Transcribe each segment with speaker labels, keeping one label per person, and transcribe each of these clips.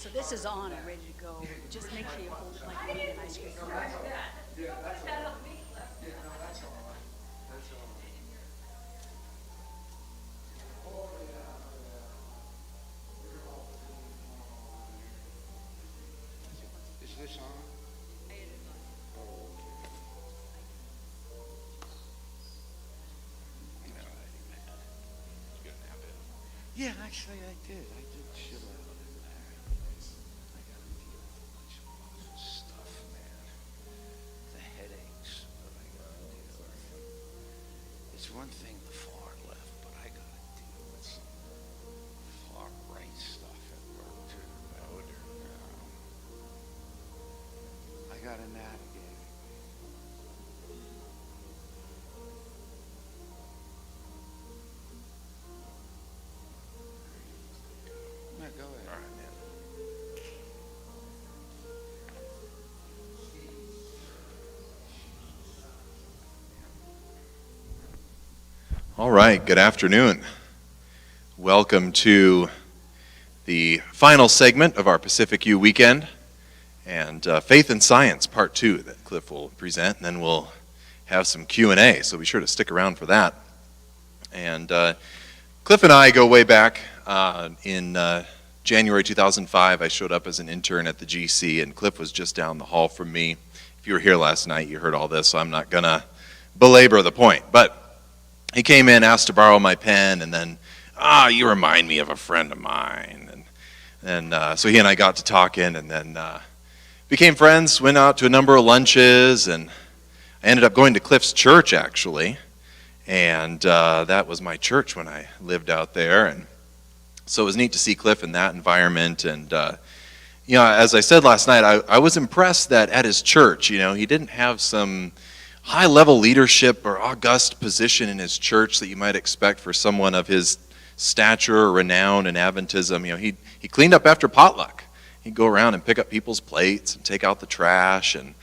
Speaker 1: So this is on and ready to go. Just make sure you hold it like you need an ice cream cone.
Speaker 2: Yeah, that's all right. Yeah, no, that's all right. That's all right. Oh, yeah. Is this on? Oh, okay. Yeah, actually I did. I did chill out in there. I gotta deal with a bunch of awful stuff, man. The headaches that I gotta deal with. It's one thing the far left, but I gotta deal with some far right stuff at work too. I gotta navigate it. Yeah, go ahead. All right, man.
Speaker 3: All right, good afternoon. Welcome to the final segment of our Pacific U weekend and Faith and Science Part 2 that Cliff will present, and then we'll have some Q&A, so be sure to stick around for that. And Cliff and I go way back. In January 2005, I showed up as an intern at the GC, and Cliff was just down the hall from me. If you were here last night, you heard all this, so I'm not going to belabor the point. But he came in, asked to borrow my pen, and then, you remind me of a friend of mine. And so he and I got to talking, and then became friends, went out to a number of lunches, and I ended up going to Cliff's church, actually. And that was my church when I lived out there. And so it was neat to see Cliff in that environment. And, as I said last night, I was impressed that at his church, he didn't have some high-level leadership or august position in his church that you might expect for someone of his stature or renown in Adventism. He cleaned up after potluck. He'd go around and pick up people's plates and take out the trash and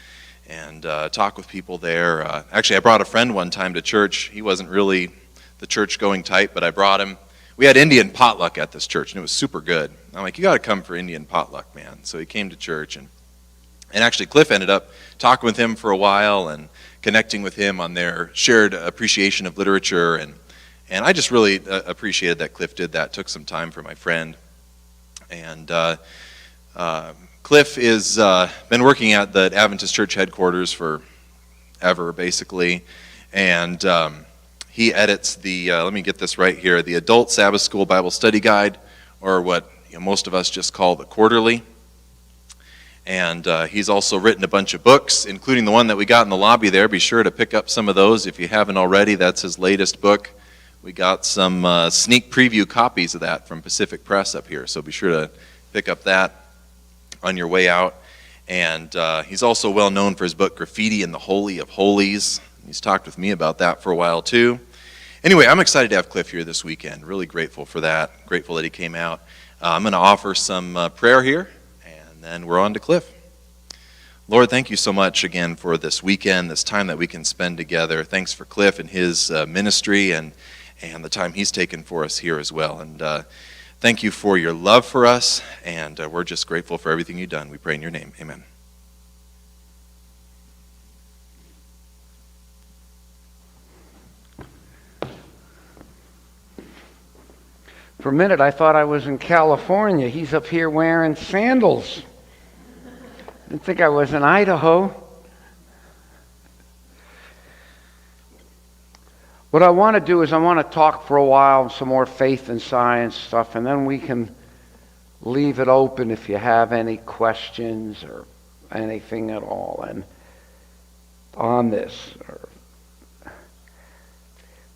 Speaker 3: talk with people there. Actually, I brought a friend one time to church. He wasn't really the church-going type, but I brought him. We had Indian potluck at this church, and it was super good. I'm like, you got to come for Indian potluck, man. So he came to church, and actually Cliff ended up talking with him for a while and connecting with him on their shared appreciation of literature, and I just really appreciated that Cliff did that, took some time for my friend. And Cliff is been working at the Adventist Church headquarters forever, basically, and he edits the, let me get this right here, the Adult Sabbath School Bible Study Guide, or what most of us just call the Quarterly. And he's also written a bunch of books, including the one that we got in the lobby there. Be sure to pick up some of those if you haven't already. That's his latest book. We got some sneak preview copies of that from Pacific Press up here, so be sure to pick up that on your way out. And he's also well known for his book, Graffiti in the Holy of Holies. He's talked with me about that for a while, too. Anyway, I'm excited to have Cliff here this weekend. Really grateful for that. Grateful that he came out. I'm going to offer some prayer here. And then we're on to Cliff. Lord, thank you so much again for this weekend, this time that we can spend together. Thanks for Cliff and his ministry and the time he's taken for us here as well. And thank you for your love for us, and we're just grateful for everything you've done. We pray in your name. Amen.
Speaker 2: For a minute, I thought I was in California. He's up here wearing sandals. Didn't think I was in Idaho. What I want to do is I want to talk for a while, some more faith and science stuff, and then we can leave it open if you have any questions or anything at all and on this.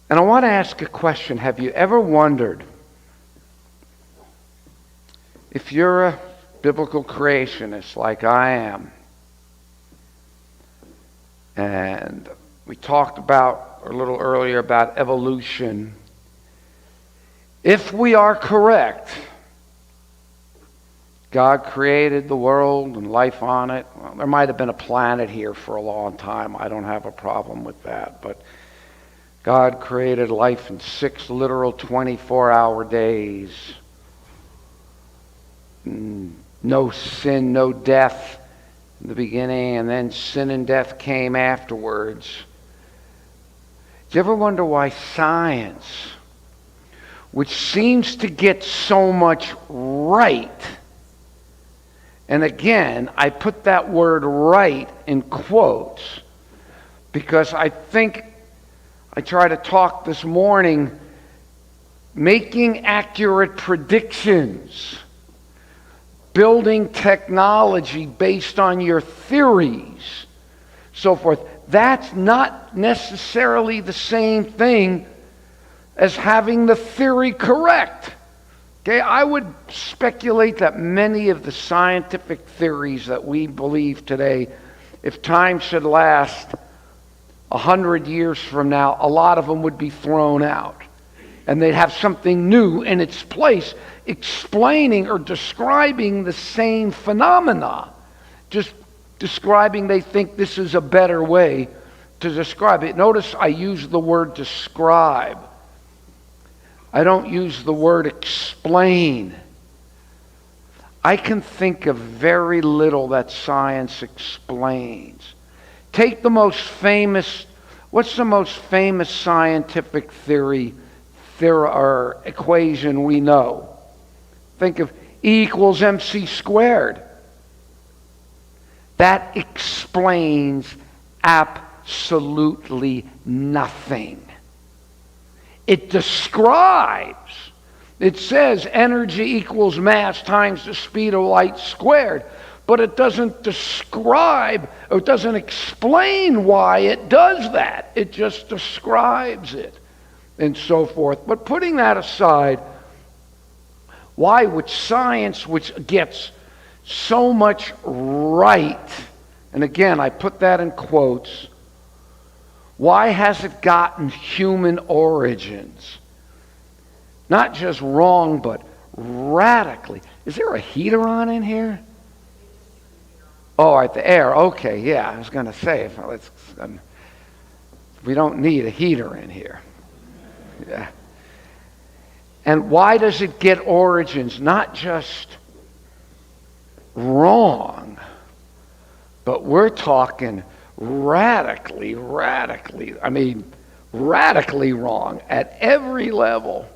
Speaker 2: And I want to ask a question. Have you ever wondered if you're a biblical creationist like I am, and we talked about a little earlier about evolution, if we are correct, God created the world and life on it. Well, there might have been a planet here for a long time. I don't have a problem with that. But God created life in 6 literal 24-hour days.
Speaker 4: no sin, no death in the beginning, and then sin and death came afterwards. Do you ever wonder why science, which seems to get so much right, and again, I put that word right in quotes, because I think I try to talk this morning making accurate predictions, building technology based on your theories, so forth. That's not necessarily the same thing as having the theory correct. Okay, I would speculate that many of the scientific theories that we believe today, if time should last 100 years from now, a lot of them would be thrown out. And they'd have something new in its place, explaining or describing the same phenomena. Just describing, they think this is a better way to describe it. Notice I use the word describe. I don't use the word explain. I can think of very little that science explains. Take the most famous, what's the most famous scientific theory or equation we know? Think of E equals mc squared. That explains absolutely nothing. It describes. It says energy equals mass times the speed of light squared. But it doesn't describe, or it doesn't explain why it does that. It just describes it, and so forth. But putting that aside, why would science, which gets so much right, and again, I put that in quotes, why has it gotten human origins? Not just wrong, but radically. Is there a heater on in here? Oh, right, the air. Okay, yeah, I was going to say, we don't need a heater in here. Yeah. And why does it get origins? Not just wrong, but we're talking radically wrong at every level.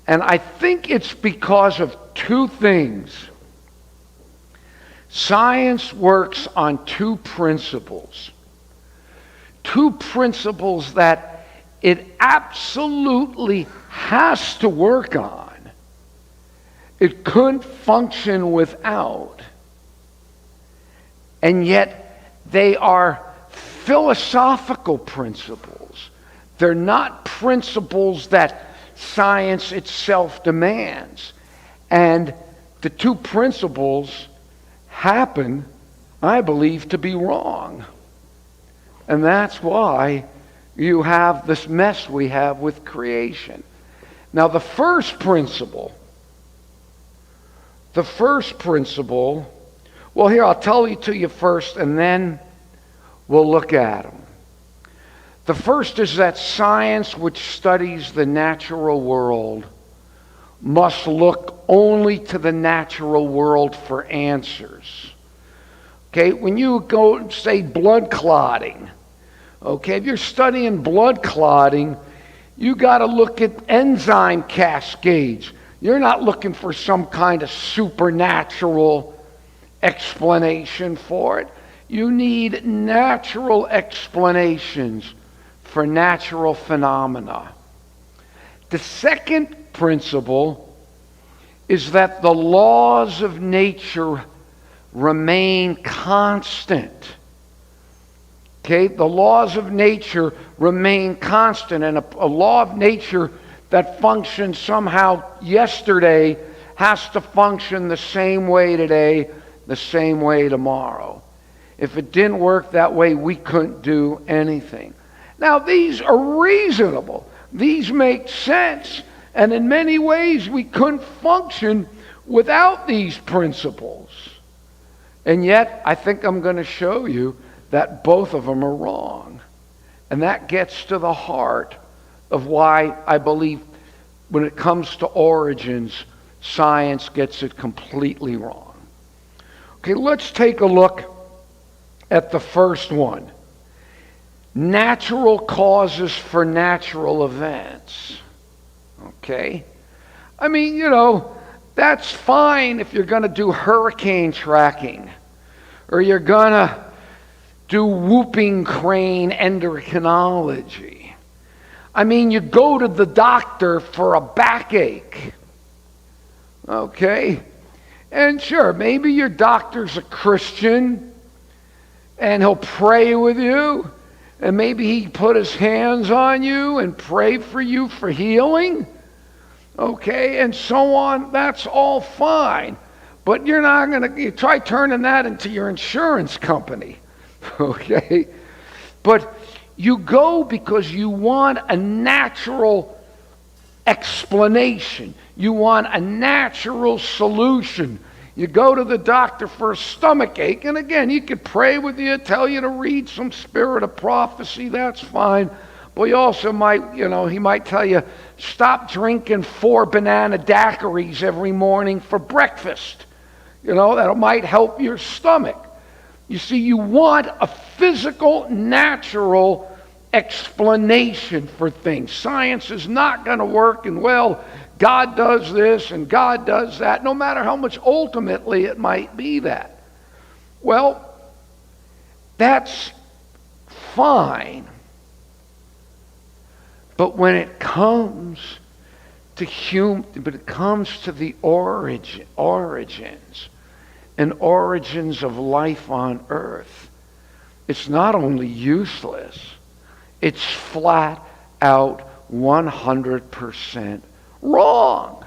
Speaker 4: And I think it's because of two things. Science works on two principles. Two principles that it absolutely has to work on. It couldn't function without. And yet they are philosophical principles. They're not principles that science itself demands. And the two principles happen, I believe, to be wrong. And that's why you have this mess we have with creation. Now, the first principle, well, here, I'll tell you to you first, and then we'll look at them. The first is that science, which studies the natural world, must look only to the natural world for answers. Okay, when you go say blood clotting, okay, if you're studying blood clotting, you got to look at enzyme cascades. You're not looking for some kind of supernatural explanation for it. You need natural explanations for natural phenomena. The second principle is that the laws of nature remain constant. Okay, the laws of nature remain constant, and a law of nature that functioned somehow yesterday has to function the same way today, the same way tomorrow. If it didn't work that way, we couldn't do anything. Now, these are reasonable. These make sense. And in many ways, we couldn't function without these principles. And yet, I think I'm going to show you that both of them are wrong. And that gets to the heart of why I believe when it comes to origins, science gets it completely wrong. Okay, let's take a look at the first one. Natural causes for natural events. Okay? I mean, that's fine if you're going to do hurricane tracking, or you're going to do whooping crane endocrinology. I mean, you go to the doctor for a backache. Okay? And sure, maybe your doctor's a Christian, and he'll pray with you, and maybe he put his hands on you and pray for you for healing. Okay, and so on. That's all fine. But you're not going to try turning that into your insurance company. Okay? But you go because you want a natural explanation. You want a natural solution. You go to the doctor for a stomach ache, and again, he could pray with you, tell you to read some spirit of prophecy, that's fine. But you also might, he might tell you, stop drinking 4 banana daiquiris every morning for breakfast. That might help your stomach. You see, you want a physical, natural explanation for things. Science is not going to work, and God does this and God does that, no matter how much ultimately it might be that. Well, that's fine. But when it comes to the origins and origins of life on earth, it's not only useless, it's flat out 100% wrong.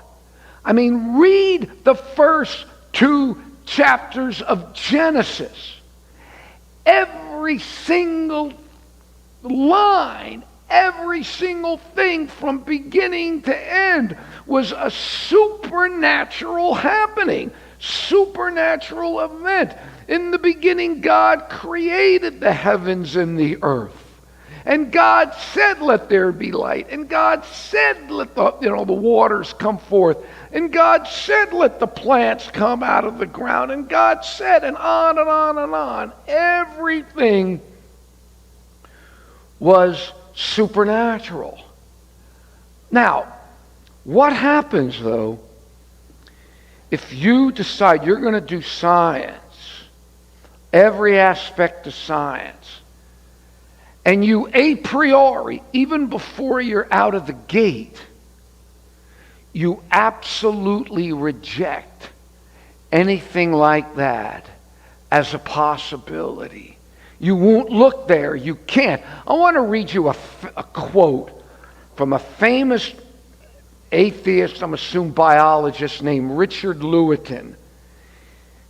Speaker 4: I mean, read the first 2 chapters of Genesis. Every single line, every single thing from beginning to end was a supernatural happening, supernatural event. In the beginning, God created the heavens and the earth. And God said, let there be light. And God said, let the waters come forth. And God said, let the plants come out of the ground. And God said, and on and on and on. Everything was supernatural. Now, what happens, though, if you decide you're going to do science, every aspect of science, and you a priori, even before you're out of the gate, you absolutely reject anything like that as a possibility. You won't look there. You can't. I want to read you a quote from a famous atheist, I'm assuming biologist, named Richard Lewitton.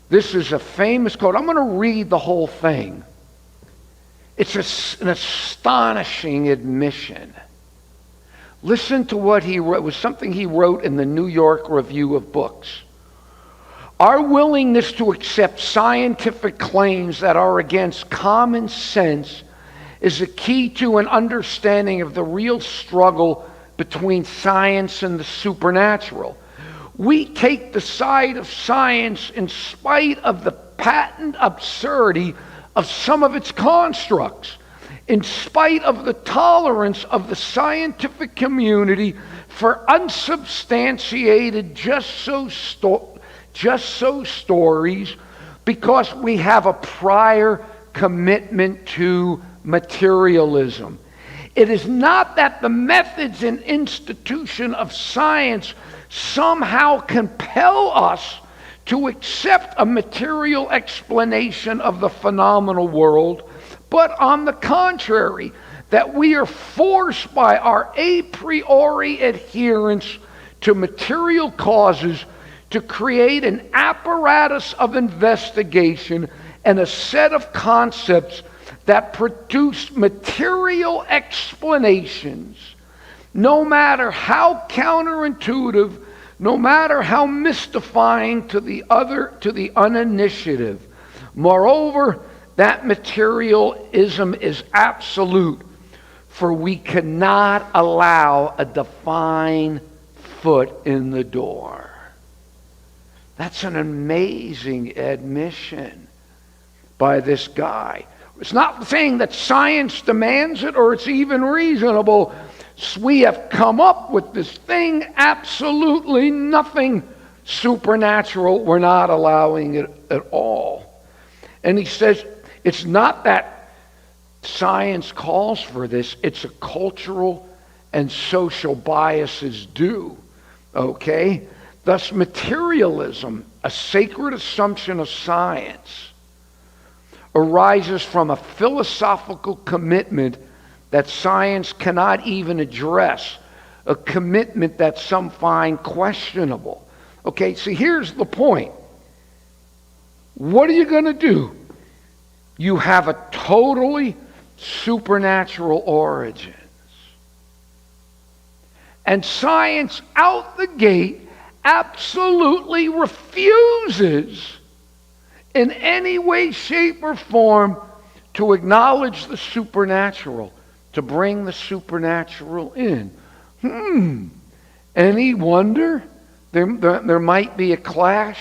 Speaker 4: This is a famous quote. I'm going to read the whole thing. It's an astonishing admission. Listen to what he wrote. It was something he wrote in the New York Review of Books. Our willingness to accept scientific claims that are against common sense is a key to an understanding of the real struggle between science and the supernatural. We take the side of science in spite of the patent absurdity of some of its constructs, in spite of the tolerance of the scientific community for unsubstantiated just so stories, because we have a prior commitment to materialism. It is not that the methods and institution of science somehow compel us to accept a material explanation of the phenomenal world, but on the contrary, that we are forced by our a priori adherence to material causes to create an apparatus of investigation and a set of concepts that produce material explanations, no matter how counterintuitive, no matter how mystifying to the uninitiative. Moreover, that materialism is absolute, for we cannot allow a divine foot in the door. That's an amazing admission by this guy. It's not saying that science demands it or it's even reasonable. We have come up with this thing, absolutely nothing supernatural. We're not allowing it at all. And he says it's not that science calls for this, it's a cultural and social biases do. Okay? Thus, materialism, a sacred assumption of science, arises from a philosophical commitment that science cannot even address, a commitment that some find questionable. Okay, so here's the point. What are you going to do? You have a totally supernatural origins. And science out the gate absolutely refuses in any way, shape, or form to acknowledge the supernatural, to bring the supernatural in. Any wonder there might be a clash?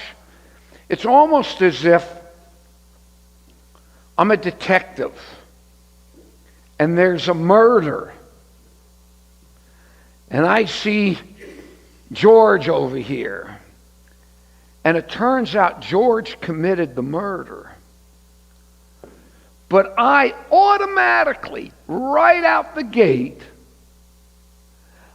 Speaker 4: It's almost as if I'm a detective and there's a murder, and I see George over here, and it turns out George committed the murder. But I automatically, right out the gate,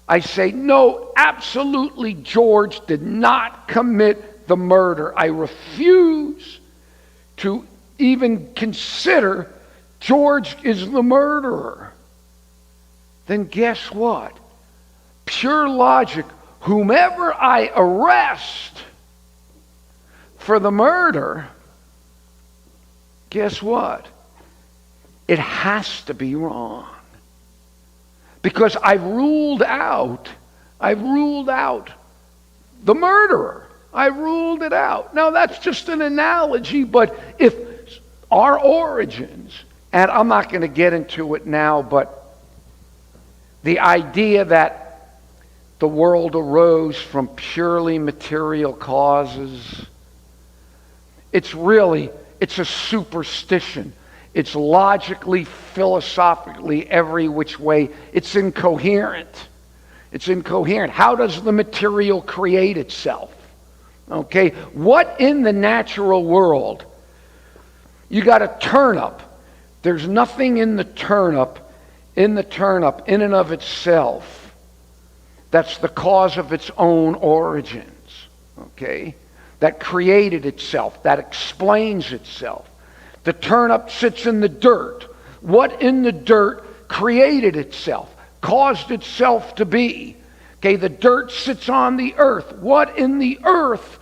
Speaker 4: I say, no, absolutely George did not commit the murder. I refuse to even consider George is the murderer. Then guess what? Pure logic, whomever I arrest for the murder, guess what? It has to be wrong. Because I've ruled out the murderer. I ruled it out. Now that's just an analogy, but if our origins, and I'm not going to get into it now, but the idea that the world arose from purely material causes, it's a superstition. It's logically, philosophically, every which way. It's incoherent. It's incoherent. How does the material create itself? Okay, what in the natural world? You got a turnip. There's nothing in the turnip in and of itself that's the cause of its own origins. Okay, that created itself, that explains itself. The turnip sits in the dirt. What in the dirt created itself, caused itself to be? Okay, the dirt sits on the earth. What in the earth,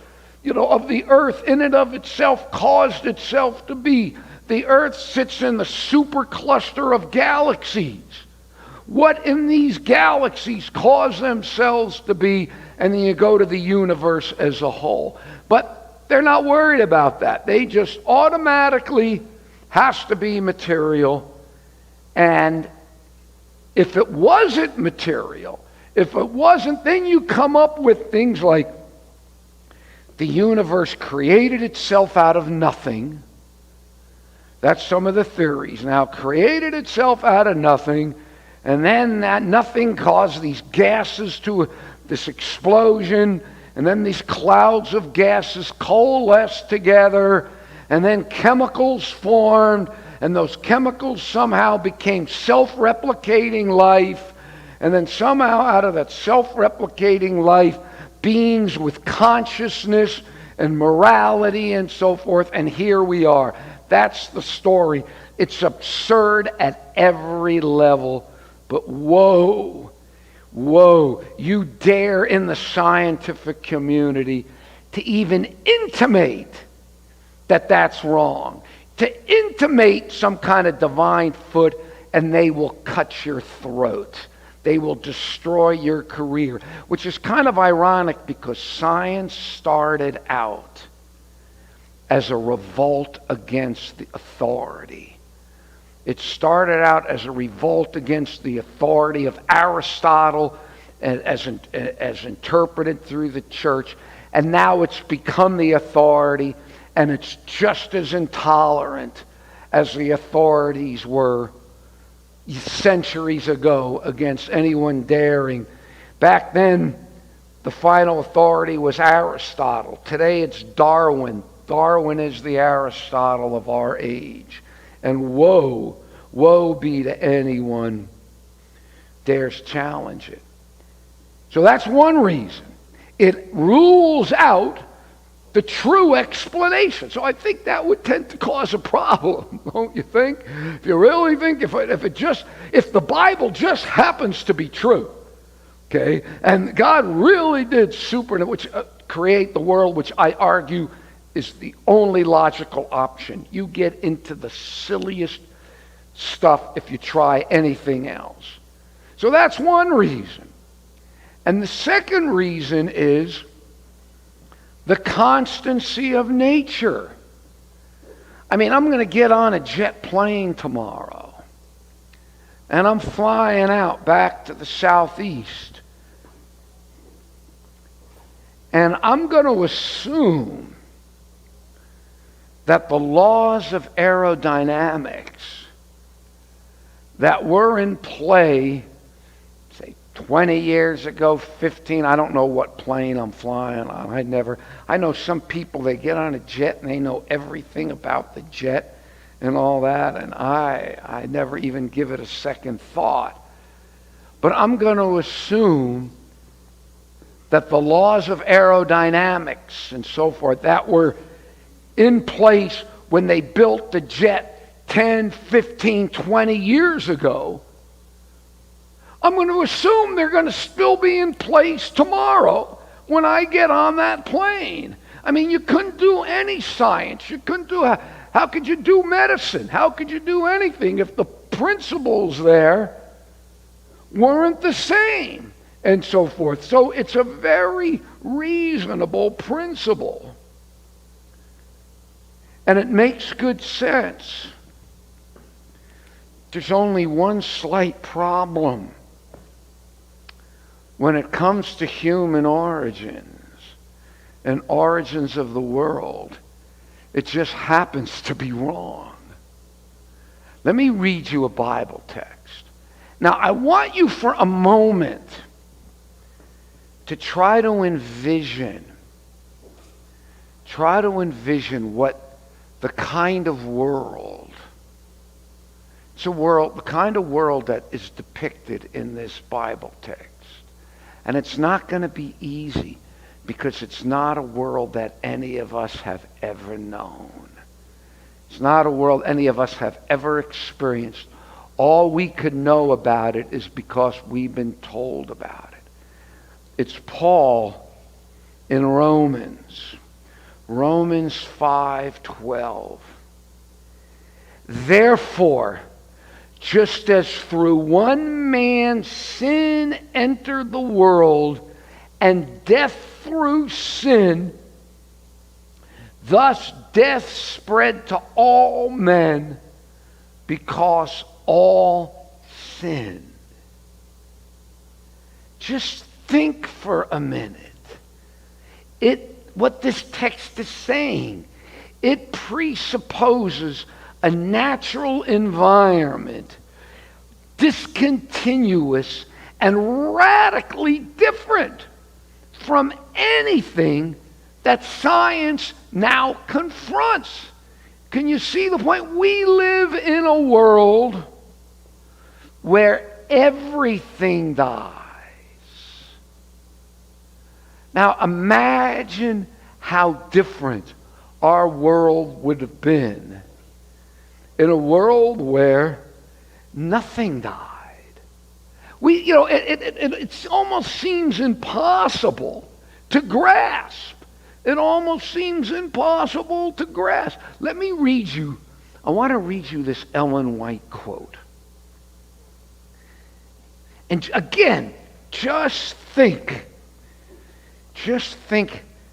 Speaker 4: of the earth in and of itself caused itself to be? The earth sits in the supercluster of galaxies. What in these galaxies cause themselves to be? And then you go to the universe as a whole. But they're not worried about that. They just automatically has to be material. And if it wasn't material, if it wasn't, then you come up with things like the universe created itself out of nothing. That's some of the theories. Now, created itself out of nothing, and then that nothing caused these gases to this explosion, and then these clouds of gases coalesced together, and then chemicals formed, and those chemicals somehow became self-replicating life, and then somehow out of that self-replicating life, beings with consciousness and morality and so forth, and here we are. That's the story. It's absurd at every level, but whoa, you dare in the scientific community to even intimate that that's wrong, to intimate some kind of divine foot, and they will cut your throat. They will destroy your career, which is kind of ironic because science started out as a revolt against the authority. It started out as a revolt against the authority of Aristotle as interpreted through the church. and now it's become the authority, and it's just as intolerant as the authorities were centuries ago against anyone daring. Back then, the final authority was Aristotle. Today it's Darwin. Darwin is the Aristotle of our age. And woe be to anyone dares challenge it. So that's one reason. It rules out the true explanation. So I think that would tend to cause a problem, don't you think? If you really think, if the Bible just happens to be true, okay, and God really did create the world, which I argue is the only logical option. You get into the silliest stuff if you try anything else. So that's one reason. And the second reason is the constancy of nature. I mean, I'm going to get on a jet plane tomorrow, and I'm flying out back to the southeast. And I'm going to assume that the laws of aerodynamics that were in play, say 20 years ago, 15, I don't know what plane I'm flying on. I know some people, they get on a jet and they know everything about the jet and all that, and I never even give it a second thought. But I'm going to assume that the laws of aerodynamics and so forth that were in place when they built the jet 10, 15, 20 years ago, I'm going to assume they're going to still be in place tomorrow when I get on that plane. I mean, you couldn't do any science. You couldn't do, how could you do medicine? How could you do anything if the principles there weren't the same and so forth? So it's a very reasonable principle. And it makes good sense. There's only one slight problem when it comes to human origins and origins of the world. It just happens to be wrong. Let me read you a Bible text. Now, I want you for a moment to try to envision what the kind of world, the kind of world that is depicted in this Bible text. And it's not going to be easy because it's not a world that any of us have ever known. It's not a world any of us have ever experienced. All we could know about it is because we've been told about it. It's Paul in Romans 5:12. Therefore, just as through one man sin entered the world, and death through sin, thus death spread to all men because all sinned. Just think for a minute. What this text is saying, it presupposes a natural environment, discontinuous and radically different from anything that science now confronts. Can you see the point? We live in a world where everything dies. Now imagine how different our world would have been in a world where nothing died. It almost seems impossible to grasp. It almost seems impossible to grasp. Let me read you. I want to read you this Ellen White quote. And again, just think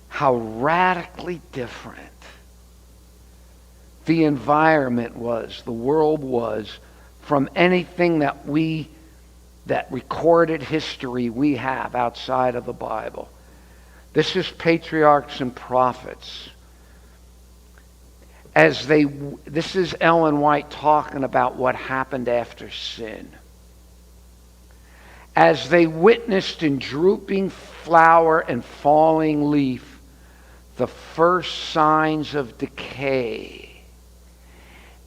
Speaker 4: how radically different the environment was, the world was, from anything that recorded history we have outside of the Bible. This is patriarchs and prophets. This is Ellen White talking about what happened after sin. As they witnessed in drooping flower and falling leaf the first signs of decay,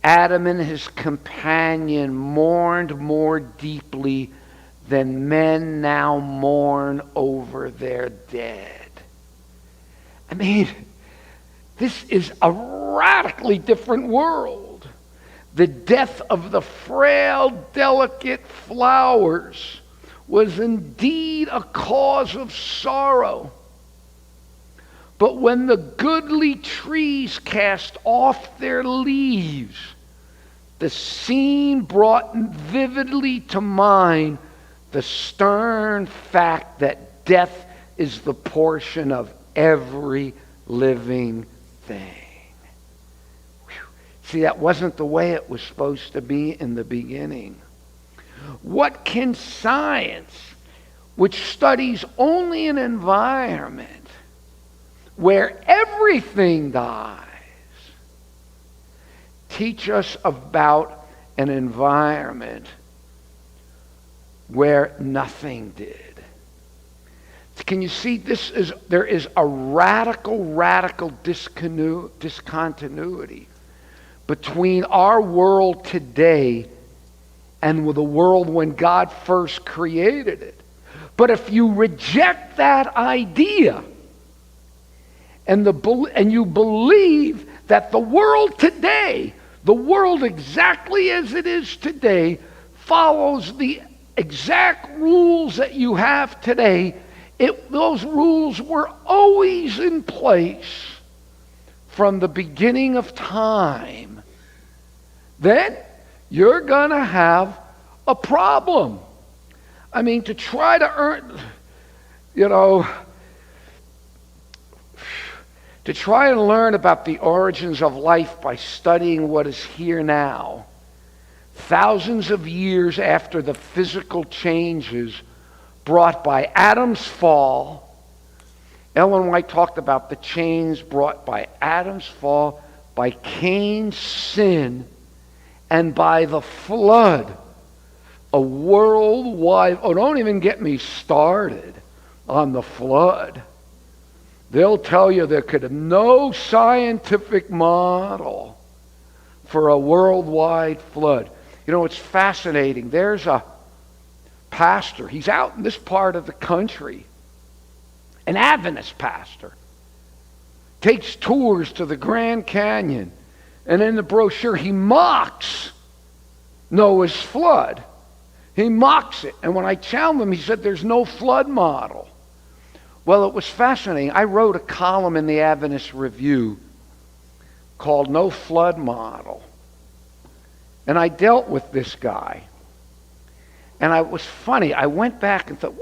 Speaker 4: Adam and his companion mourned more deeply than men now mourn over their dead. I mean, this is a radically different world. The death of the frail, delicate flowers was indeed a cause of sorrow. But when the goodly trees cast off their leaves, the scene brought vividly to mind the stern fact that death is the portion of every living thing. Whew. See, that wasn't the way it was supposed to be in the beginning. What can science, which studies only an environment where everything dies, teach us about an environment where nothing did? Can you see there is a radical discontinuity between our world today and the world when God first created it. But if you reject that idea and you believe that the world today, the world exactly as it is today, follows the exact rules that you have today, those rules were always in place from the beginning of time, then you're going to have a problem. I mean, to try to earn, to try and learn about the origins of life by studying what is here now, thousands of years after the physical changes brought by Adam's fall. Ellen White talked about the change brought by Adam's fall, by Cain's sin, and by the flood. A worldwide, don't even get me started on the flood. They'll tell you there could have no scientific model for a worldwide flood. It's fascinating. There's a pastor. He's out in this part of the country. An Adventist pastor. Takes tours to the Grand Canyon. And in the brochure, he mocks Noah's flood. He mocks it. And when I challenged him, he said there's no flood model. Well, it was fascinating. I wrote a column in the Adventist Review called No Flood Model. And I dealt with this guy. And it was funny. I went back and thought,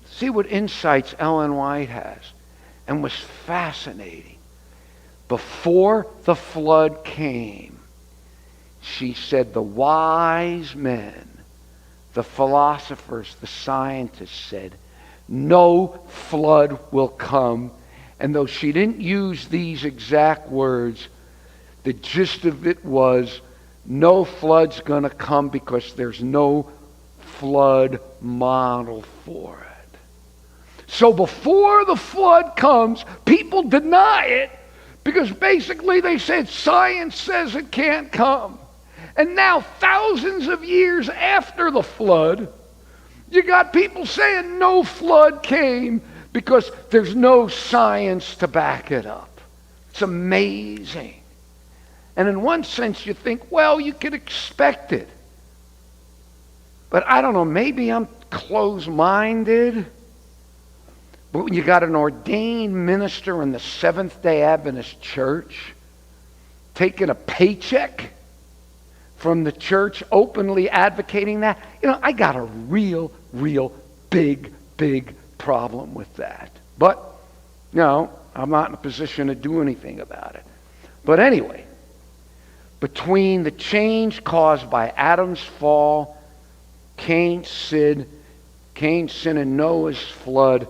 Speaker 4: see what insights Ellen White has. And was fascinating. Before the flood came, she said the wise men, the philosophers, the scientists said, no flood will come. And though she didn't use these exact words, the gist of it was, no flood's going to come because there's no flood model for it. So before the flood comes, people deny it because basically they said science says it can't come. And now, thousands of years after the flood, you got people saying no flood came because there's no science to back it up. It's amazing. And in one sense, you think, well, you could expect it. But I don't know, maybe I'm closed-minded. But when you got an ordained minister in the Seventh-day Adventist Church taking a paycheck from the church, openly advocating that, I got a real big problem with that. But, I'm not in a position to do anything about it. But anyway, between the change caused by Adam's fall, Cain's sin, Cain's sin and Noah's flood,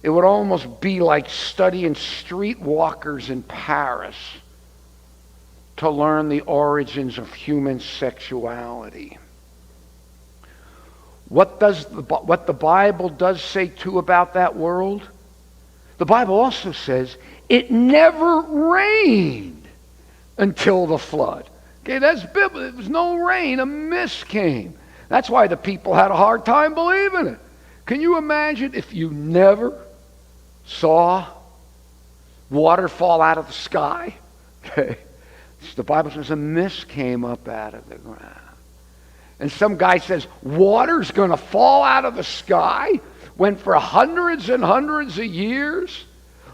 Speaker 4: it would almost be like studying streetwalkers in Paris to learn the origins of human sexuality. What the Bible does say too about that world, the Bible also says it never rained until the flood. Okay, that's biblical. There was no rain, a mist came. That's why the people had a hard time believing it. Can you imagine if you never saw water fall out of the sky? Okay. The Bible says a mist came up out of the ground. And some guy says, water's going to fall out of the sky when for hundreds and hundreds of years,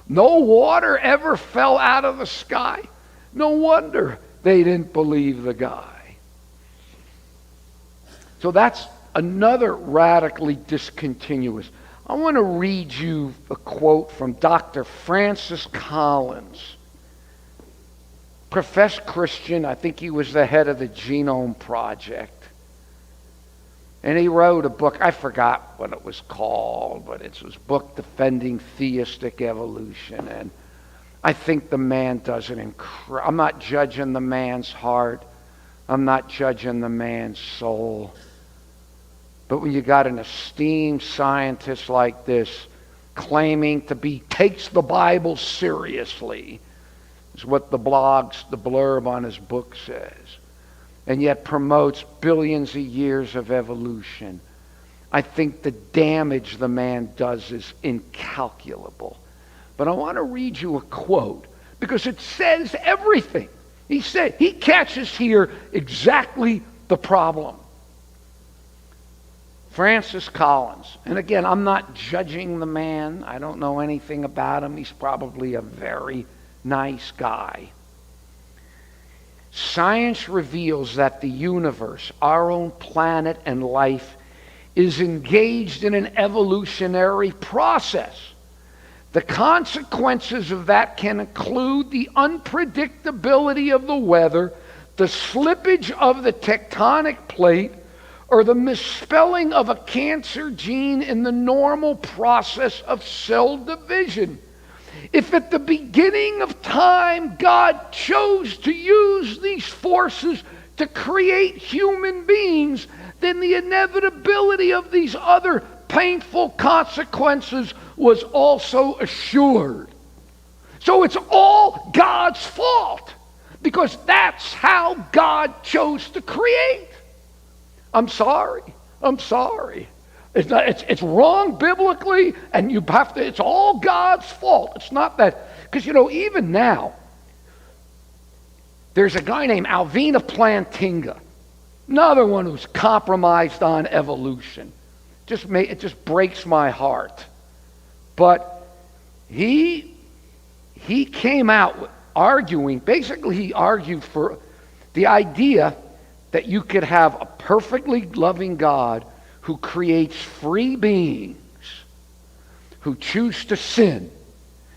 Speaker 4: no water ever fell out of the sky. No wonder they didn't believe the guy. So that's another radically discontinuous. I want to read you a quote from Dr. Francis Collins. Professed Christian, I think he was the head of the Genome Project. And he wrote a book, I forgot what it was called, but it's his book, Defending Theistic Evolution. And I think the man does an incredible, I'm not judging the man's heart. I'm not judging the man's soul. But when you got an esteemed scientist like this claiming to be, takes the Bible seriously, is what the blurb on his book says, and yet promotes billions of years of evolution, I think the damage the man does is incalculable. But I want to read you a quote because it says everything. He catches here exactly the problem. Francis Collins, and again, I'm not judging the man. I don't know anything about him. He's probably a very nice guy. Science reveals that the universe, our own planet and life, is engaged in an evolutionary process. The consequences of that can include the unpredictability of the weather, the slippage of the tectonic plate, or the misspelling of a cancer gene in the normal process of cell division. If at the beginning of time God chose to use these forces to create human beings, then the inevitability of these other painful consequences was also assured. So it's all God's fault because that's how God chose to create. I'm sorry. It's wrong biblically, and you have to, it's all God's fault. It's not that, because even now, there's a guy named Alvina Plantinga, another one who's compromised on evolution. It just breaks my heart. But he came out arguing, basically he argued for the idea that you could have a perfectly loving God who creates free beings who choose to sin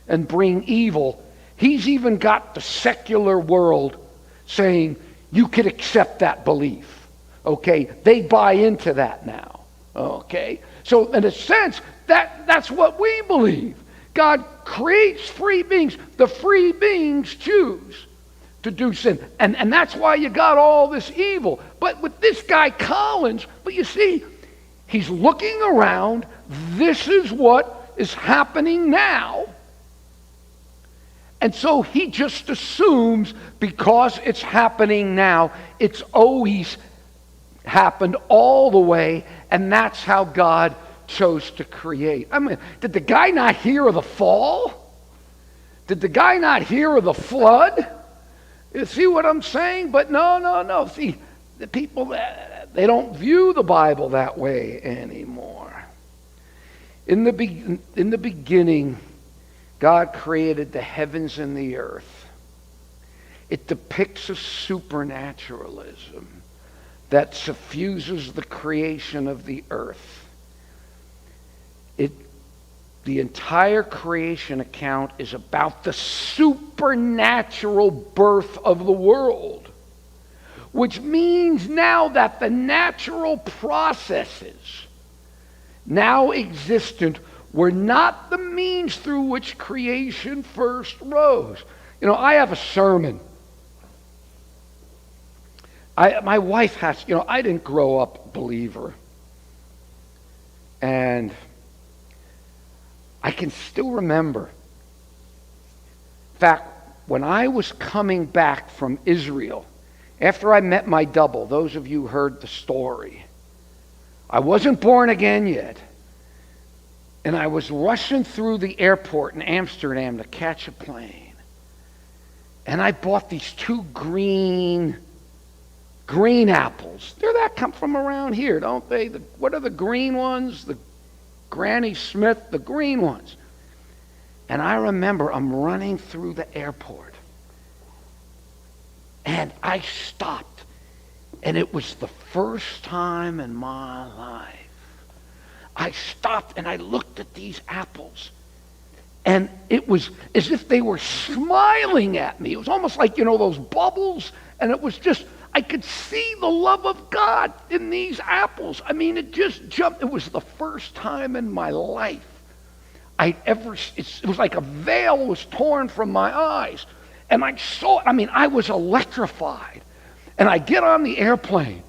Speaker 4: and bring evil. He's even got the secular world saying you could accept that belief. Okay, they buy into that now. Okay, so in a sense, that's what we believe. God creates free beings. The free beings choose to do sin. And that's why you got all this evil. But with this guy Collins, but you see, he's looking around. This is what is happening now. And so he just assumes because it's happening now, it's always happened all the way, and that's how God chose to create. I mean, did the guy not hear of the fall? Did the guy not hear of the flood? You see what I'm saying? But no. See, the people, they don't view the Bible that way anymore. In the beginning, God created the heavens and the earth. It depicts a supernaturalism that suffuses the creation of the earth. The entire creation account is about the supernatural birth of the world, which means now that the natural processes now existent, were not the means through which creation first rose. You know, I have a sermon. My wife has, I didn't grow up a believer. And I can still remember. In fact, when I was coming back from Israel, after I met my double, those of you who heard the story, I wasn't born again yet. And I was rushing through the airport in Amsterdam to catch a plane. And I bought these 2 green apples. That come from around here, don't they? What are the green ones? The Granny Smith, the green ones. And I remember I'm running through the airport. And I stopped. And it was the first time in my life I stopped and I looked at these apples. And it was as if they were smiling at me. It was almost like, those bubbles. And it was just, I could see the love of God in these apples. I mean, it just jumped. It was the first time in my life it was like a veil was torn from my eyes. And I saw it. I mean, I was electrified. And I get on the airplane,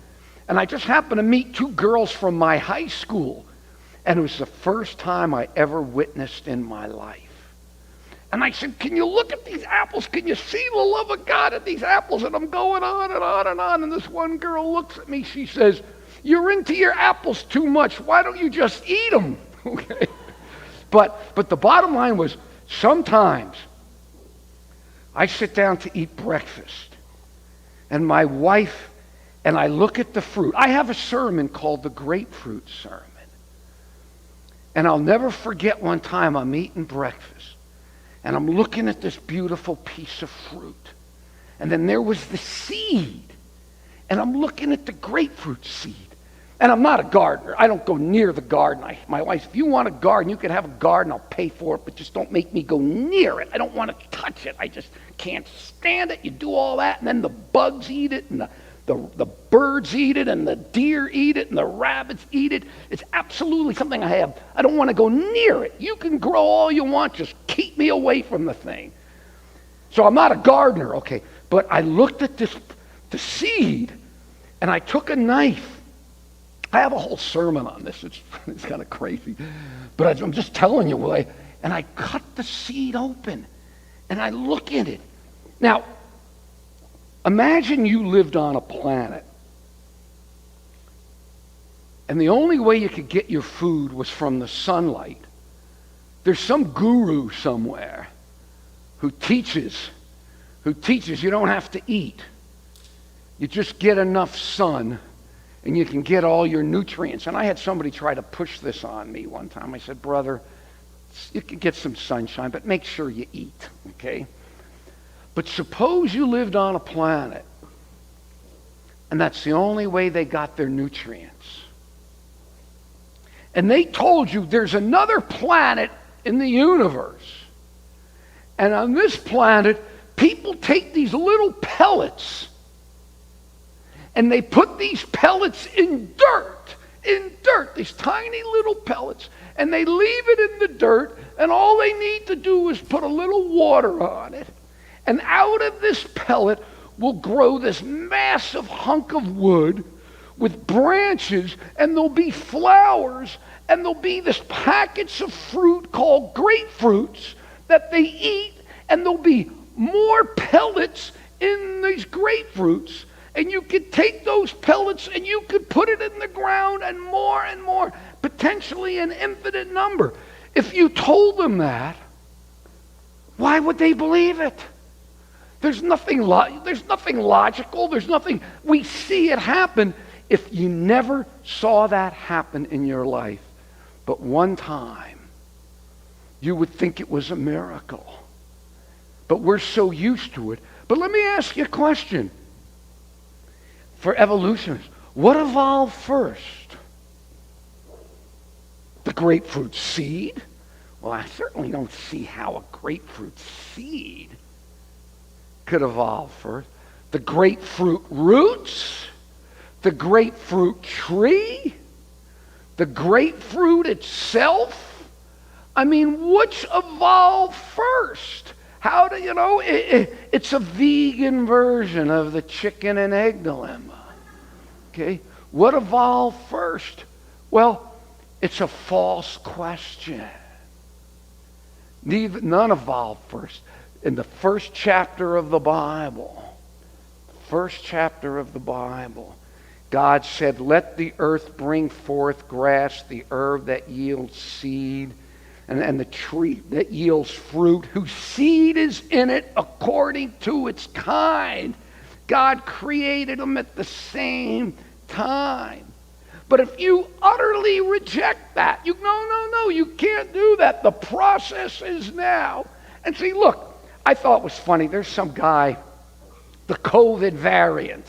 Speaker 4: and I just happened to meet 2 girls from my high school. And it was the first time I ever witnessed in my life. And I said, can you look at these apples? Can you see the love of God in these apples? And I'm going on and on and on. And this one girl looks at me. She says, you're into your apples too much. Why don't you just eat them? Okay. But the bottom line was, sometimes I sit down to eat breakfast. And my wife and I look at the fruit. I have a sermon called the Grapefruit Sermon. And I'll never forget one time I'm eating breakfast. And I'm looking at this beautiful piece of fruit. And then there was the seed. And I'm looking at the grapefruit seed. And I'm not a gardener. I don't go near the garden. My wife, if you want a garden, you can have a garden. I'll pay for it, but just don't make me go near it. I don't want to touch it. I just can't stand it. You do all that, and then the bugs eat it, and the birds eat it, and the deer eat it, and the rabbits eat it. It's absolutely something I don't want to go near it. You can grow all you want. Just keep me away from the thing. So I'm not a gardener, okay. But I looked at the seed, and I took a knife. I have a whole sermon on this. It's kind of crazy. But I'm just telling you, and I cut the seed open, and I look at it. Now, imagine you lived on a planet, and the only way you could get your food was from the sunlight. There's some guru somewhere who teaches you don't have to eat. You just get enough sun, and you can get all your nutrients. And I had somebody try to push this on me one time. I said, brother, you can get some sunshine, but make sure you eat, okay? But suppose you lived on a planet, and that's the only way they got their nutrients. And they told you there's another planet in the universe. And on this planet, people take these little pellets, and they put these pellets in dirt, these tiny little pellets, and they leave it in the dirt, and all they need to do is put a little water on it, and out of this pellet will grow this massive hunk of wood with branches, and there'll be flowers, and there'll be this packets of fruit called grapefruits that they eat, and there'll be more pellets in these grapefruits. And you could take those pellets and you could put it in the ground, and more, potentially an infinite number. If you told them that, why would they believe it? There's nothing logical. There's nothing. We see it happen. If you never saw that happen in your life, but one time, you would think it was a miracle. But we're so used to it. But let me ask you a question. For evolutionists, what evolved first? The grapefruit seed? Well, I certainly don't see how a grapefruit seed could evolve first. The grapefruit roots? The grapefruit tree? The grapefruit itself? I mean, which evolved first? How do you know? It's a vegan version of the chicken and egg dilemma. Okay? What evolved first? Well, it's a false question. None evolved first. In the first chapter of the Bible, God said, let the earth bring forth grass, the herb that yields seed, and the tree that yields fruit, whose seed is in it according to its kind. God created them at the same time. But if you utterly reject that, no, you can't do that. The process is now. And see, look, I thought it was funny. There's some guy, the COVID variant.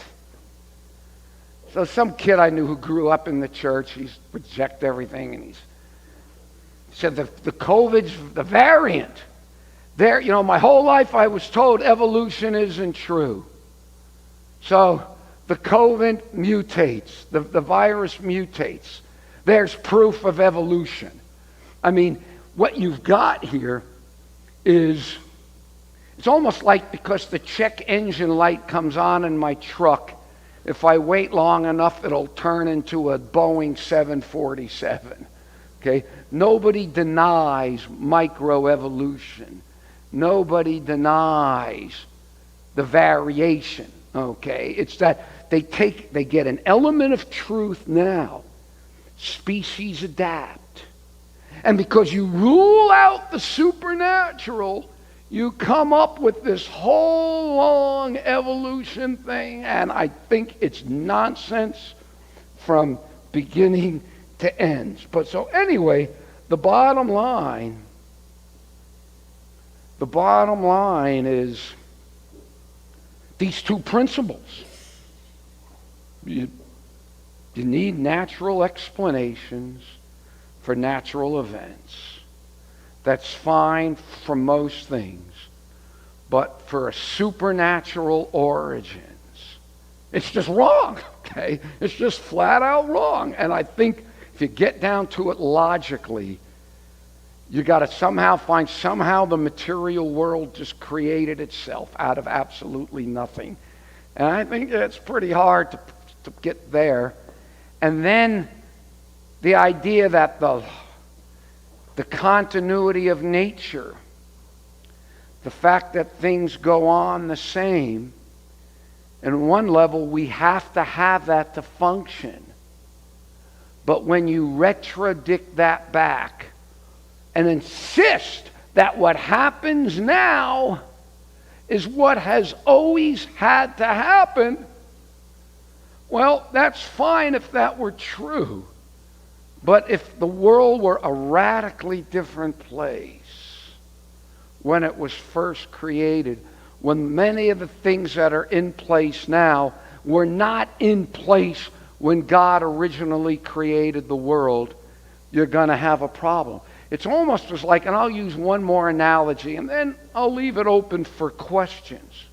Speaker 4: So some kid I knew who grew up in the church, he's reject everything, and he said the COVID's the variant. There, my whole life I was told evolution isn't true. So the COVID mutates, the virus mutates. There's proof of evolution. I mean, what you've got here is, it's almost like because the check engine light comes on in my truck, if I wait long enough, it'll turn into a Boeing 747. Okay? Nobody denies microevolution. Nobody denies the variation. Okay? It's that they get an element of truth now. Species adapt. And because you rule out the supernatural, you come up with this whole long evolution thing, and I think it's nonsense from beginning to end. But so anyway, the bottom line is these two principles. You need natural explanations for natural events. That's fine for most things. But for a supernatural origins, it's just wrong, okay? It's just flat out wrong. And I think if you get down to it logically, you got to somehow the material world just created itself out of absolutely nothing. And I think it's pretty hard to get there. And then the idea that the continuity of nature, the fact that things go on the same, and one level we have to have that to function. But when you retrodict that back and insist that what happens now is what has always had to happen, well, that's fine if that were true. But if the world were a radically different place when it was first created, when many of the things that are in place now were not in place when God originally created the world, you're going to have a problem. It's almost as like, and I'll use one more analogy, and then I'll leave it open for questions.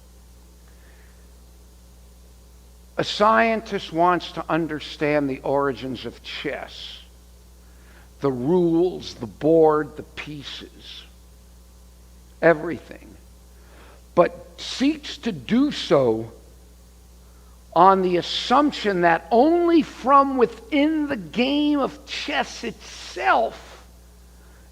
Speaker 4: A scientist wants to understand the origins of chess, the rules, the board, the pieces, everything, but seeks to do so on the assumption that only from within the game of chess itself,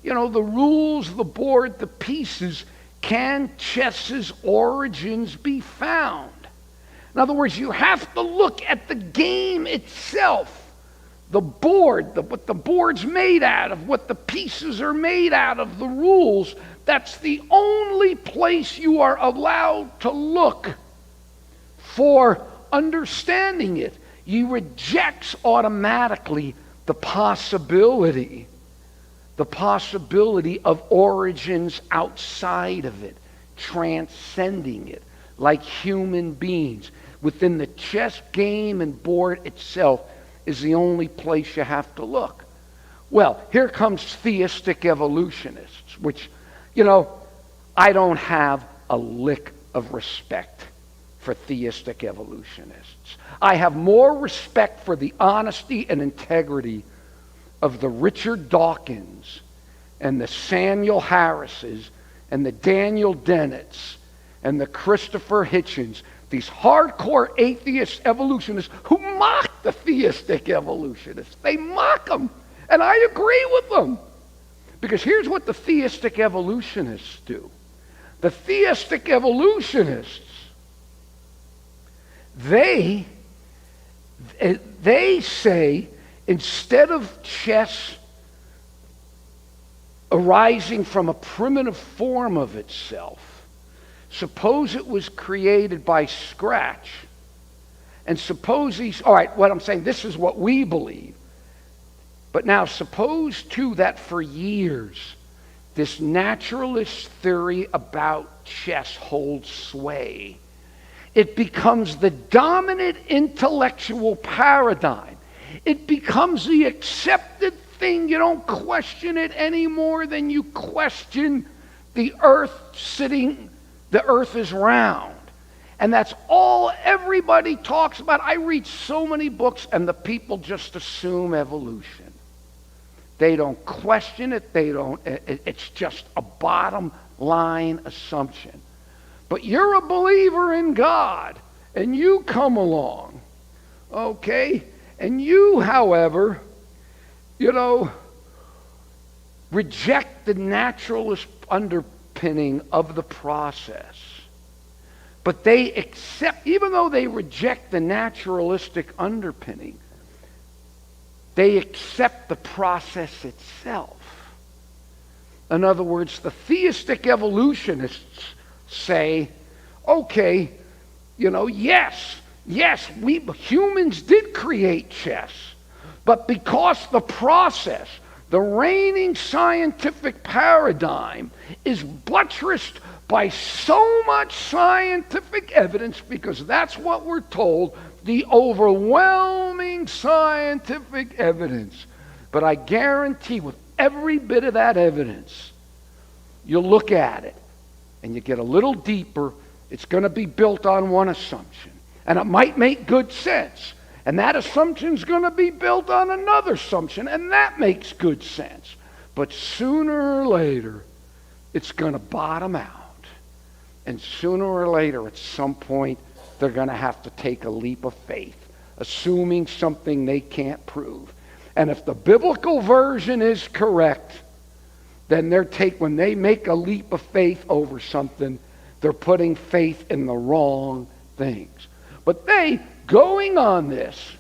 Speaker 4: the rules, the board, the pieces, can chess's origins be found. In other words, you have to look at the game itself. The board, what the board's made out of, what the pieces are made out of, the rules, that's the only place you are allowed to look for understanding it. He rejects automatically the possibility of origins outside of it, transcending it, like human beings. Within the chess game and board itself is the only place you have to look. Well, here comes theistic evolutionists, which, I don't have a lick of respect for theistic evolutionists. I have more respect for the honesty and integrity of the Richard Dawkins and the Samuel Harrises and the Daniel Dennetts and the Christopher Hitchens, these hardcore atheist evolutionists who mock the theistic evolutionists. They mock them, and I agree with them. Because here's what the theistic evolutionists do. The theistic evolutionists, they say, instead of chess arising from a primitive form of itself, suppose it was created by scratch, and suppose these, all right, what I'm saying, this is what we believe. But now suppose too that for years, this naturalist theory about chess holds sway. It becomes the dominant intellectual paradigm. It becomes the accepted thing. You don't question it any more than you question the earth is round. And that's all everybody talks about. I read so many books, and the people just assume evolution. They don't question it. It's just a bottom line assumption. But you're a believer in God, and you come along, okay? And you, however, reject the naturalist underpinning of the process. But they accept, even though they reject the naturalistic underpinning, they accept the process itself. In other words, the theistic evolutionists say, okay, yes, we humans did create chess, but because the process, the reigning scientific paradigm, is buttressed by so much scientific evidence, because that's what we're told, the overwhelming scientific evidence. But I guarantee with every bit of that evidence, you look at it and you get a little deeper, it's going to be built on one assumption. And it might make good sense. And that assumption's going to be built on another assumption, and that makes good sense. But sooner or later, it's going to bottom out. And sooner or later, at some point, they're going to have to take a leap of faith, assuming something they can't prove. And if the biblical version is correct, then when they make a leap of faith over something, they're putting faith in the wrong things. But going on this,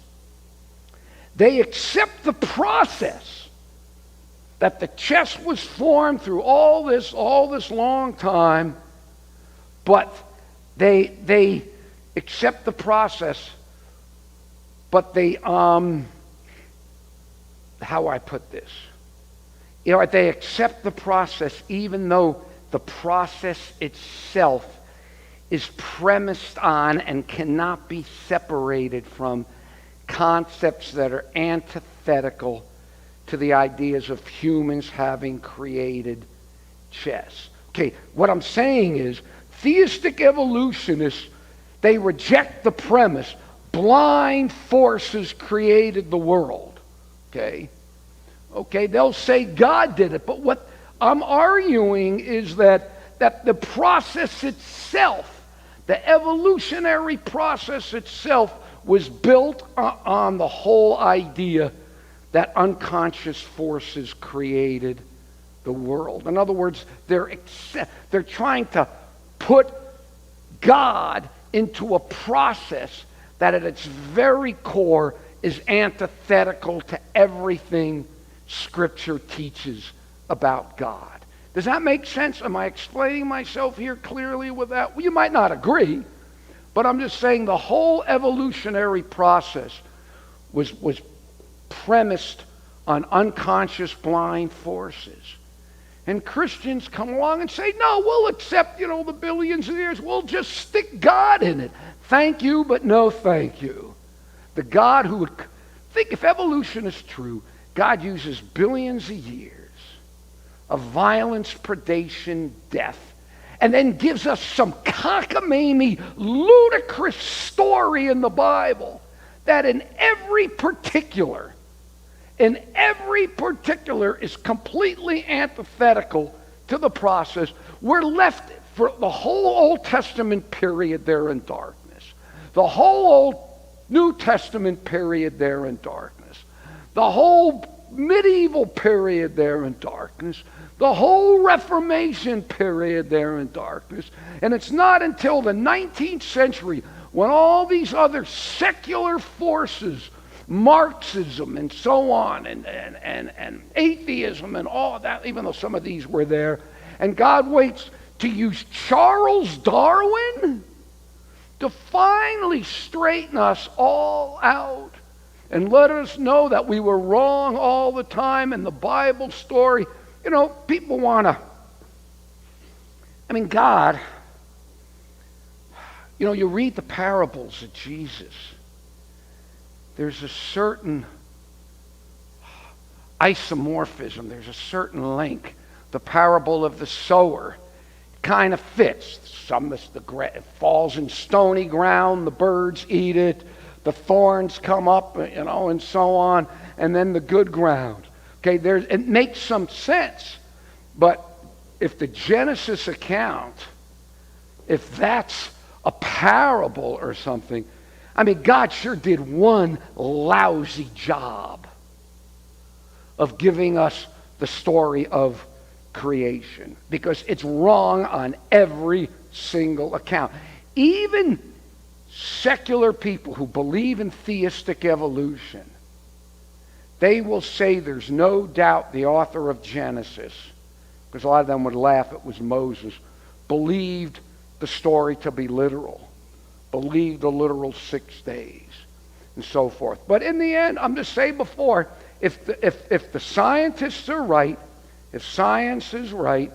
Speaker 4: they accept the process that the chess was formed through all this long time, but they accept the process, but they, how I put this? They accept the process even though the process itself is premised on and cannot be separated from concepts that are antithetical to the ideas of humans having created chess. Okay, what I'm saying is, theistic evolutionists, they reject the premise, blind forces created the world. Okay, they'll say God did it, but what I'm arguing is that the process itself, the evolutionary process itself, was built on the whole idea that unconscious forces created the world. In other words, they're trying to put God into a process that at its very core is antithetical to everything Scripture teaches about God. Does that make sense? Am I explaining myself here clearly with that? Well, you might not agree, but I'm just saying the whole evolutionary process was premised on unconscious blind forces. And Christians come along and say, no, we'll accept, the billions of years. We'll just stick God in it. Thank you, but no thank you. The God who would think, if evolution is true, God uses billions of years of violence, predation, death, and then gives us some cockamamie, ludicrous story in the Bible that in every particular in every particular is completely antithetical to the process, we're left for the whole Old Testament period there in darkness. The whole Old New Testament period there in darkness. The whole medieval period there in darkness. The whole Reformation period there in darkness. And it's not until the 19th century when all these other secular forces, Marxism and so on, and atheism and all that, even though some of these were there, and God waits to use Charles Darwin to finally straighten us all out and let us know that we were wrong all the time in the Bible story. You know, people want to, God, you read the parables of Jesus. There's a certain isomorphism. There's a certain link. The parable of the sower kind of fits. It falls in stony ground. The birds eat it. The thorns come up, and so on. And then the good ground. Okay, it makes some sense. But if the Genesis account, if that's a parable or something, God sure did one lousy job of giving us the story of creation, because it's wrong on every single account. Even secular people who believe in theistic evolution, they will say there's no doubt the author of Genesis, because a lot of them would laugh it was Moses, believed the story to be literal, believed the literal 6 days, and so forth. But in the end, I'm just saying before, if the scientists are right, if science is right,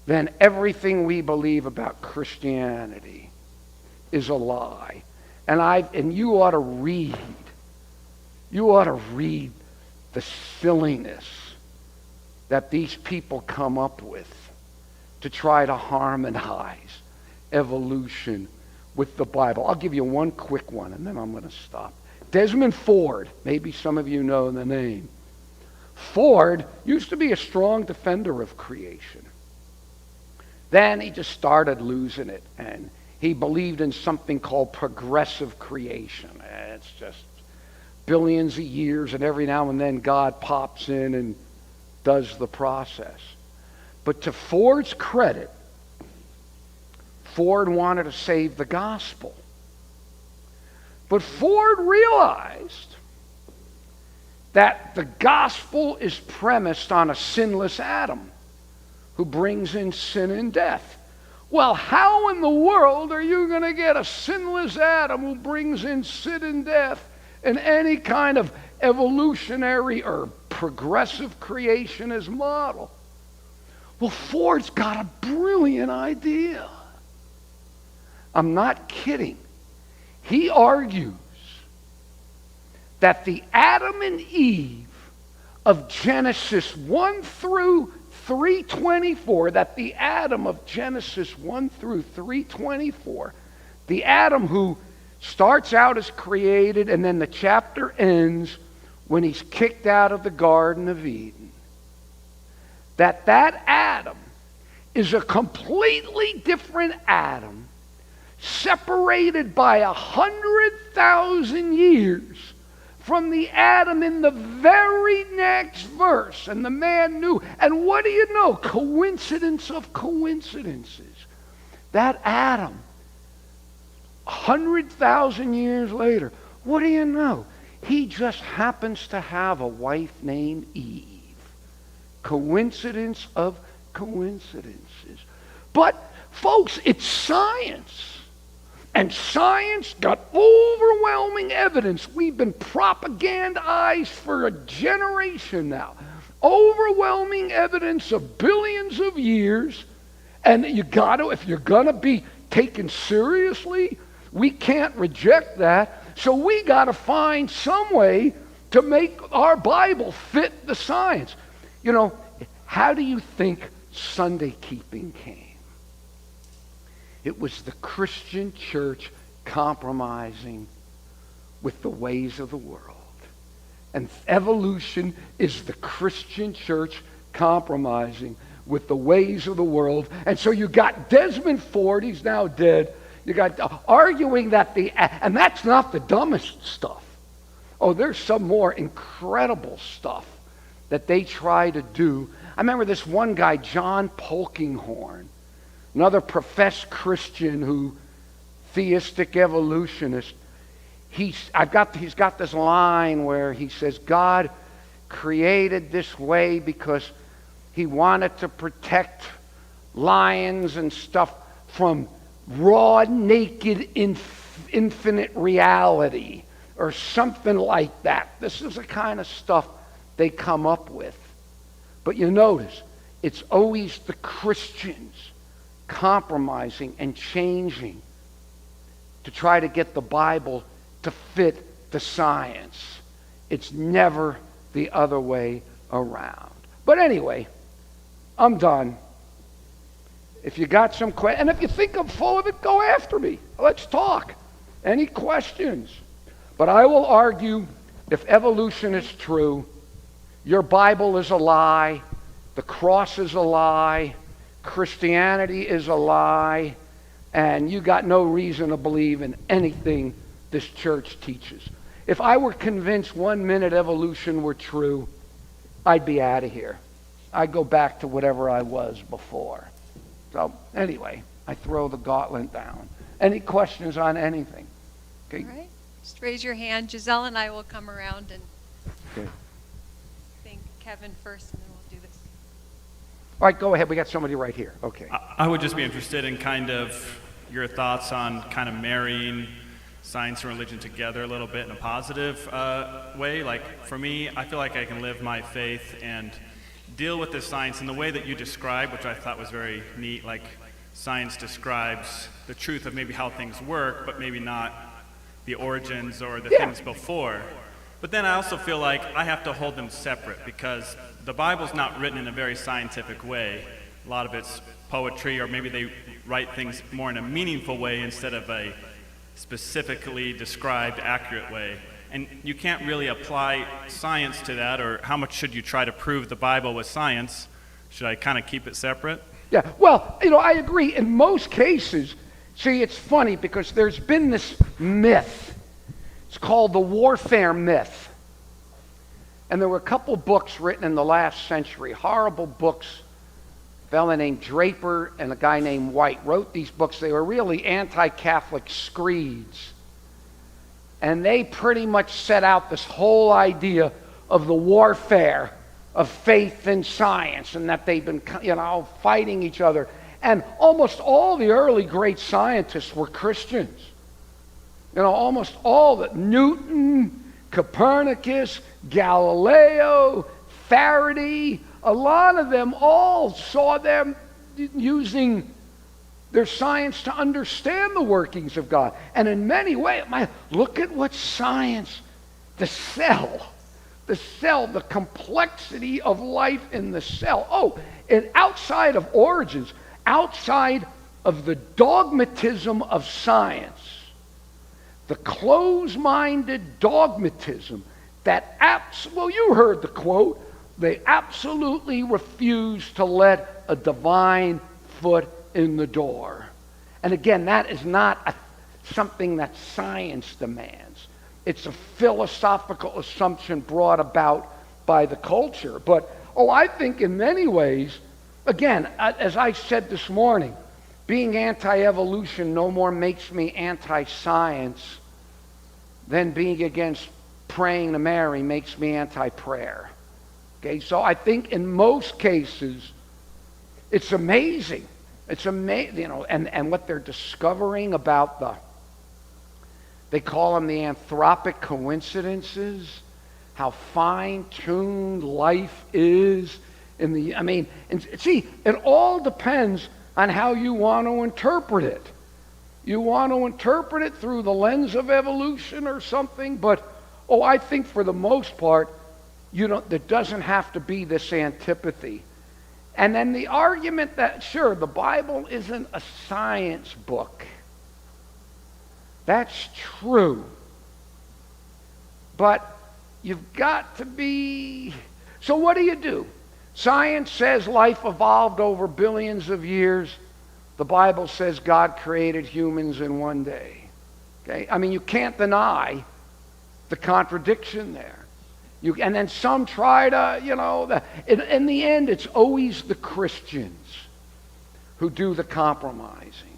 Speaker 4: then everything we believe about Christianity is a lie. And you ought to read the silliness that these people come up with to try to harmonize evolution with the Bible. I'll give you one quick one, and then I'm going to stop. Desmond Ford, maybe some of you know the name. Ford used to be a strong defender of creation. Then he just started losing it, and he believed in something called progressive creation. It's just billions of years, and every now and then God pops in and does the process. But to Ford's credit, Ford wanted to save the gospel. But Ford realized that the gospel is premised on a sinless Adam who brings in sin and death. Well, how in the world are you going to get a sinless Adam who brings in sin and death in any kind of evolutionary or progressive creationist model? Well, Ford's got a brilliant idea. I'm not kidding. He argues that the Adam and Eve of Genesis 1 through 3:24, that the Adam of Genesis 1 through 3:24, the Adam who starts out as created and then the chapter ends when he's kicked out of the Garden of Eden, that Adam is a completely different Adam, separated by 100,000 years from the Adam in the very next verse. And the man knew. And what do you know? Coincidence of coincidences. That Adam, 100,000 years later, what do you know? He just happens to have a wife named Eve. Coincidence of coincidences. But, folks, it's science. And science got overwhelming evidence. We've been propagandized for a generation now. Overwhelming evidence of billions of years. And if you're going to be taken seriously, we can't reject that. So we got to find some way to make our Bible fit the science. How do you think Sunday keeping came? It was the Christian church compromising with the ways of the world. And evolution is the Christian church compromising with the ways of the world. And so you got Desmond Ford, he's now dead. You got arguing that and that's not the dumbest stuff. Oh, there's some more incredible stuff that they try to do. I remember this one guy, John Polkinghorne, another professed Christian who, theistic evolutionist. He's got this line where he says God created this way because he wanted to protect lions and stuff from raw, naked, infinite reality, or something like that. This is the kind of stuff they come up with. But you notice, it's always the Christians compromising and changing to try to get the Bible to fit the science. It's never the other way around. But anyway, I'm done. If you got some questions, and if you think I'm full of it, go after me. Let's talk. Any questions? But I will argue, if evolution is true, your Bible is a lie, the cross is a lie, Christianity is a lie, and you got no reason to believe in anything this church teaches. If I were convinced 1 minute evolution were true, I'd be out of here. I'd go back to whatever I was before. So anyway, I throw the gauntlet down. Any questions on anything? Okay.
Speaker 5: All right. Just raise your hand. Giselle and I will come around and
Speaker 4: Okay.
Speaker 5: thank Kevin first, and then we'll do this.
Speaker 4: All right, go ahead. We got somebody right here. Okay.
Speaker 6: I would just be interested in kind of your thoughts on kind of marrying science and religion together a little bit in a positive way. Like for me, I feel like I can live my faith and deal with this science in the way that you described, which I thought was very neat. Like science describes the truth of maybe how things work, but maybe not the origins or the things before. But then I also feel like I have to hold them separate because the Bible's not written in a very scientific way. A lot of it's poetry, or maybe they write things more in a meaningful way instead of a specifically described, accurate way. And you can't really apply science to that, or how much should you try to prove the Bible with science? Should I kind of keep it separate?
Speaker 4: Yeah, well, I agree. In most cases, see, it's funny because there's been this myth. It's called the warfare myth. And there were a couple books written in the last century, horrible books. A fellow named Draper and a guy named White wrote these books. They were really anti-Catholic screeds. And they pretty much set out this whole idea of the warfare of faith and science, and that they've been, fighting each other. And almost all the early great scientists were Christians. Almost all that Newton, Copernicus, Galileo, Faraday, a lot of them all saw them using their science to understand the workings of God. And in many ways, look at what science, the cell, the complexity of life in the cell. Oh, and outside of origins, outside of the dogmatism of science, the closed-minded dogmatism that you heard the quote, they absolutely refuse to let a divine foot in the door. And again, that is not something that science demands. It's a philosophical assumption brought about by the culture. But, I think in many ways, again, as I said this morning, being anti-evolution no more makes me anti-science than being against praying to Mary makes me anti-prayer. Okay, so I think in most cases, it's amazing. It's amazing, and what they're discovering about they call them the anthropic coincidences, how fine-tuned life is and see, it all depends on how you want to interpret it. You want to interpret it through the lens of evolution or something, but I think for the most part, there doesn't have to be this antipathy. And then the argument that, sure, the Bible isn't a science book. That's true. But you've got to be... So what do? Science says life evolved over billions of years. The Bible says God created humans in one day. Okay? I mean, you can't deny the contradiction there. And then some try to, in the end, it's always the Christians who do the compromising.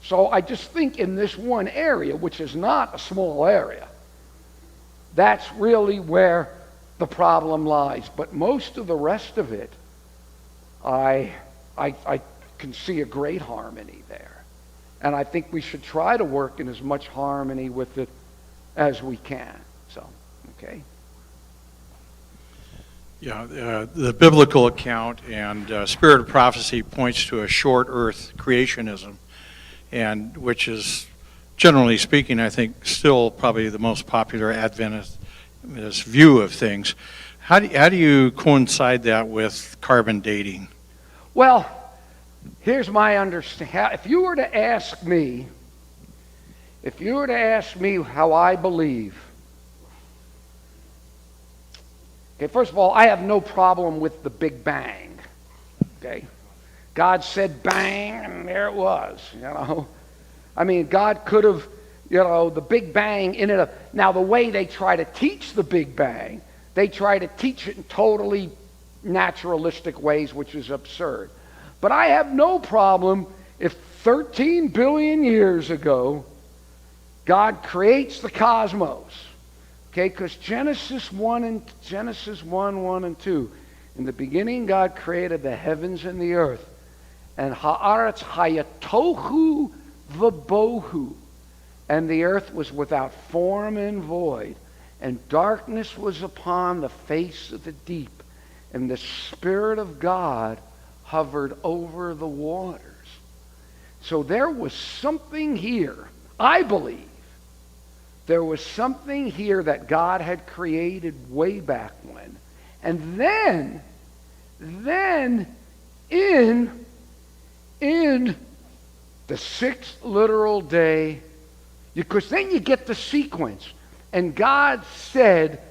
Speaker 4: So I just think in this one area, which is not a small area, that's really where the problem lies. But most of the rest of it, I can see a great harmony there. And I think we should try to work in as much harmony with it as we can. So, okay.
Speaker 7: Yeah, the biblical account and Spirit of Prophecy points to a short earth creationism, and which is, generally speaking, I think still probably the most popular Adventist view of things. How do you coincide that with carbon dating?
Speaker 4: Well, here's my understanding. If you were to ask me how I believe, okay, first of all, I have no problem with the Big Bang. Okay? God said bang, and there it was, I mean, God could have, the Big Bang in it. Now, the way they try to teach the Big Bang, they try to teach it in totally naturalistic ways, which is absurd. But I have no problem if 13 billion years ago, God creates the cosmos. Okay, because Genesis 1 and 2. In the beginning, God created the heavens and the earth. And ha'aretz hayatohu v'bohu. And the earth was without form and void. And darkness was upon the face of the deep. And the Spirit of God hovered over the waters. So there was something here, I believe. There was something here that God had created way back when. And then in the sixth literal day, because then you get the sequence. And God said,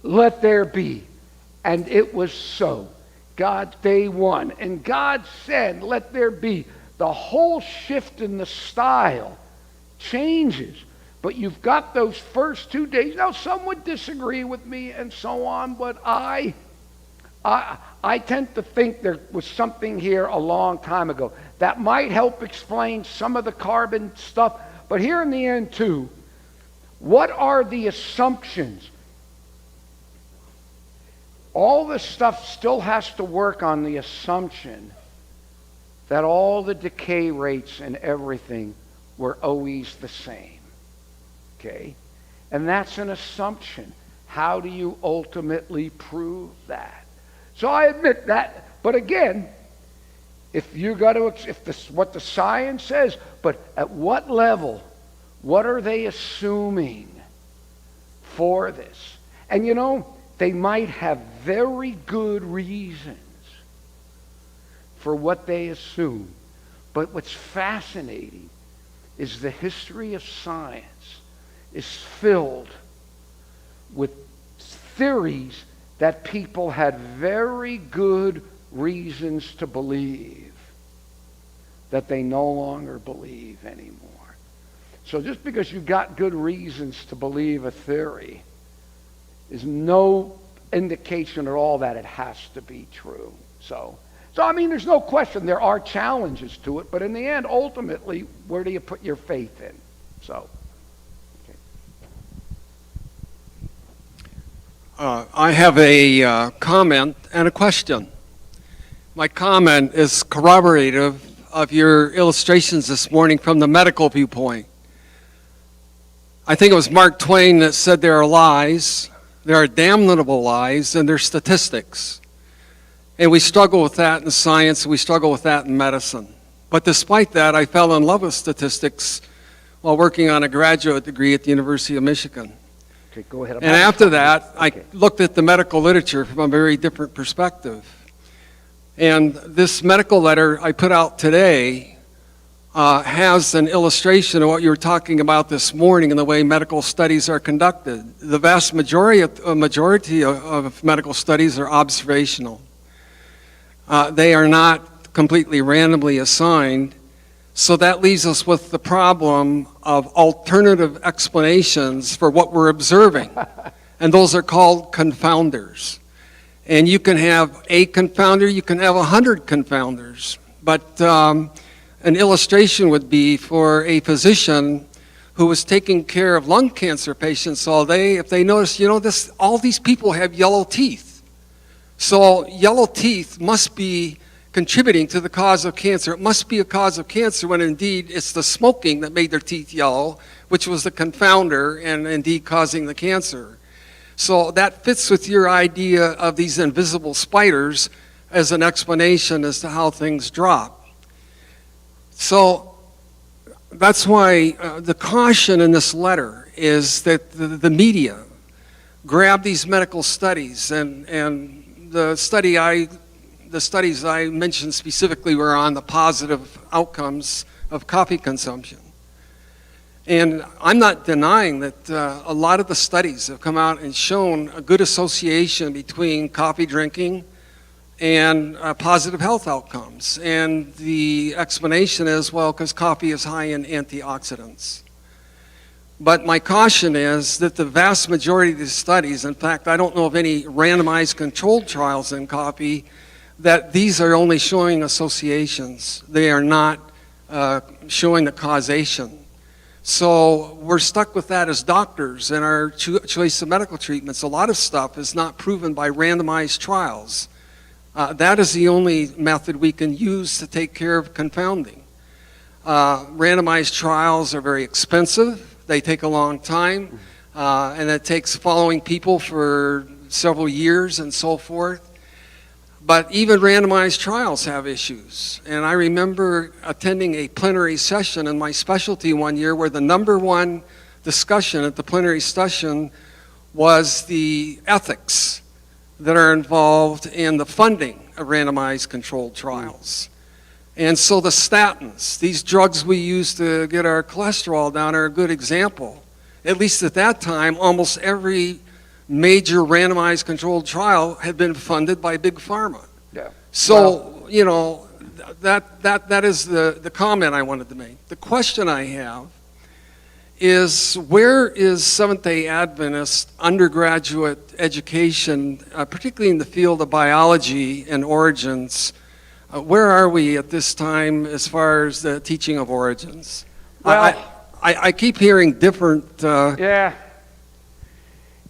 Speaker 4: let there be. And it was so. God, day one. And God said, let there be. The whole shift in the style changes. But you've got those first 2 days. Now, some would disagree with me and so on, but I tend to think there was something here a long time ago that might help explain some of the carbon stuff. But here in the end, too, what are the assumptions? All this stuff still has to work on the assumption that all the decay rates and everything were always the same. Okay? And that's an assumption. How do you ultimately prove that? So I admit that, but again, if what the science says, but at what level, what are they assuming for this? And they might have very good reasons for what they assume. But what's fascinating is the history of science is filled with theories that people had very good reasons to believe that they no longer believe anymore. So just because you've got good reasons to believe a theory is no indication at all that it has to be true. So I mean, there's no question there are challenges to it, but in the end, ultimately, where do you put your faith in? So, okay.
Speaker 8: I have a comment and a question. My comment is corroborative of your illustrations this morning from the medical viewpoint. I think it was Mark Twain that said there are lies, there are damnable lies, and there's statistics. And we struggle with that in science, we struggle with that in medicine. But despite that, I fell in love with statistics while working on a graduate degree at the University of Michigan.
Speaker 4: Okay, go ahead.
Speaker 8: And after that, I looked at the medical literature from a very different perspective. And this medical letter I put out today has an illustration of what you were talking about this morning and the way medical studies are conducted. The vast majority of medical studies are observational. They are not completely randomly assigned, so that leaves us with the problem of alternative explanations for what we're observing, and those are called confounders. And you can have a confounder, you can have 100 confounders, but an illustration would be for a physician who was taking care of lung cancer patients all day, if they notice, all these people have yellow teeth. So yellow teeth must be contributing to the cause of cancer. It must be a cause of cancer when indeed it's the smoking that made their teeth yellow, which was the confounder and indeed causing the cancer. So that fits with your idea of these invisible spiders as an explanation as to how things drop. So that's why the caution in this letter is that the media grab these medical studies, and the studies I mentioned specifically were on the positive outcomes of coffee consumption. And I'm not denying that a lot of the studies have come out and shown a good association between coffee drinking and positive health outcomes. And the explanation is, well, because coffee is high in antioxidants. But my caution is that the vast majority of these studies, in fact, I don't know of any randomized controlled trials in coffee, that these are only showing associations. They are not showing the causation. So we're stuck with that as doctors in our choice of medical treatments. A lot of stuff is not proven by randomized trials. That is the only method we can use to take care of confounding. Randomized trials are very expensive. They take a long time, and it takes following people for several years and so forth. But even randomized trials have issues. And I remember attending a plenary session in my specialty one year where the number one discussion at the plenary session was the ethics that are involved in the funding of randomized controlled trials. And so the statins, these drugs we use to get our cholesterol down, are a good example. At least at that time, almost every major randomized controlled trial had been funded by Big Pharma.
Speaker 4: Yeah.
Speaker 8: So, that is the comment I wanted to make. The question I have is, where is Seventh-day Adventist undergraduate education, particularly in the field of biology and origins? Where are we at this time as far as the teaching of origins?
Speaker 4: Well,
Speaker 8: I keep hearing different...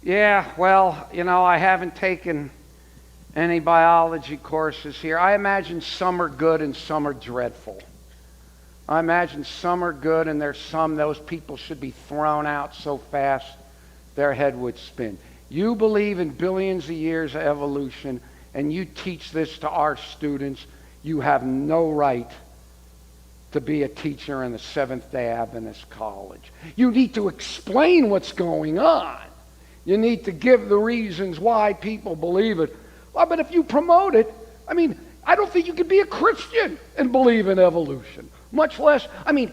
Speaker 4: Yeah, well, I haven't taken any biology courses here. I imagine some are good and some are dreadful. I imagine some are good and there's some those people should be thrown out so fast their head would spin. You believe in billions of years of evolution and you teach this to our students, you have no right to be a teacher in the Seventh-day Adventist college. You need to explain what's going on. You need to give the reasons why people believe it. Well, but if you promote it, I don't think you could be a Christian and believe in evolution. Much less,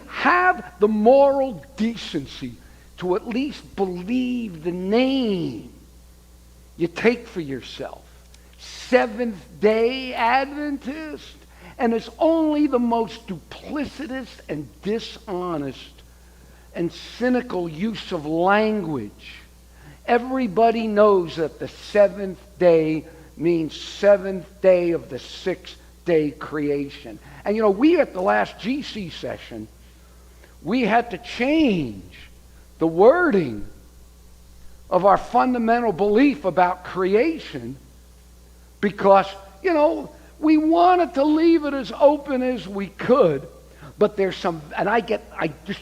Speaker 4: have the moral decency to at least believe the name you take for yourself. Seventh-day Adventist. And it's only the most duplicitous and dishonest and cynical use of language. Everybody knows that the seventh day means seventh day of the sixth-day creation. And we at the last GC session, we had to change the wording of our fundamental belief about creation because, we wanted to leave it as open as we could, but there's some,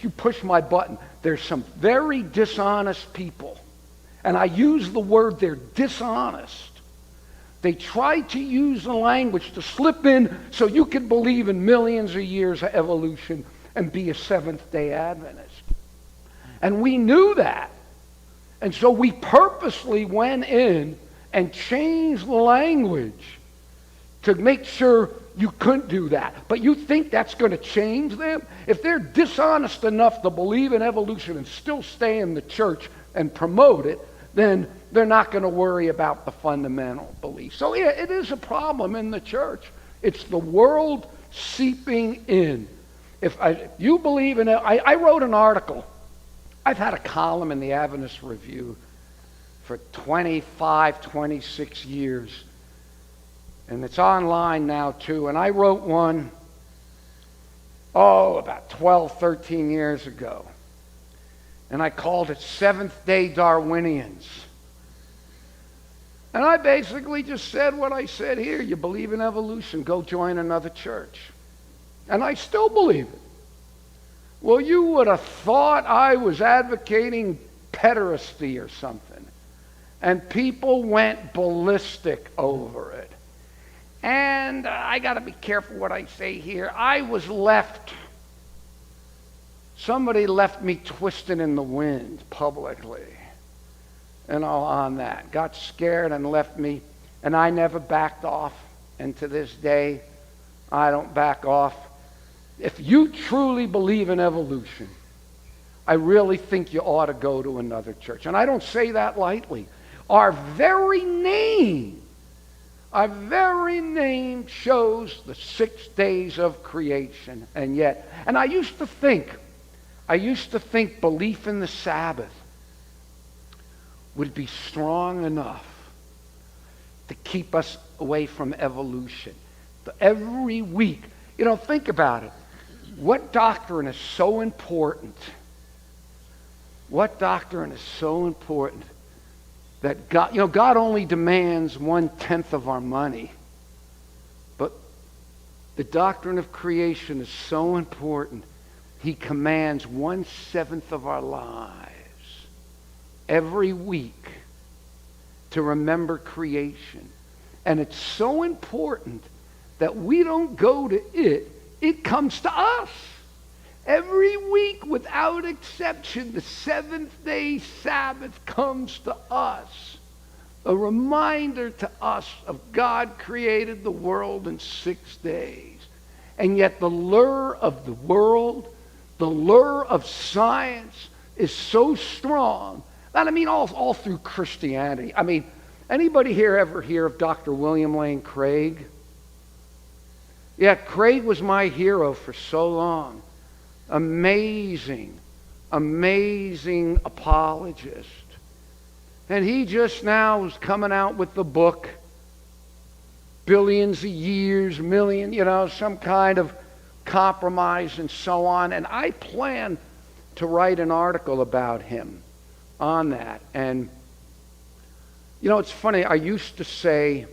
Speaker 4: you push my button, there's some very dishonest people. And I use the word, they're dishonest. They try to use the language to slip in so you can believe in millions of years of evolution and be a Seventh-day Adventist. And we knew that. And so we purposely went in and changed the language to make sure you couldn't do that. But you think that's going to change them? If they're dishonest enough to believe in evolution and still stay in the church and promote it, then they're not going to worry about the fundamental belief. So yeah, it is a problem in the church. It's the world seeping in. If you believe in it, I wrote an article. I've had a column in the Adventist Review for 25, 26 years. And it's online now too. And I wrote one, about 12, 13 years ago. And I called it Seventh-day Darwinians. And I basically just said what I said here. You believe in evolution, go join another church. And I still believe it. Well, you would have thought I was advocating pederasty or something. And people went ballistic over it. And I got to be careful what I say here. Somebody left me twisting in the wind publicly. And all on that. Got scared and left me. And I never backed off. And to this day, I don't back off. If you truly believe in evolution, I really think you ought to go to another church. And I don't say that lightly. Our very name shows the 6 days of creation. And I used to think belief in the Sabbath would be strong enough to keep us away from evolution. Every week, think about it. What doctrine is so important? What doctrine is so important that God only demands 1/10 of our money. But the doctrine of creation is so important. He commands 1/7 of our lives every week to remember creation. And it's so important that we don't go to it. It comes to us. Every week, without exception, the seventh-day Sabbath comes to us. A reminder to us of God created the world in 6 days. And yet the lure of the world, the lure of science is so strong. And all through Christianity. Anybody here ever hear of Dr. William Lane Craig? Yeah, Craig was my hero for so long. Amazing apologist. And he just now is coming out with the book, Billions of Years, Million, some kind of compromise and so on. And I plan to write an article about him on that. And, it's funny, I used to say,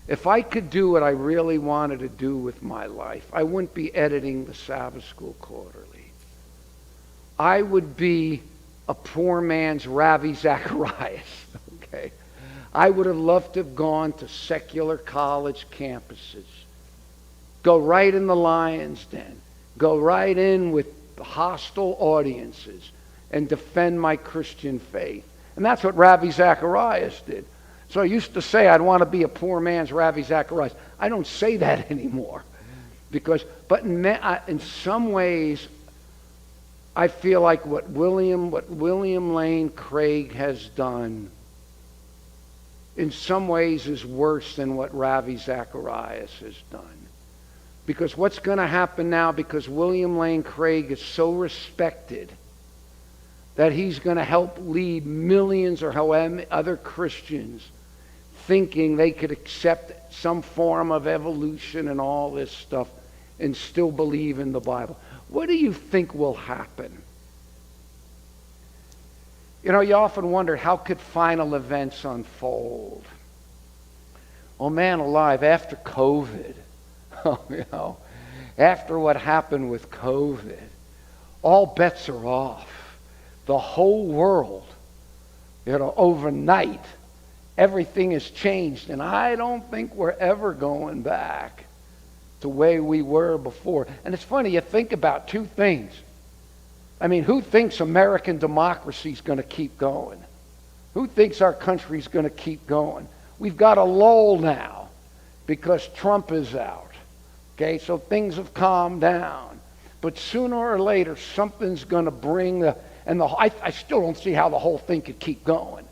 Speaker 4: if I could do what I really wanted to do with my life, I wouldn't be editing the Sabbath School Quarterly. I would be a poor man's Ravi Zacharias, okay? I would have loved to have gone to secular college campuses. Go right in the lion's den. Go right in with hostile audiences and defend my Christian faith. And that's what Ravi Zacharias did. So I used to say I'd want to be a poor man's Ravi Zacharias. I don't say that anymore. But in some ways, I feel like what William Lane Craig has done in some ways is worse than what Ravi Zacharias has done. Because what's going to happen now, because William Lane Craig is so respected, that he's going to help lead millions or however other Christians thinking they could accept some form of evolution and all this stuff and still believe in the Bible. What do you think will happen? You often wonder, how could final events unfold? Oh man alive, after COVID, after what happened with COVID, all bets are off. The whole world, overnight, everything has changed. And I don't think we're ever going back to the way we were before. And it's funny, you think about two things. Who thinks American democracy is going to keep going? Who thinks our country is going to keep going? We've got a lull now. because Trump is out. Okay, so things have calmed down. But sooner or later, something's going to bring I still don't see how the whole thing could keep going.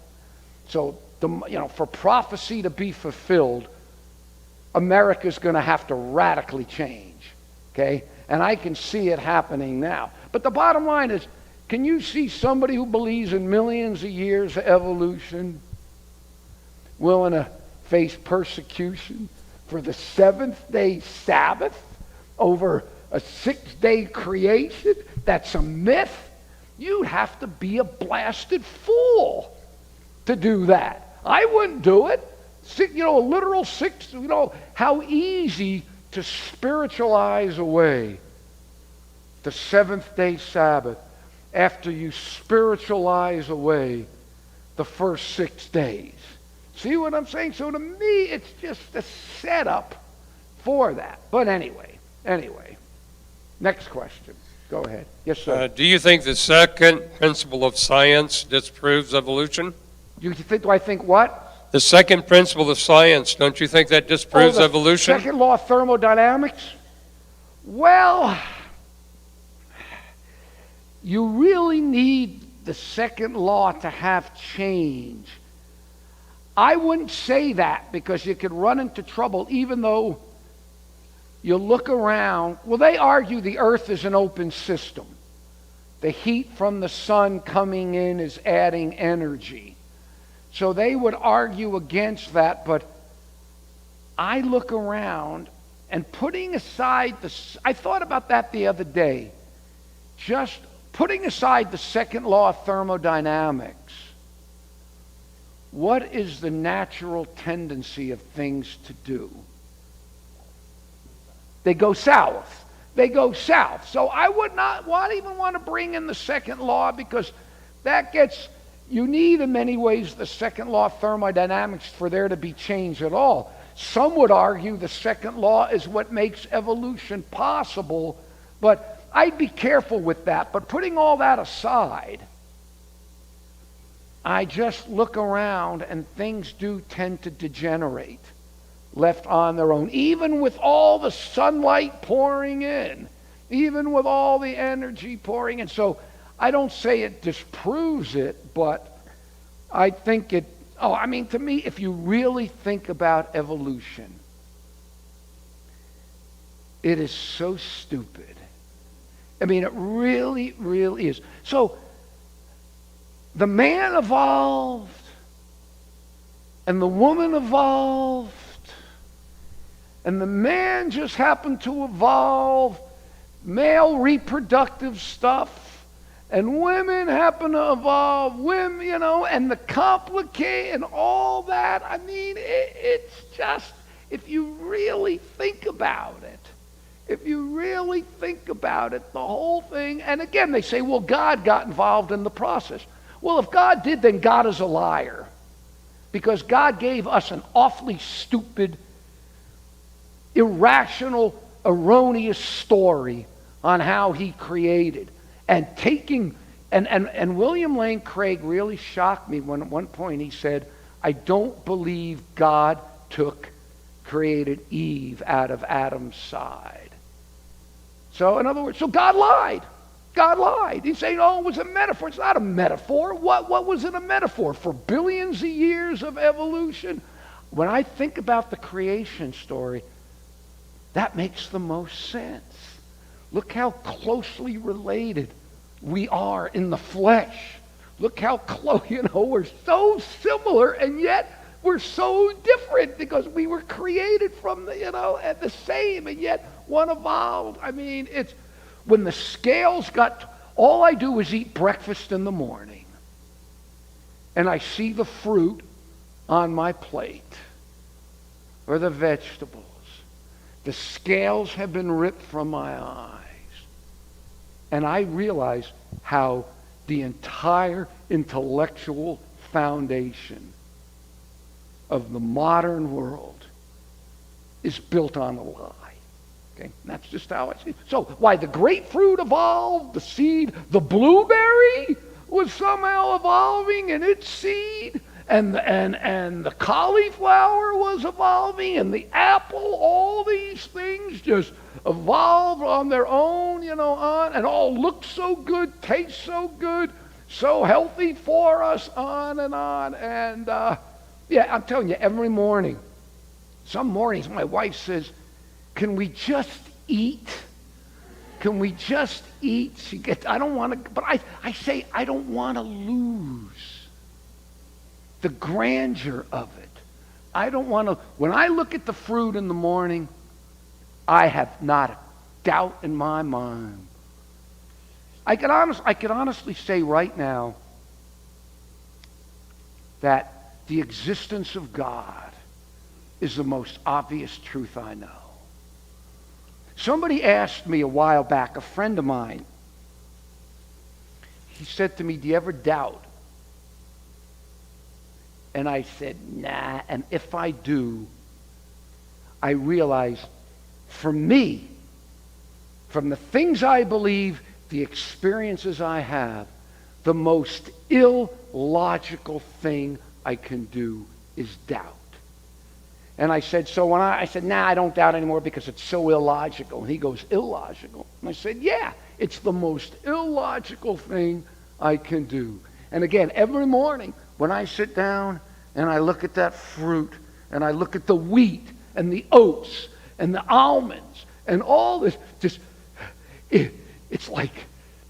Speaker 4: So, for prophecy to be fulfilled, America's going to have to radically change. Okay? And I can see it happening now. But the bottom line is, can you see somebody who believes in millions of years of evolution willing to face persecution for the seventh-day Sabbath over a six-day creation? That's a myth. You'd have to be a blasted fool to do that. I wouldn't do it. A literal six, how easy to spiritualize away the seventh-day Sabbath after you spiritualize away the first 6 days. See what I'm saying? So to me, it's just a setup for that. But anyway, next question. Go ahead. Yes, sir.
Speaker 9: Do you think the second principle of science disproves evolution?
Speaker 4: Do I think what?
Speaker 9: The second principle of science, don't you think that disproves evolution?
Speaker 4: Second law of thermodynamics? Well, you really need the second law to have change. I wouldn't say that because you could run into trouble even though you look around. Well, they argue the earth is an open system. The heat from the sun coming in is adding energy. So they would argue against that, but I look around and putting aside I thought about that the other day. Just putting aside the second law of thermodynamics, what is the natural tendency of things to do? They go south. They go south. So I would not even want to bring in the second law because you need in many ways the second law of thermodynamics for there to be change at all. Some would argue the second law is what makes evolution possible, but I'd be careful with that. But putting all that aside, I just look around and things do tend to degenerate, left on their own, even with all the sunlight pouring in, even with all the energy pouring in. So I don't say it disproves it, but I think to me, if you really think about evolution, it is so stupid. I mean, it really, really is. So the man evolved, and the woman evolved, and the man just happened to evolve male reproductive stuff, and women happen to evolve women, and the complicate and all that. I mean, it's just, if you really think about it, the whole thing, and again, they say, well, God got involved in the process. Well, if God did, then God is a liar, because God gave us an awfully stupid, irrational, erroneous story on how he created. And William Lane Craig really shocked me when at one point he said, I don't believe God created Eve out of Adam's side. So in other words, so God lied. God lied. He's saying, it was a metaphor. It's not a metaphor. What was it a metaphor for? Billions of years of evolution? When I think about the creation story, that makes the most sense. Look how closely related we are in the flesh. Look how close, we're so similar, and yet we're so different because we were created from the same, and yet one evolved. I mean, it's when the scales all I do is eat breakfast in the morning, and I see the fruit on my plate or the vegetables. The scales have been ripped from my eyes. And I realize how the entire intellectual foundation of the modern world is built on a lie. Okay? And that's just how I see it. So why the grapefruit evolved, the seed, the blueberry was somehow evolving in its seed, and the cauliflower was evolving, and the apple, all these things just evolved on their own, and all looked so good, taste so good, so healthy for us, on and on. And yeah, I'm telling you, every morning, some mornings my wife says, "Can we just eat? Can we just eat?" She gets, I don't want to, but I say, I don't want to lose the grandeur of it. I don't want to, when I look at the fruit in the morning, I have not a doubt in my mind. I can honestly say right now that the existence of God is the most obvious truth I know. Somebody asked me a while back, a friend of mine, he said to me, "Do you ever doubt?" And I said, "Nah, and if I do, I realize for me, from the things I believe, the experiences I have, the most illogical thing I can do is doubt." And I said, so when I said, "Nah, I don't doubt anymore because it's so illogical." And he goes, "Illogical?" And I said, "Yeah, it's the most illogical thing I can do." And again, every morning when I sit down and I look at that fruit and I look at the wheat and the oats and the almonds and all this, it's like,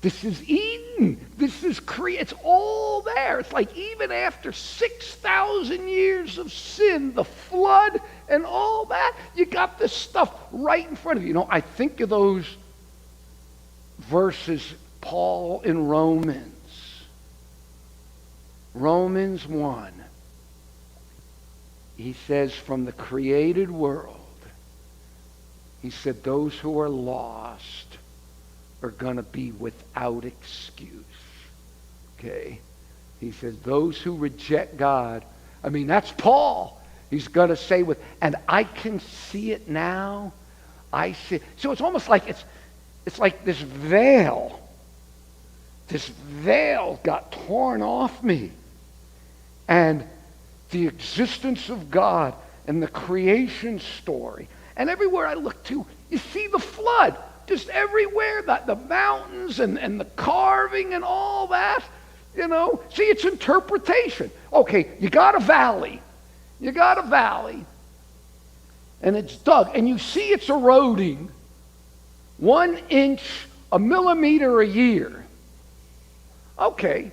Speaker 4: this is Eden. This is it's all there. It's like even after 6,000 years of sin, the flood and all that, you got this stuff right in front of you. I think of those verses, Paul in Romans 1. He says, from the created world, he said, those who are lost are going to be without excuse. Okay? He says, those who reject God, that's Paul. He's going to say and I can see it now. I see. So it's almost like it's like this veil got torn off me. And the existence of God and the creation story. And everywhere I look to, you see the flood. Just everywhere, the mountains and the carving and all that, See, it's interpretation. Okay, you got a valley. And it's dug. And you see it's eroding 1 inch, a millimeter a year. Okay,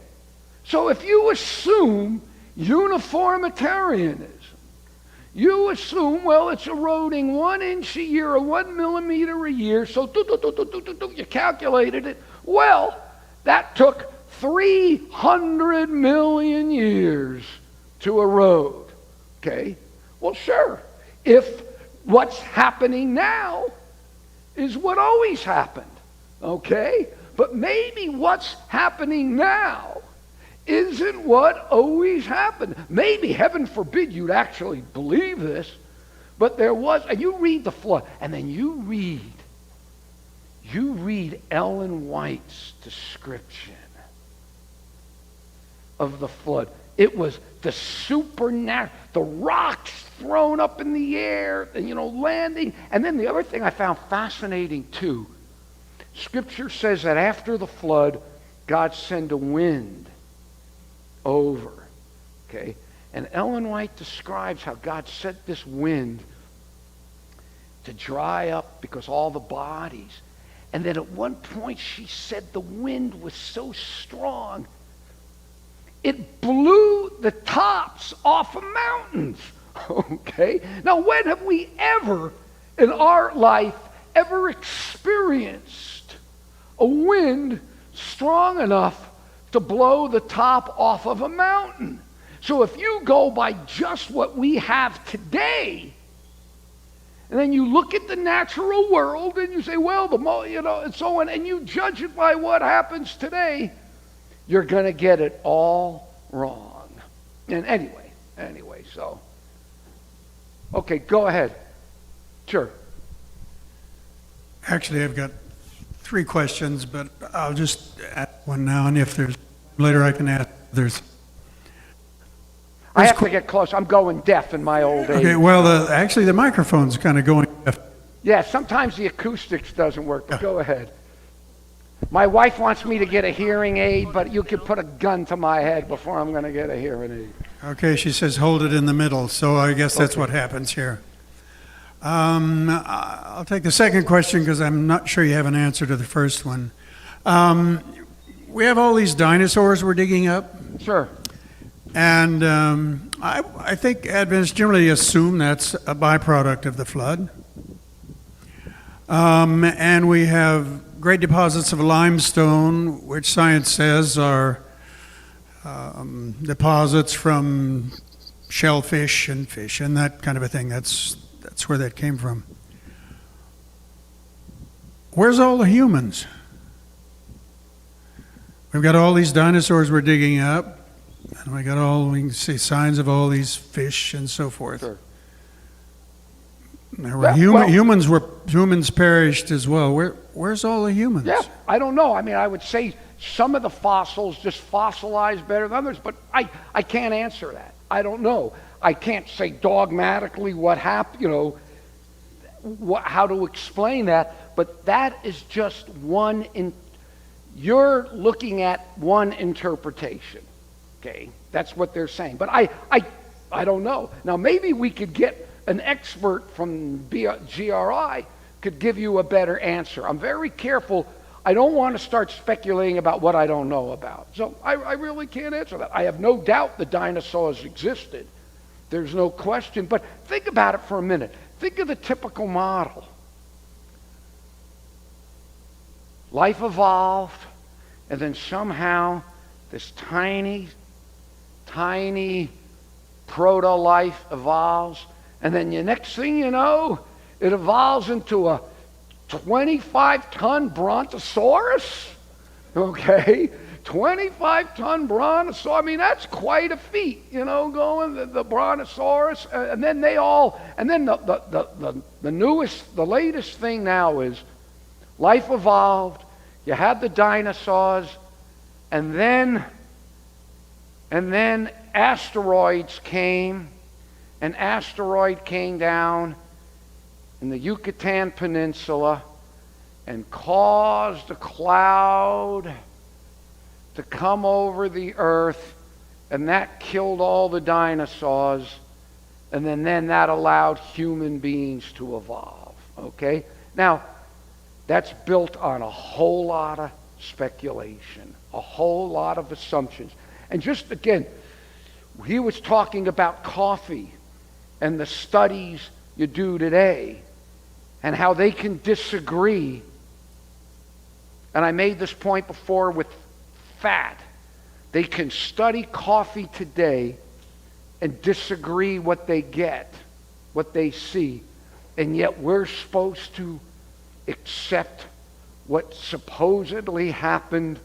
Speaker 4: so if you assume uniformitarianism, you assume, well, it's eroding 1 inch a year or 1 millimeter a year, so you calculated it. Well, that took 300 million years to erode. Okay? Well, sure. If what's happening now is what always happened. Okay? But maybe what's happening now isn't what always happened. Maybe, heaven forbid, you'd actually believe this, but there was, and you read the flood, and then you read Ellen White's description of the flood. It was the supernatural, the rocks thrown up in the air, and landing. And then the other thing I found fascinating too, Scripture says that after the flood, God sent a wind over. Okay? And Ellen White describes how God sent this wind to dry up because all the bodies. And then at one point she said the wind was so strong it blew the tops off of mountains. Okay? Now, when have we ever in our life ever experienced a wind strong enough to blow the top off of a mountain? So if you go by just what we have today, and then you look at the natural world and you say, well, and so on, and you judge it by what happens today, you're going to get it all wrong. And anyway, so. Okay, go ahead. Sure.
Speaker 10: Actually, I've got 3 questions, but I'll just ask one now, and if there's later I can ask others.
Speaker 4: I have to get close. I'm going deaf in my old age.
Speaker 10: Okay, well, actually, the microphone's kind of going.
Speaker 4: Yeah, sometimes the acoustics doesn't work, but go ahead. My wife wants me to get a hearing aid, but you could put a gun to my head before I'm going to get a hearing aid.
Speaker 10: Okay, she says hold it in the middle, so I guess that's what happens here. I'll take the second question because I'm not sure you have an answer to the first one. We have all these dinosaurs we're digging up.
Speaker 4: Sure.
Speaker 10: And I think Adventists generally assume that's a byproduct of the flood. And we have great deposits of limestone, which science says are deposits from shellfish and fish and that kind of a thing. That's where that came from. Where's all the humans? We've got all these dinosaurs we're digging up, and we can see signs of all these fish and so forth.
Speaker 4: Sure.
Speaker 10: There were humans perished as well. Where's all the humans?
Speaker 4: Yeah, I don't know. I mean, I would say some of the fossils just fossilize better than others, but I can't answer that. I don't know. I can't say dogmatically what happened, how to explain that, but that is just you're looking at one interpretation, okay? That's what they're saying. But I don't know. Now, maybe we could get an expert from GRI could give you a better answer. I'm very careful. I don't want to start speculating about what I don't know about. So I really can't answer that. I have no doubt the dinosaurs existed. There's no question. But think about it for a minute. Think of the typical model. Life evolved, and then somehow this tiny proto-life evolves, and then the next thing you know, it evolves into a 25-ton brontosaurus, okay? 25-ton brontosaurus. I mean, that's quite a feat, going the brontosaurus, and then the latest thing now is life evolved. You had the dinosaurs, and then asteroids came. An asteroid came down in the Yucatan Peninsula and caused a cloud to come over the earth, and that killed all the dinosaurs, and then that allowed human beings to evolve, okay? Now, that's built on a whole lot of speculation, a whole lot of assumptions. And just again, he was talking about coffee and the studies you do today and how they can disagree. And I made this point before with fat. They can study coffee today and disagree what they get, what they see, and yet we're supposed to accept what supposedly happened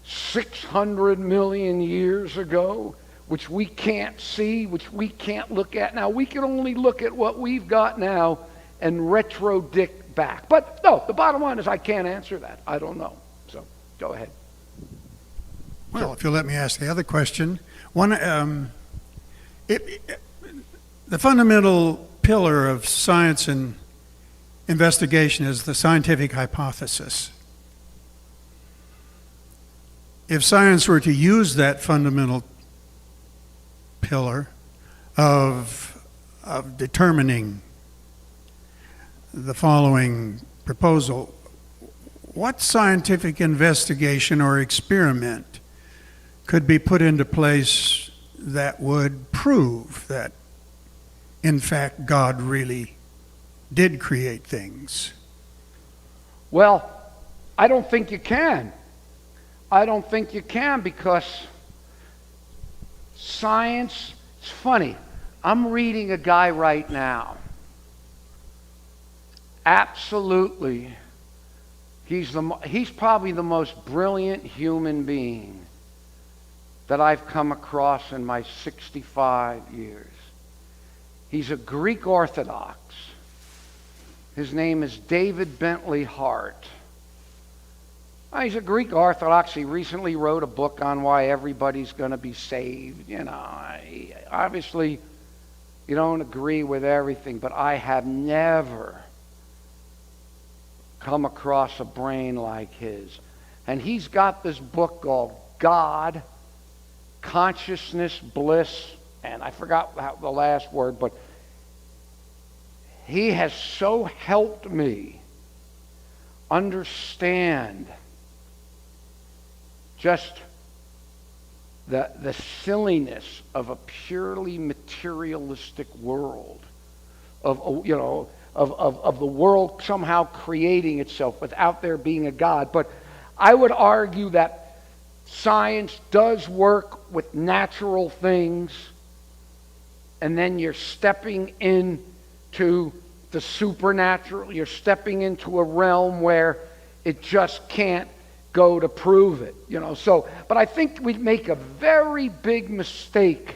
Speaker 4: 600 million years ago, which we can't see, which we can't look at now. We can only look at what we've got now and retrodict back. But no, the bottom line is I can't answer that. I don't know. So go ahead.
Speaker 10: Well, if you'll let me ask the other question. The fundamental pillar of science and investigation is the scientific hypothesis. If science were to use that fundamental pillar of determining the following proposal, what scientific investigation or experiment could be put into place that would prove that, in fact, God really did create things?
Speaker 4: Well, I don't think you can. I don't think you can because science, it's funny. I'm reading a guy right now. Absolutely. He's probably the most brilliant human being that I've come across in my 65 years. He's a Greek Orthodox. His name is David Bentley Hart. He's a Greek Orthodox. He recently wrote a book on why everybody's going to be saved. Obviously, you don't agree with everything, but I have never come across a brain like his. And he's got this book called God, Consciousness, Bliss, and I forgot the last word, but he has so helped me understand just the silliness of a purely materialistic world, of the world somehow creating itself without there being a God. But I would argue that science does work with natural things, and then you're stepping into the supernatural. You're stepping into a realm where it just can't go to prove it. But I think we'd make a very big mistake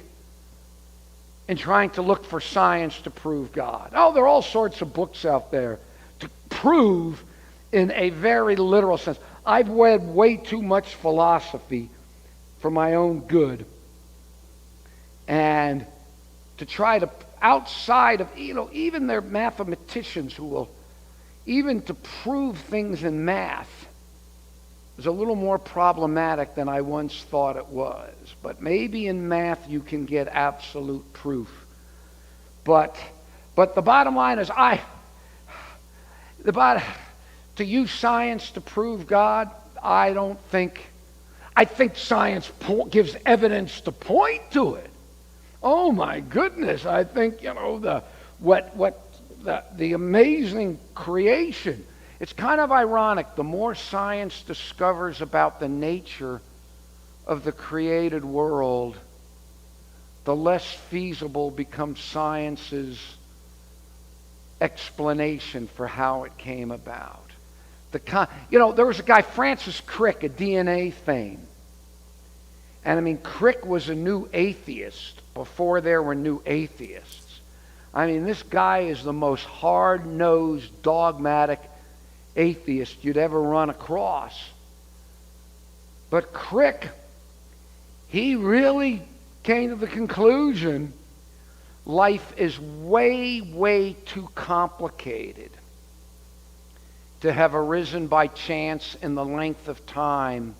Speaker 4: in trying to look for science to prove God. Oh, there are all sorts of books out there to prove in a very literal sense. I've read way too much philosophy for my own good. And to try to, outside of, even their mathematicians who will, even to prove things in math is a little more problematic than I once thought it was. But maybe in math you can get absolute proof. But the bottom line is to use science to prove God, I think science gives evidence to point to it. Oh my goodness, I think, the amazing creation. It's kind of ironic, the more science discovers about the nature of the created world, the less feasible becomes science's explanation for how it came about. There was a guy, Francis Crick, a DNA fame. And Crick was a new atheist before there were new atheists. This guy is the most hard-nosed, dogmatic atheist you'd ever run across. But Crick, he really came to the conclusion life is way, way too complicated to have arisen by chance in the length of time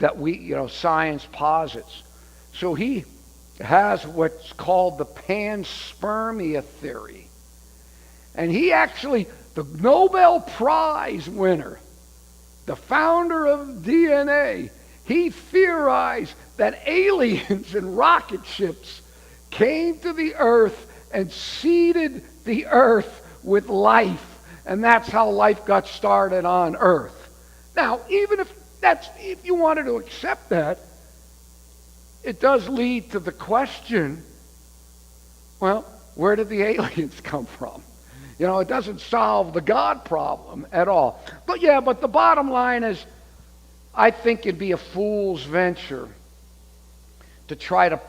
Speaker 4: that science posits. So he has what's called the panspermia theory. And he actually, the Nobel Prize winner, the founder of DNA, he theorized that aliens in rocket ships came to the earth and seeded the earth with life. And that's how life got started on earth. Now, even if you wanted to accept that, it does lead to the question, well, where did the aliens come from? It doesn't solve the God problem at all. But the bottom line is, I think it'd be a fool's venture to try to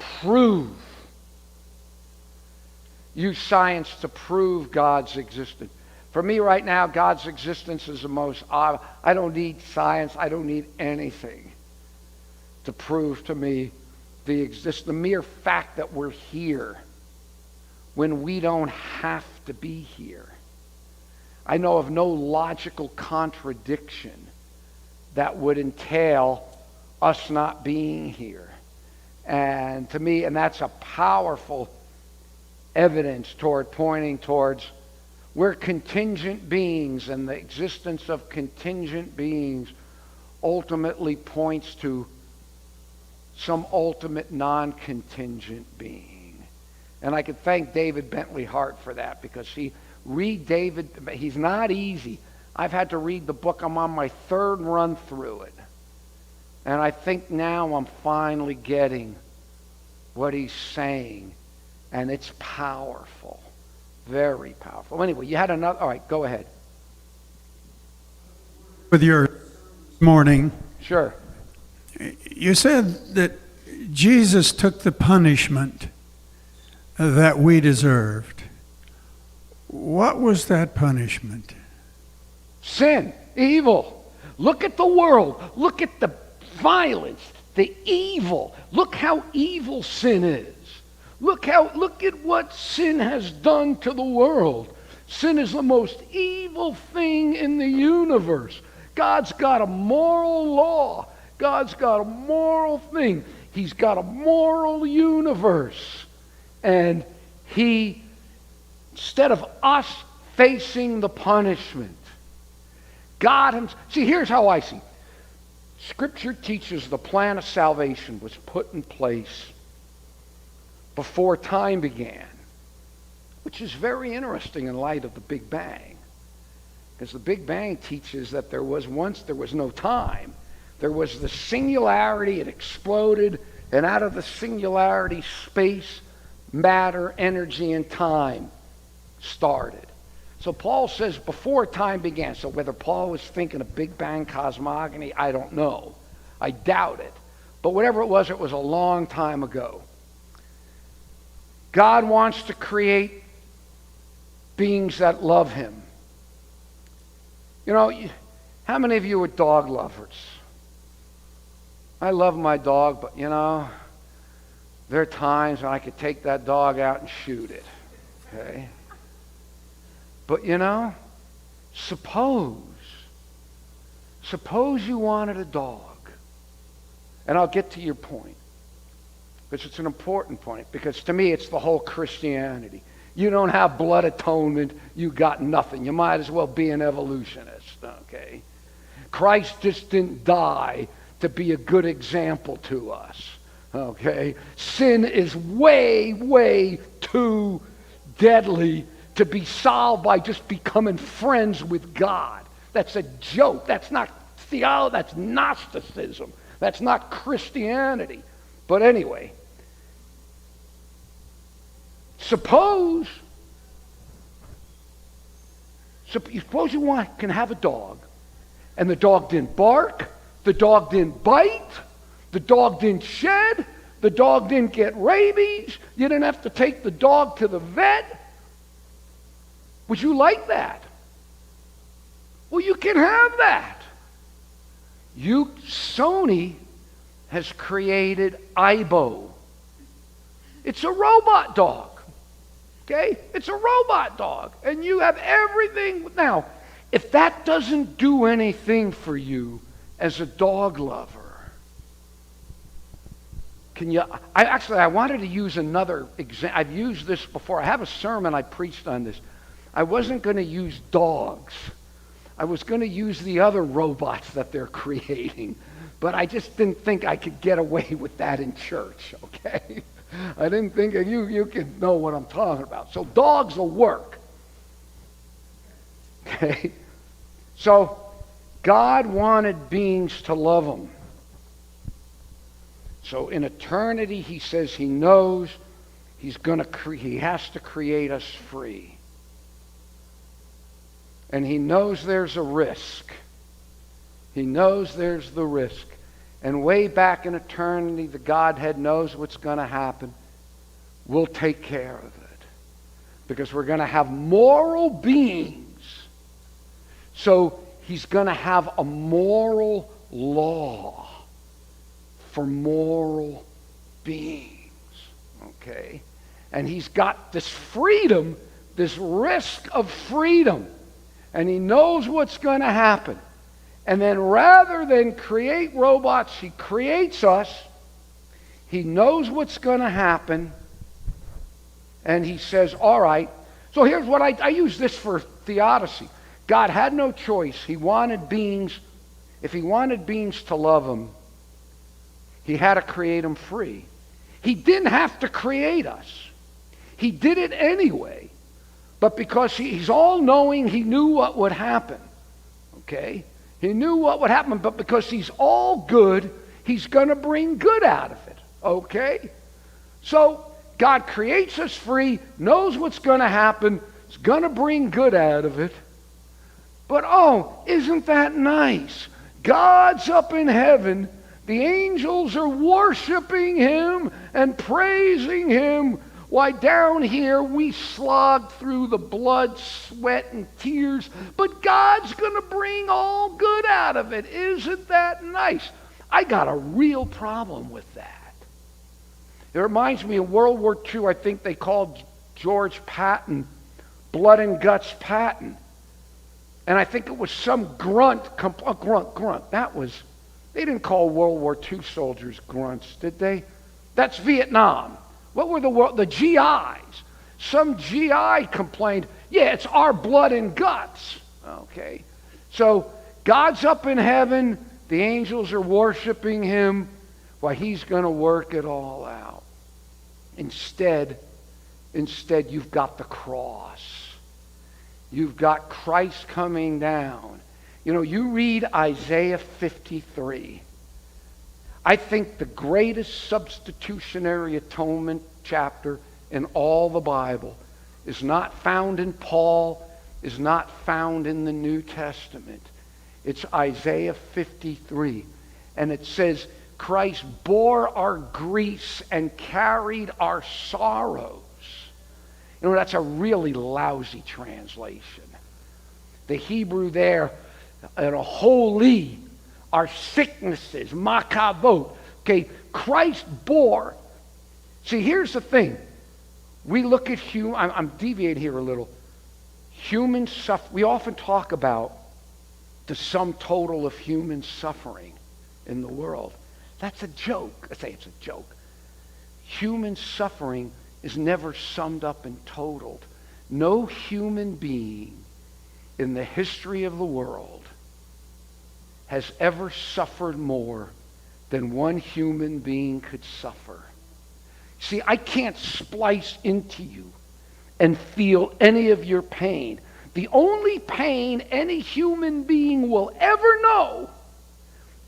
Speaker 4: use science to prove God's existence. For me right now, God's existence is the most obvious. I don't need science. I don't need anything to prove to me the mere fact that we're here when we don't have to be here. I know of no logical contradiction that would entail us not being here. And to me, and that's a powerful evidence pointing towards we're contingent beings, and the existence of contingent beings ultimately points to some ultimate non-contingent being. And I could thank David Bentley Hart for that, because he's not easy. I've had to read the book. I'm on my third run through it. And I think now I'm finally getting what he's saying. And it's powerful. Very powerful. Anyway, you had another. All right, go ahead.
Speaker 10: With your morning,
Speaker 4: Sure.
Speaker 10: you said that Jesus took the punishment that we deserved. What was that punishment?
Speaker 4: Sin, evil. Look at the world. Look at the violence, the evil. Look how evil sin is. Look at what sin has done to the world. Sin is the most evil thing in the universe. God's got a moral law. God's got a moral thing. He's got a moral universe. And he, instead of us facing the punishment, God himself. See, here's how I see. Scripture teaches the plan of salvation was put in place before time began, which is very interesting in light of the Big Bang. Because the Big Bang teaches that there was no time. There was the singularity, it exploded, and out of the singularity, space, matter, energy, and time started. So Paul says before time began. So whether Paul was thinking of Big Bang cosmogony, I don't know. I doubt it. But whatever it was a long time ago. God wants to create beings that love him. You know, how many of you are dog lovers? I love my dog, but you know, there are times when I could take that dog out and shoot it. Okay? But you know, suppose you wanted a dog. And I'll get to your point. Because it's an important point. Because to me, it's the whole Christianity. You don't have blood atonement, you got nothing. You might as well be an evolutionist, okay? Christ just didn't die to be a good example to us, okay? Sin is way, way too deadly to be solved by just becoming friends with God. That's a joke. That's not theology. That's Gnosticism. That's not Christianity. But anyway, suppose you can have a dog, and the dog didn't bark, the dog didn't bite, the dog didn't shed, the dog didn't get rabies, you didn't have to take the dog to the vet. Would you like that? Well, you can have that. Sony has created Aibo. It's a robot dog. Okay? It's a robot dog. And you have everything. Now, if that doesn't do anything for you as a dog lover, I wanted to use another example. I've used this before. I have a sermon I preached on this. I wasn't going to use dogs. I was going to use the other robots that they're creating. But I just didn't think I could get away with that in church, okay? I didn't think you could know what I'm talking about. So dogs will work. Okay? So God wanted beings to love him. So in eternity, he says he knows he has to create us free. And he knows there's a risk. He knows there's the risk. And way back in eternity, the Godhead knows what's going to happen. We'll take care of it. Because we're going to have moral beings. So he's going to have a moral law for moral beings. Okay? And he's got this freedom, this risk of freedom. And he knows what's going to happen. And then rather than create robots, he creates us. He knows what's going to happen. And he says, all right. So here's what I use this for theodicy. God had no choice. He wanted beings. If he wanted beings to love him, he had to create them free. He didn't have to create us. He did it anyway. But because he's all-knowing, he knew what would happen. Okay? He knew what would happen, but because he's all good, he's going to bring good out of it. Okay? So, God creates us free, knows what's going to happen, is going to bring good out of it. But isn't that nice? God's up in heaven, the angels are worshiping him and praising him Why, down here we slog through the blood, sweat, and tears, but God's going to bring all good out of it. Isn't that nice? I got a real problem with that. It reminds me of World War II. I think they called George Patton Blood and Guts Patton. And I think it was some grunt. That was, they didn't call World War II soldiers grunts, did they? That's Vietnam. What were the GIs? Some GI complained, yeah, it's our blood and guts. Okay. So God's up in heaven. The angels are worshiping him while he's going to work it all out. Instead, you've got the cross. You've got Christ coming down. You know, you read Isaiah 53. I think the greatest substitutionary atonement chapter in all the Bible is not found in Paul, is not found in the New Testament. It's Isaiah 53. And it says, Christ bore our griefs and carried our sorrows. You know, that's a really lousy translation. The Hebrew there, holy, our sicknesses, makavot. Okay, Christ bore. See, here's the thing. We look at I'm deviating here a little. Human suffering. We often talk about the sum total of human suffering in the world. That's a joke. I say it's a joke. Human suffering is never summed up and totaled. No human being in the history of the world has ever suffered more than one human being could suffer. See, I can't splice into you and feel any of your pain. The only pain any human being will ever know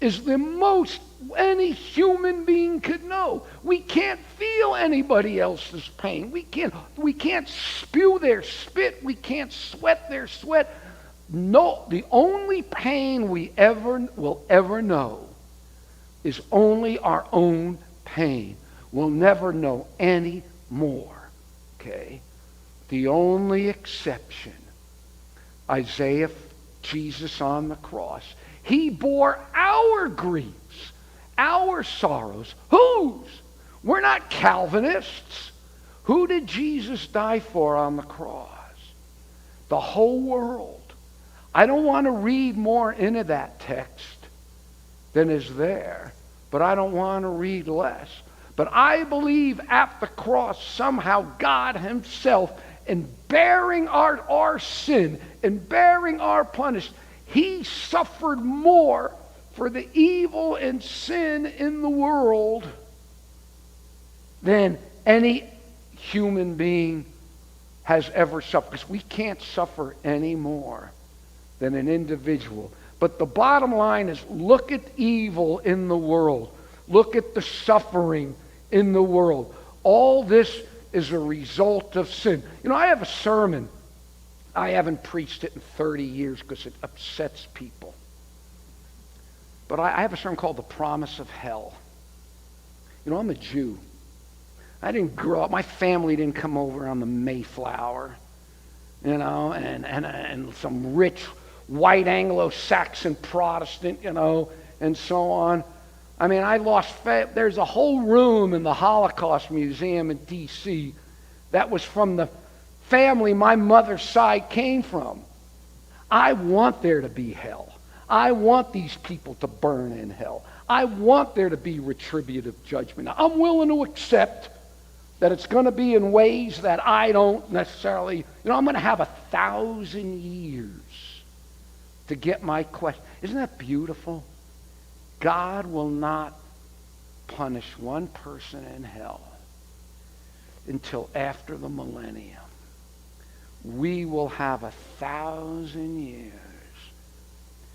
Speaker 4: is the most any human being could know. We can't feel anybody else's pain. We can't spew their spit. We can't sweat their sweat. No, the only pain we will ever know is only our own pain. We'll never know any more. Okay? The only exception, Isaiah, Jesus on the cross. He bore our griefs, our sorrows. Whose? We're not Calvinists. Who did Jesus die for on the cross? The whole world. I don't want to read more into that text than is there, but I don't want to read less. But I believe at the cross somehow God himself, in bearing our sin and bearing our punishment, he suffered more for the evil and sin in the world than any human being has ever suffered. Because we can't suffer any more than an individual. But the bottom line is, look at evil in the world. Look at the suffering in the world. All this is a result of sin. You know, I have a sermon. I haven't preached it in 30 years because it upsets people. But I have a sermon called The Promise of Hell. You know, I'm a Jew. I didn't grow up, my family didn't come over on the Mayflower, you know, and some rich white Anglo-Saxon Protestant, you know, and so on. I mean, there's a whole room in the Holocaust Museum in D.C. that was from the family my mother's side came from. I want there to be hell. I want these people to burn in hell. I want there to be retributive judgment. Now, I'm willing to accept that it's going to be in ways that I don't necessarily, you know, I'm going to have 1,000 years to get my question. Isn't that beautiful? God will not punish one person in hell until after the millennium. We will have 1,000 years.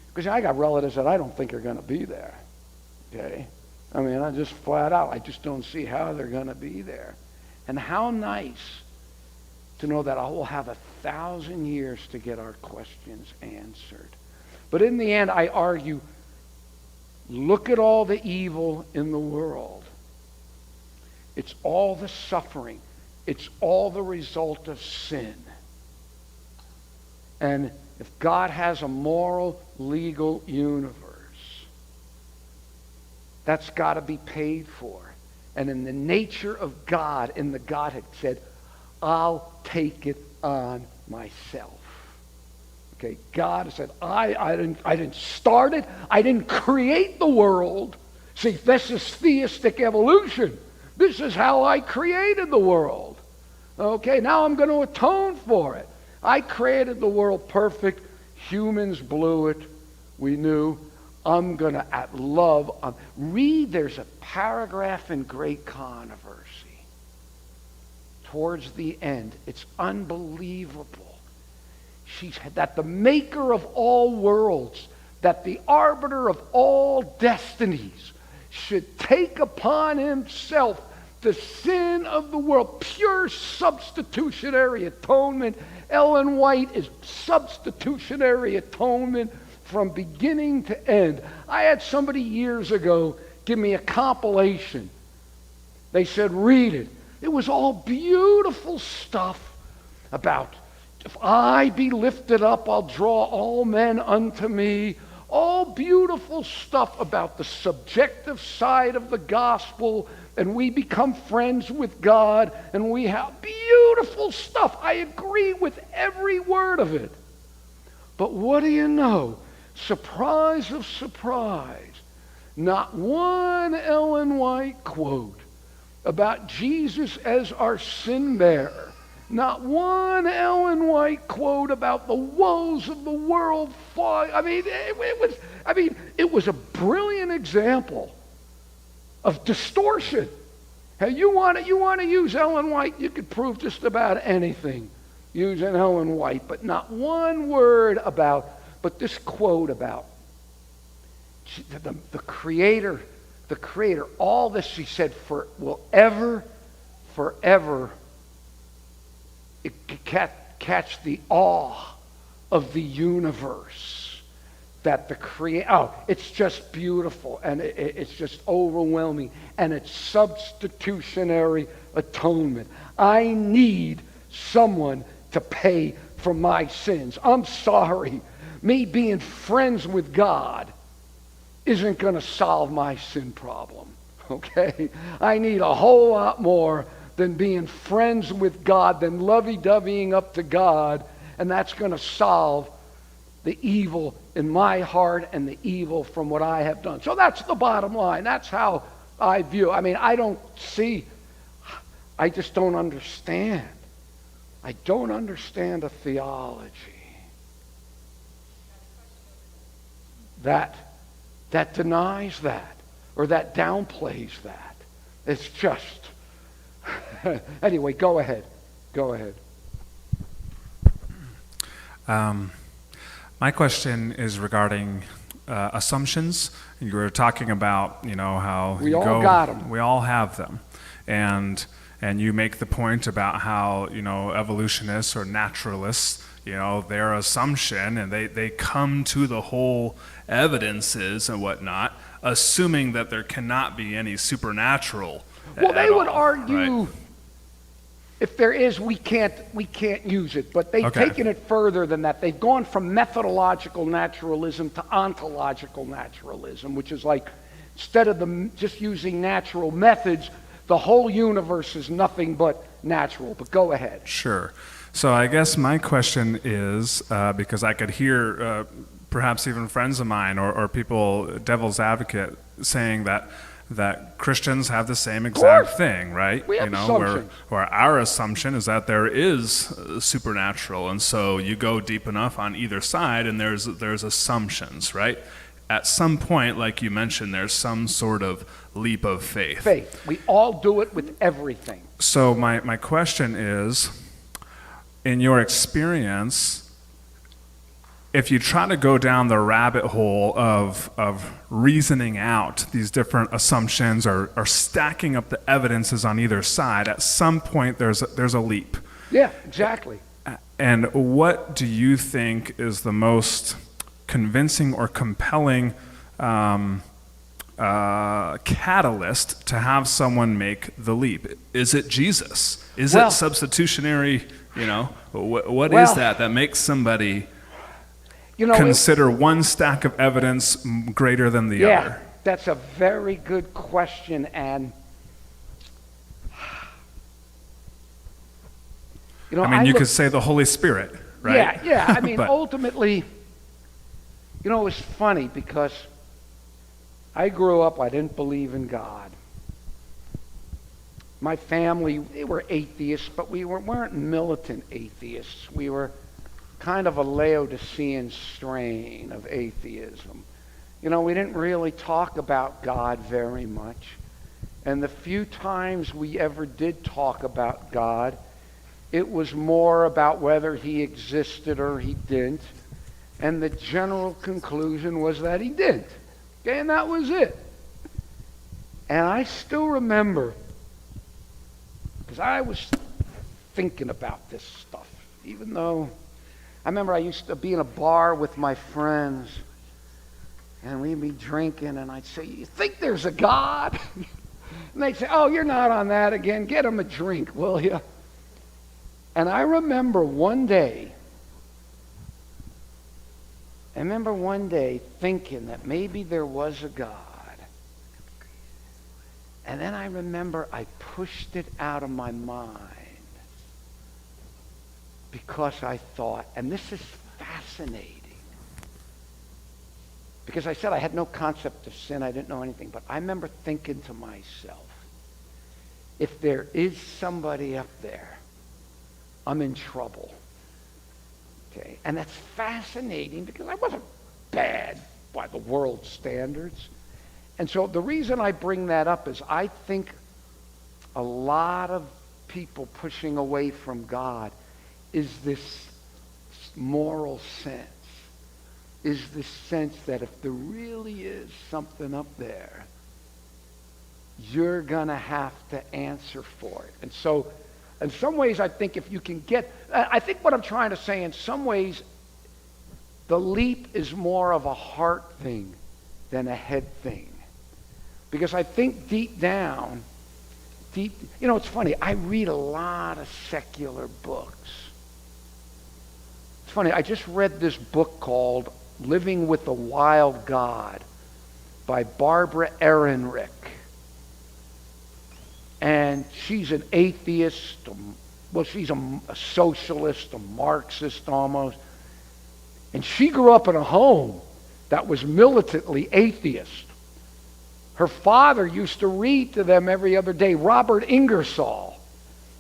Speaker 4: Because I got relatives that I don't think are going to be there. Okay? I mean, I just flat out, I just don't see how they're going to be there. And how nice to know that I will have 1,000 years to get our questions answered. But in the end, I argue, look at all the evil in the world. It's all the suffering. It's all the result of sin. And if God has a moral, legal universe, that's got to be paid for. And in the nature of God, in the Godhead, said, I'll take it on myself. Okay, God said, I didn't start it. I didn't create the world. See, this is theistic evolution. This is how I created the world. Okay, now I'm going to atone for it. I created the world perfect. Humans blew it. We knew. I'm going to read, there's a paragraph in Great Controversy. Towards the end. It's unbelievable. She said that the maker of all worlds, that the arbiter of all destinies, should take upon himself the sin of the world. Pure substitutionary atonement. Ellen White is substitutionary atonement from beginning to end. I had somebody years ago give me a compilation. They said, read it. It was all beautiful stuff about, if I be lifted up, I'll draw all men unto me. All beautiful stuff about the subjective side of the gospel, and we become friends with God, and we have beautiful stuff. I agree with every word of it. But what do you know? Surprise of surprise. Not one Ellen White quote about Jesus as our sin bearer. Not one Ellen White quote about the woes of the world. It was a brilliant example of distortion. Hey, you want to use Ellen White, you could prove just about anything using Ellen White, but not one word about, but this quote about the Creator, all this, she said, will forever catch the awe of the universe. That the it's just beautiful, and it's just overwhelming, and it's substitutionary atonement. I need someone to pay for my sins. I'm sorry. Me being friends with God isn't going to solve my sin problem. Okay? I need a whole lot more than being friends with God, than lovey-doveying up to God, and that's going to solve the evil in my heart and the evil from what I have done. So that's the bottom line. That's how I view. I just don't understand. I don't understand a theology that denies that, or that downplays that. It's just... Anyway, go ahead.
Speaker 11: My question is regarding assumptions. You were talking about, how
Speaker 4: we all got them.
Speaker 11: We all have them, and you make the point about how evolutionists or naturalists, their assumption, and they come to the whole evidences and whatnot, assuming that there cannot be any supernatural.
Speaker 4: Well, they would argue,
Speaker 11: right?
Speaker 4: If there is, we can't use it. But they've taken it further than that. They've gone from methodological naturalism to ontological naturalism, which is like, instead of just using natural methods, the whole universe is nothing but natural. But go ahead.
Speaker 11: Sure. So I guess my question is, because I could hear perhaps even friends of mine or people, devil's advocate, saying that Christians have the same exact thing, right?
Speaker 4: We have assumptions.
Speaker 11: Where our assumption is that there is supernatural, and so you go deep enough on either side, and there's assumptions, right? At some point, like you mentioned, there's some sort of leap of faith.
Speaker 4: Faith. We all do it with everything.
Speaker 11: So my question is, in your experience, if you try to go down the rabbit hole of reasoning out these different assumptions or stacking up the evidences on either side, at some point there's a leap.
Speaker 4: Yeah, exactly.
Speaker 11: And what do you think is the most convincing or compelling catalyst to have someone make the leap? Is it Jesus? Is
Speaker 4: Well-
Speaker 11: it substitutionary? What
Speaker 4: Well-
Speaker 11: is that makes somebody
Speaker 4: You know,
Speaker 11: consider one stack of evidence greater than the
Speaker 4: yeah,
Speaker 11: other?
Speaker 4: that's a very good question, and
Speaker 11: You
Speaker 4: look-
Speaker 11: could say the Holy Spirit, right?
Speaker 4: Yeah. I mean,
Speaker 11: But-
Speaker 4: ultimately, it was funny because I grew up, I didn't believe in God. My family, they were atheists, but we weren't militant atheists. We were kind of a Laodicean strain of atheism. We didn't really talk about God very much. And the few times we ever did talk about God, it was more about whether he existed or he didn't. And the general conclusion was that he didn't. Okay, and that was it. And I still remember, because I was thinking about this stuff, even though I remember I used to be in a bar with my friends, and we'd be drinking, and I'd say, "You think there's a God?" And they'd say, "Oh, you're not on that again. Get him a drink, will you?" And I remember one day thinking that maybe there was a God. And then I remember I pushed it out of my mind because I thought, and this is fascinating, because I said I had no concept of sin, I didn't know anything, but I remember thinking to myself, if there is somebody up there, I'm in trouble. Okay, and that's fascinating because I wasn't bad by the world's standards. And so the reason I bring that up is I think a lot of people pushing away from God is this moral sense, is this sense that if there really is something up there, you're going to have to answer for it. And so in some ways, I think if you can I think what I'm trying to say, in some ways, the leap is more of a heart thing than a head thing. Because I think deep down, it's funny, I read a lot of secular books. It's funny, I just read this book called Living with a Wild God by Barbara Ehrenreich. And she's an atheist, she's a socialist, a Marxist almost. And she grew up in a home that was militantly atheist. Her father used to read to them every other day Robert Ingersoll.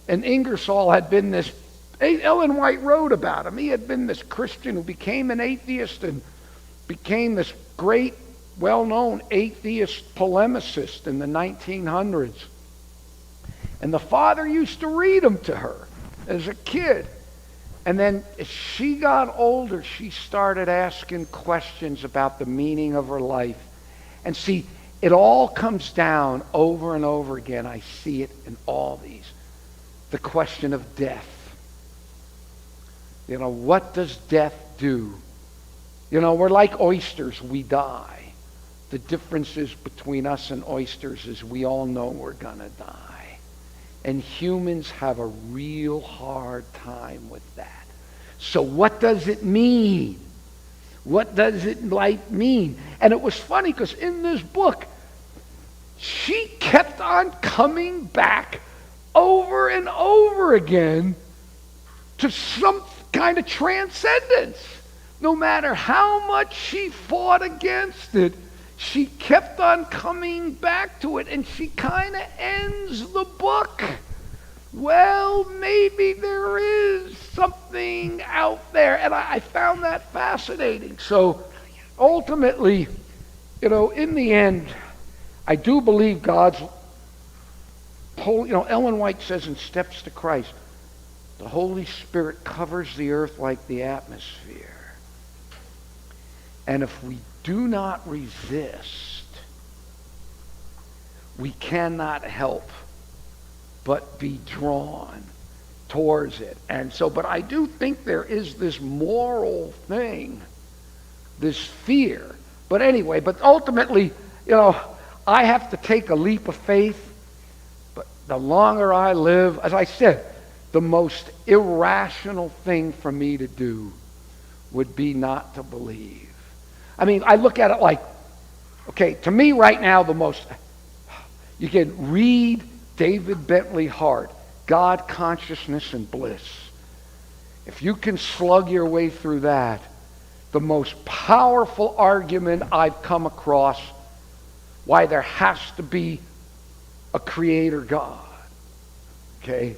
Speaker 4: And Ingersoll had been this, Ellen White wrote about him. He had been this Christian who became an atheist and became this great, well-known atheist polemicist in the 1900s. And the father used to read them to her as a kid. And then as she got older, she started asking questions about the meaning of her life. And see, it all comes down over and over again. I see it in all these. The question of death. What does death do? We're like oysters. We die. The differences between us and oysters is we all know we're going to die. And humans have a real hard time with that. So what does it mean? What does it mean? And it was funny because in this book, she kept on coming back over and over again to some kind of transcendence. No matter how much she fought against it, she kept on coming back to it, and she kind of ends the book. Well, maybe there is something out there, and I found that fascinating. So ultimately, in the end, I do believe God's whole, Ellen White says in Steps to Christ, the Holy Spirit covers the earth like the atmosphere. And if we do not resist, we cannot help but be drawn towards it. And so, but I do think there is this moral thing, this fear. But anyway, but ultimately, I have to take a leap of faith, but the longer I live, as I said, the most irrational thing for me to do would be not to believe. I mean, I look at it like, okay, to me right now, you can read David Bentley Hart, God, Consciousness, and Bliss. If you can slug your way through that, the most powerful argument I've come across why there has to be a creator God. Okay?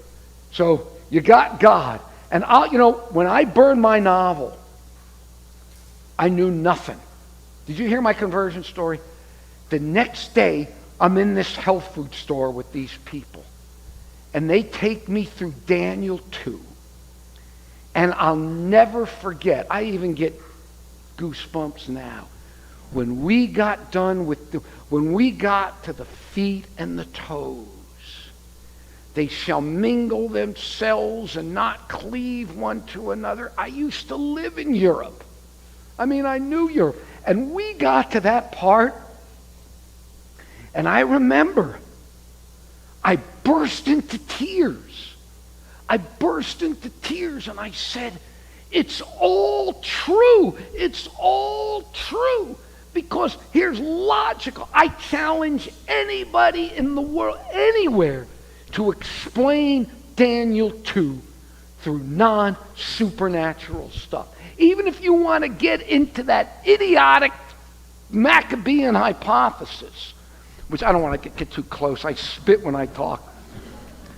Speaker 4: So you got God. And when I burned my novel, I knew nothing. Did you hear my conversion story? The next day, I'm in this health food store with these people. And they take me through Daniel 2. And I'll never forget, I even get goosebumps now. When we got when we got to the feet and the toes, they shall mingle themselves and not cleave one to another. I used to live in Europe. I mean, I knew Europe. And we got to that part, and I remember I burst into tears. I burst into tears, and I said, it's all true. It's all true. Because here's logical. I challenge anybody in the world, anywhere, to explain Daniel 2 through non-supernatural stuff. Even if you want to get into that idiotic Maccabean hypothesis, which I don't want to get too close. I spit when I talk.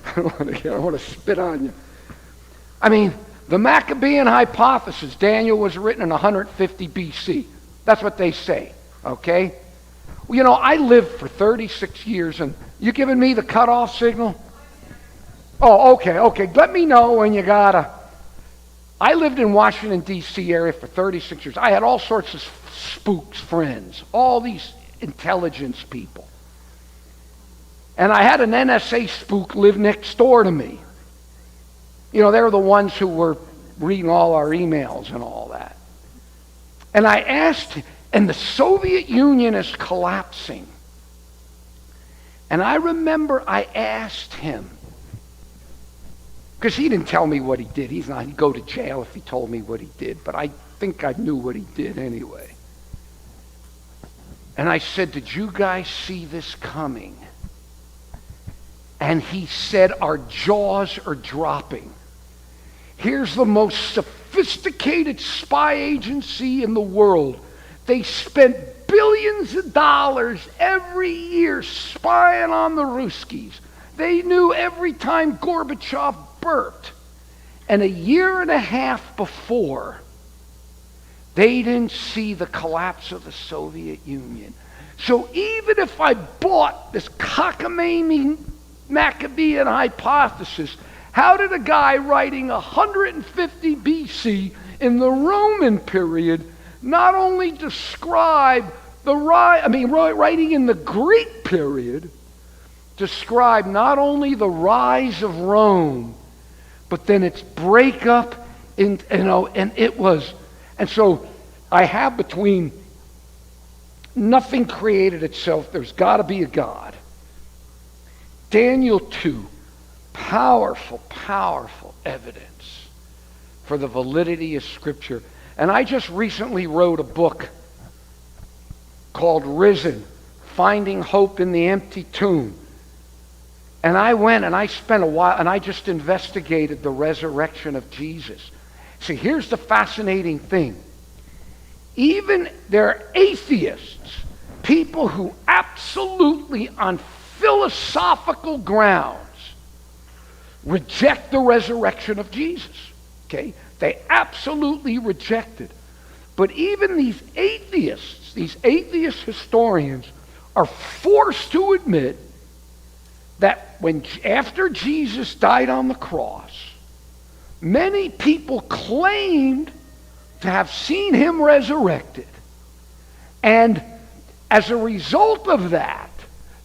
Speaker 4: I don't want to spit on you. I mean, the Maccabean hypothesis, Daniel was written in 150 BC. That's what they say, okay? Well, I lived for 36 years, and you giving me the cutoff signal? Oh, okay. Let me know when you gotta. I lived in Washington, D.C. area for 36 years. I had all sorts of spooks, friends, all these intelligence people. And I had an NSA spook live next door to me. They were the ones who were reading all our emails and all that. And I asked, and the Soviet Union is collapsing. And I remember I asked him, because he didn't tell me what he did. He'd go to jail if he told me what he did, but I think I knew what he did anyway. And I said, did you guys see this coming? And he said, our jaws are dropping. Here's the most sophisticated spy agency in the world. They spent billions of dollars every year spying on the Ruskies. They knew every time Gorbachev burped. And a year and a half before, they didn't see the collapse of the Soviet Union. So even if I bought this cockamamie Maccabean hypothesis, how did a guy writing 150 BC in the Roman period not only describe the rise, writing in the Greek period, describe not only the rise of Rome, but then its breakup, and it was, and so I have between nothing created itself, there's got to be a God. Daniel 2, powerful, powerful evidence for the validity of Scripture. And I just recently wrote a book called Risen, Finding Hope in the Empty Tomb. And I went and I spent a while and I just investigated the resurrection of Jesus. See, here's the fascinating thing. Even there are atheists, people who absolutely on philosophical grounds reject the resurrection of Jesus. Okay? They absolutely reject it. But even these atheists, these atheist historians, are forced to admit that after Jesus died on the cross, many people claimed to have seen him resurrected. And as a result of that,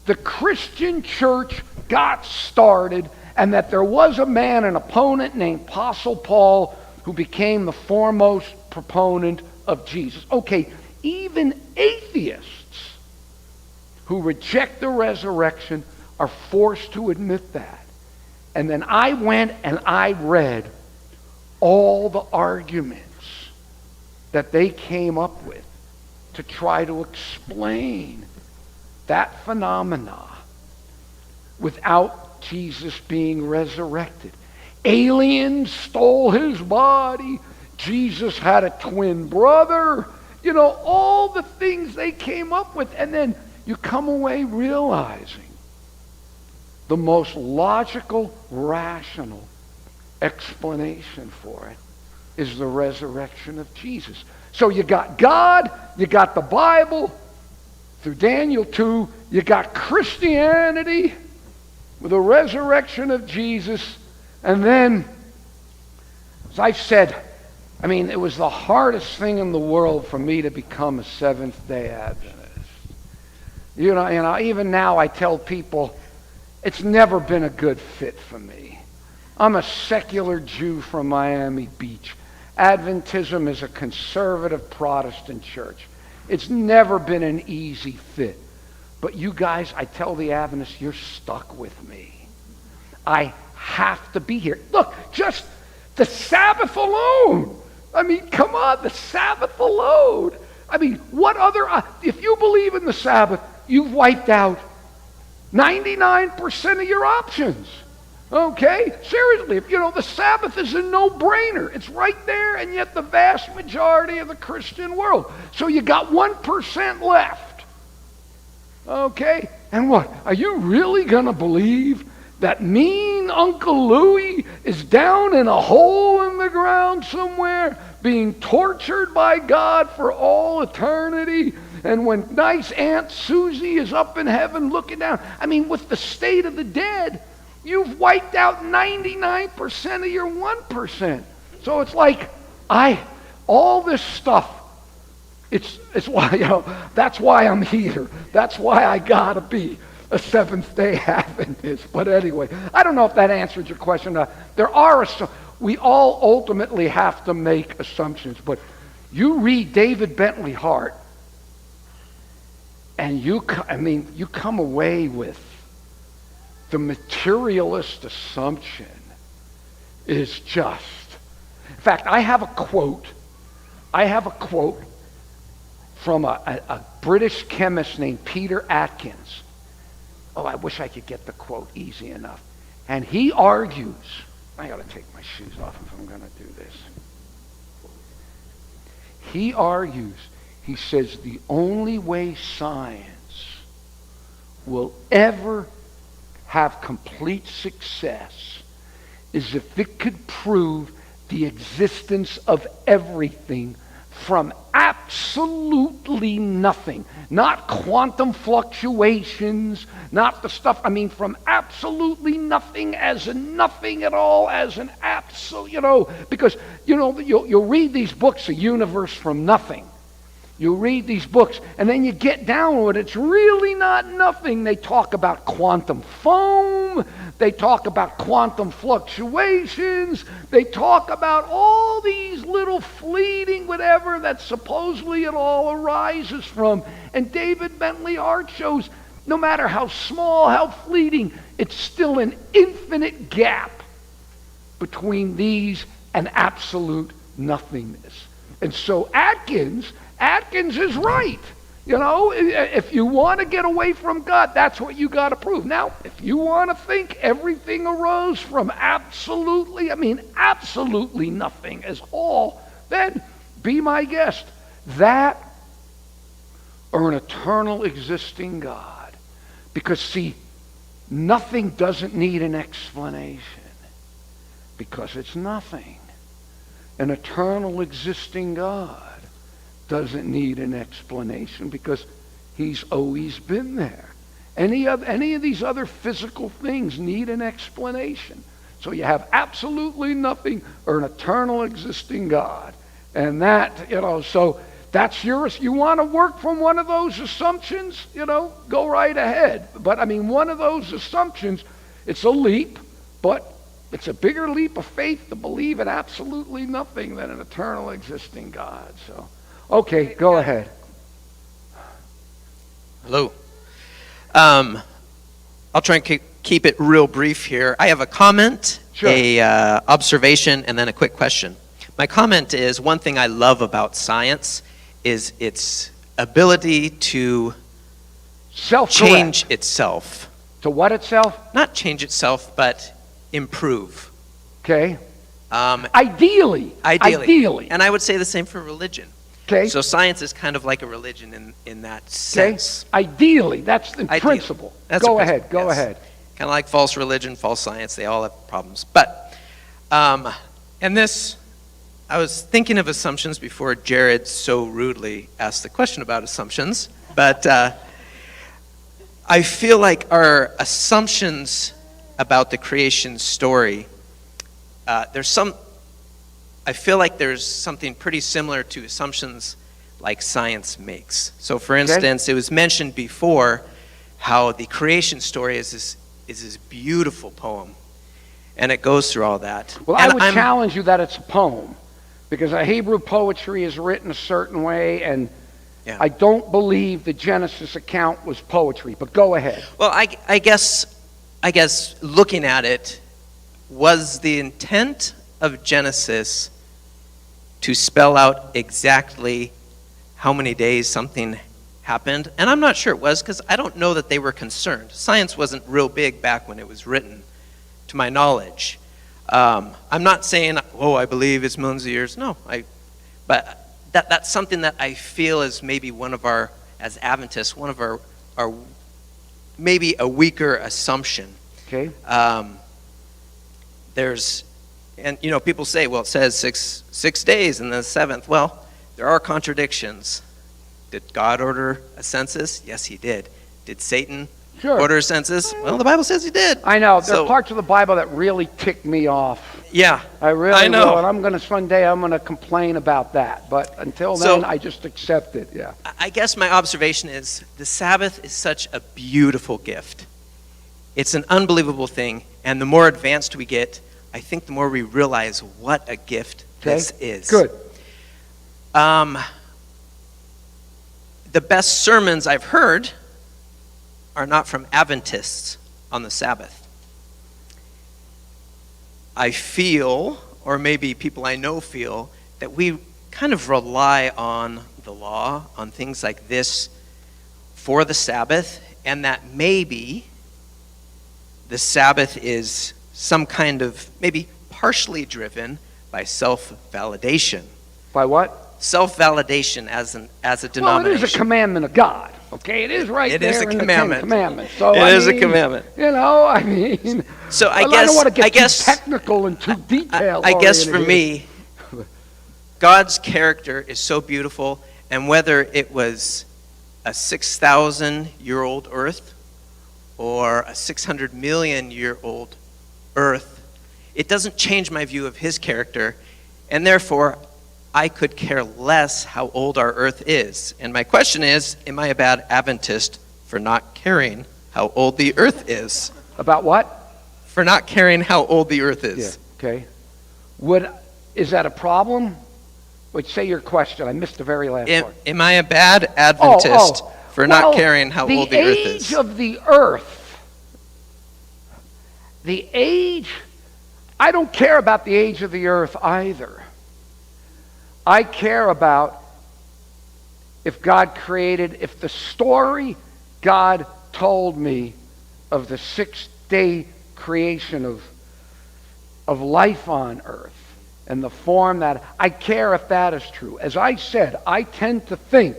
Speaker 4: the Christian church got started, and that there was a man, an opponent named Apostle Paul, who became the foremost proponent of Jesus. Okay, even atheists who reject the resurrection are forced to admit that. And then I went and I read all the arguments that they came up with to try to explain that phenomena without Jesus being resurrected. Aliens stole his body. Jesus had a twin brother. You know, all the things they came up with. And then you come away realizing the most logical, rational explanation for it is the resurrection of Jesus. So you got God, you got the Bible, through Daniel 2, you got Christianity with the resurrection of Jesus, and then, as I've said, I mean, it was the hardest thing in the world for me to become a Seventh-day Adventist. You know, even now I tell people, it's never been a good fit for me. I'm a secular Jew from Miami Beach. Adventism is a conservative Protestant church. It's never been an easy fit. But you guys, I tell the Adventists, you're stuck with me. I have to be here. Look, just the Sabbath alone. I mean, come on, the Sabbath alone. I mean, what other, if you believe in the Sabbath, you've wiped out 99% of your options. Okay? Seriously, if you know, the Sabbath is a no-brainer. It's right there, and yet the vast majority of the Christian world. So you got 1% left. Okay? And what? Are you really going to believe that mean Uncle Louie is down in a hole in the ground somewhere being tortured by God for all eternity? And when nice Aunt Susie is up in heaven looking down, I mean, with the state of the dead, you've wiped out 99% of your 1%. So it's like, all this stuff, it's why, you know, that's why I'm here. That's why I gotta be a Seventh-day Adventist. But anyway, I don't know if that answered your question. We all ultimately have to make assumptions, but you read David Bentley Hart, and you come away with the materialist assumption is just. In fact, I have a quote from a British chemist named Peter Atkins. Oh, I wish I could get the quote easy enough. And he argues, I got to take my shoes off if I'm going to do this. He argues, he says, the only way science will ever have complete success is if it could prove the existence of everything from absolutely nothing. Not quantum fluctuations, not the stuff, from absolutely nothing as in nothing at all, as an absolute, because, you'll read these books, A Universe from Nothing. You read these books, and then you get down with it. It's really not nothing. They talk about quantum foam. They talk about quantum fluctuations. They talk about all these little fleeting whatever that supposedly it all arises from. And David Bentley Hart shows no matter how small, how fleeting, it's still an infinite gap between these and absolute nothingness. And so Atkins is right. If you want to get away from God, that's what you got to prove. Now, if you want to think everything arose from absolutely nothing as all, then be my guest. That or an eternal existing God. Because, see, nothing doesn't need an explanation because it's nothing. An eternal existing God doesn't need an explanation because he's always been there. Any of these other physical things need an explanation. So you have absolutely nothing or an eternal existing God. And that, so that's yours. You want to work from one of those assumptions, go right ahead. But one of those assumptions, it's a leap, but it's a bigger leap of faith to believe in absolutely nothing than an eternal existing God. So, okay, go ahead.
Speaker 12: Hello. I'll try and keep it real brief here. I have a comment,
Speaker 4: Sure.
Speaker 12: a observation, and then a quick question. My comment is, one thing I love about science is its ability to change itself.
Speaker 4: To what itself?
Speaker 12: Not change itself, but improve.
Speaker 4: Okay. Ideally.
Speaker 12: And I would say the same for religion.
Speaker 4: Okay.
Speaker 12: So science is kind of like a religion in that sense.
Speaker 4: Ideally, that's the principle. Go ahead.
Speaker 12: Kind of like false religion, false science, they all have problems. But, and this, I was thinking of assumptions before Jared so rudely asked the question about assumptions. But I feel like our assumptions about the creation story, I feel like there's something pretty similar to assumptions like science makes. So for instance, it was mentioned before how the creation story is this beautiful poem, and it goes through all that.
Speaker 4: Well, I would challenge you that it's a poem, because Hebrew poetry is written a certain way, and I don't believe the Genesis account was poetry, but go ahead.
Speaker 12: Well, I guess looking at it, was the intent of Genesis to spell out exactly how many days something happened? And I'm not sure it was, because I don't know that they were concerned. Science wasn't real big back when it was written, to my knowledge. I'm not saying, I believe it's millions of years. No, but that's something that I feel is maybe one of our, as Adventists, one of our maybe a weaker assumption.
Speaker 4: Okay.
Speaker 12: And people say, well, it says six days and the seventh. Well, there are contradictions. Did God order a census? Yes, he did. Did Satan order a census? Well, the Bible says he did.
Speaker 4: I know. There are parts of the Bible that really tick me off.
Speaker 12: Yeah.
Speaker 4: I really
Speaker 12: know.
Speaker 4: will, and someday I'm going to complain about that. But until then, I just accept it, yeah.
Speaker 12: I guess my observation is the Sabbath is such a beautiful gift. It's an unbelievable thing, and the more advanced we get, I think the more we realize what a gift this is.
Speaker 4: Good.
Speaker 12: The best sermons I've heard are not from Adventists on the Sabbath. I feel, or maybe people I know feel, that we kind of rely on the law, on things like this for the Sabbath, and that maybe the Sabbath is some kind of, maybe partially driven by self-validation.
Speaker 4: By what?
Speaker 12: Self-validation as a denomination.
Speaker 4: Well, it is a commandment of God. Okay, it is right there in the Ten Commandments. So
Speaker 12: it is a commandment.
Speaker 4: So I don't want to get too technical and too detailed.
Speaker 12: I guess for me, God's character is so beautiful, and whether it was a 6,000-year-old earth or a 600-million-year-old earth, it doesn't change my view of his character, and therefore I could care less how old our earth is. And my question is, am I a bad Adventist for not caring how old the earth is?
Speaker 4: About what?
Speaker 12: For not caring how old the earth is.
Speaker 4: Yeah, okay. Is that a problem? Say your question. I missed the very last part.
Speaker 12: Am I a bad Adventist for not caring how old the earth is?
Speaker 4: The age of the earth, I don't care about the age of the earth either. I care about if the story God told me of the 6-day creation of life on earth and the form that, I care if that is true. As I said, I tend to think,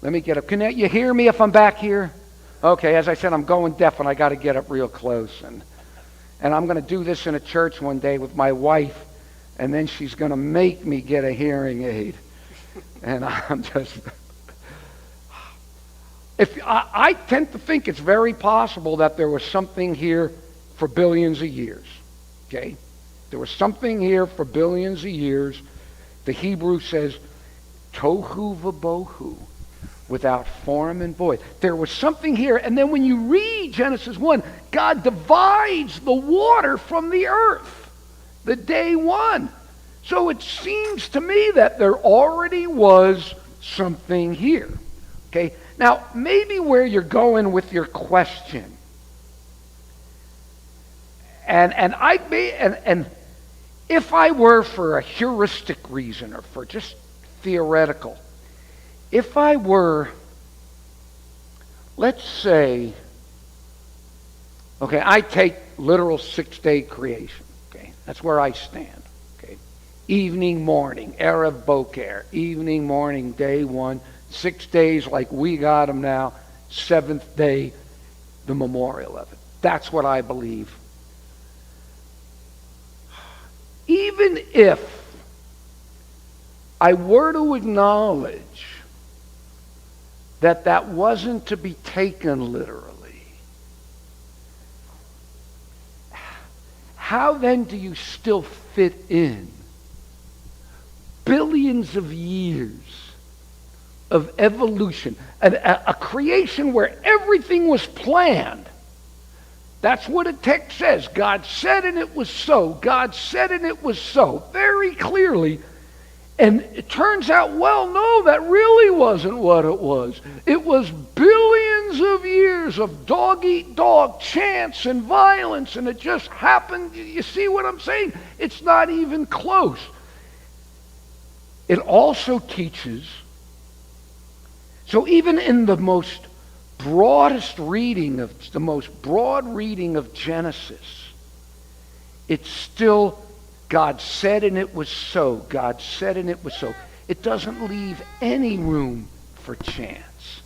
Speaker 4: let me get up. Can you hear me if I'm back here? Okay, as I said, I'm going deaf and I got to get up real close. And I'm going to do this in a church one day with my wife. And then she's going to make me get a hearing aid. And I'm just... I tend to think it's very possible that there was something here for billions of years. Okay? There was something here for billions of years. The Hebrew says, tohu v'bohu, without form and void. There was something here. And then when you read Genesis 1, God divides the water from the earth. The day one. So it seems to me that there already was something here. Okay? Now, maybe where you're going with your question, and if I were, for a heuristic reason or for just theoretical, if I were, let's say, okay, I take literal 6-day creation. Okay, that's where I stand. Okay, evening, morning, Erev Boker, evening, morning, day 1, 6 days like we got them now, 7th day, the memorial of it. That's what I believe. Even if I were to acknowledge that that wasn't to be taken literally, how then do you still fit in billions of years of evolution, a creation where everything was planned? That's what a text says. God said and it was so. God said and it was so. Very clearly. And it turns out, well, no, that really wasn't what it was. It was billions of years of dog-eat-dog chance and violence, and it just happened. You see what I'm saying? It's not even close. It also teaches, so even in the most broadest reading of, the most broad reading of Genesis, it's still God said and it was so. God said and it was so. It doesn't leave any room for chance.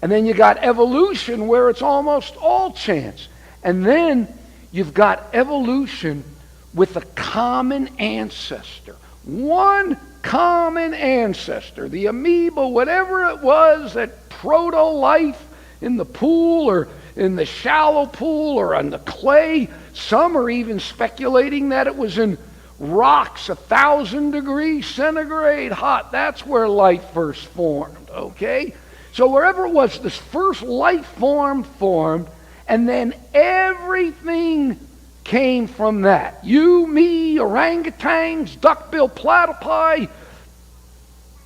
Speaker 4: And then you got evolution where it's almost all chance. And then you've got evolution with a common ancestor. One common ancestor. The amoeba, whatever it was, that proto-life in the pool or in the shallow pool or on the clay. Some are even speculating that it was in rocks 1,000 degrees centigrade hot. That's where life first formed, okay? So wherever it was, this first life form formed, and then everything came from that. You, me, orangutans, duck-billed platypi,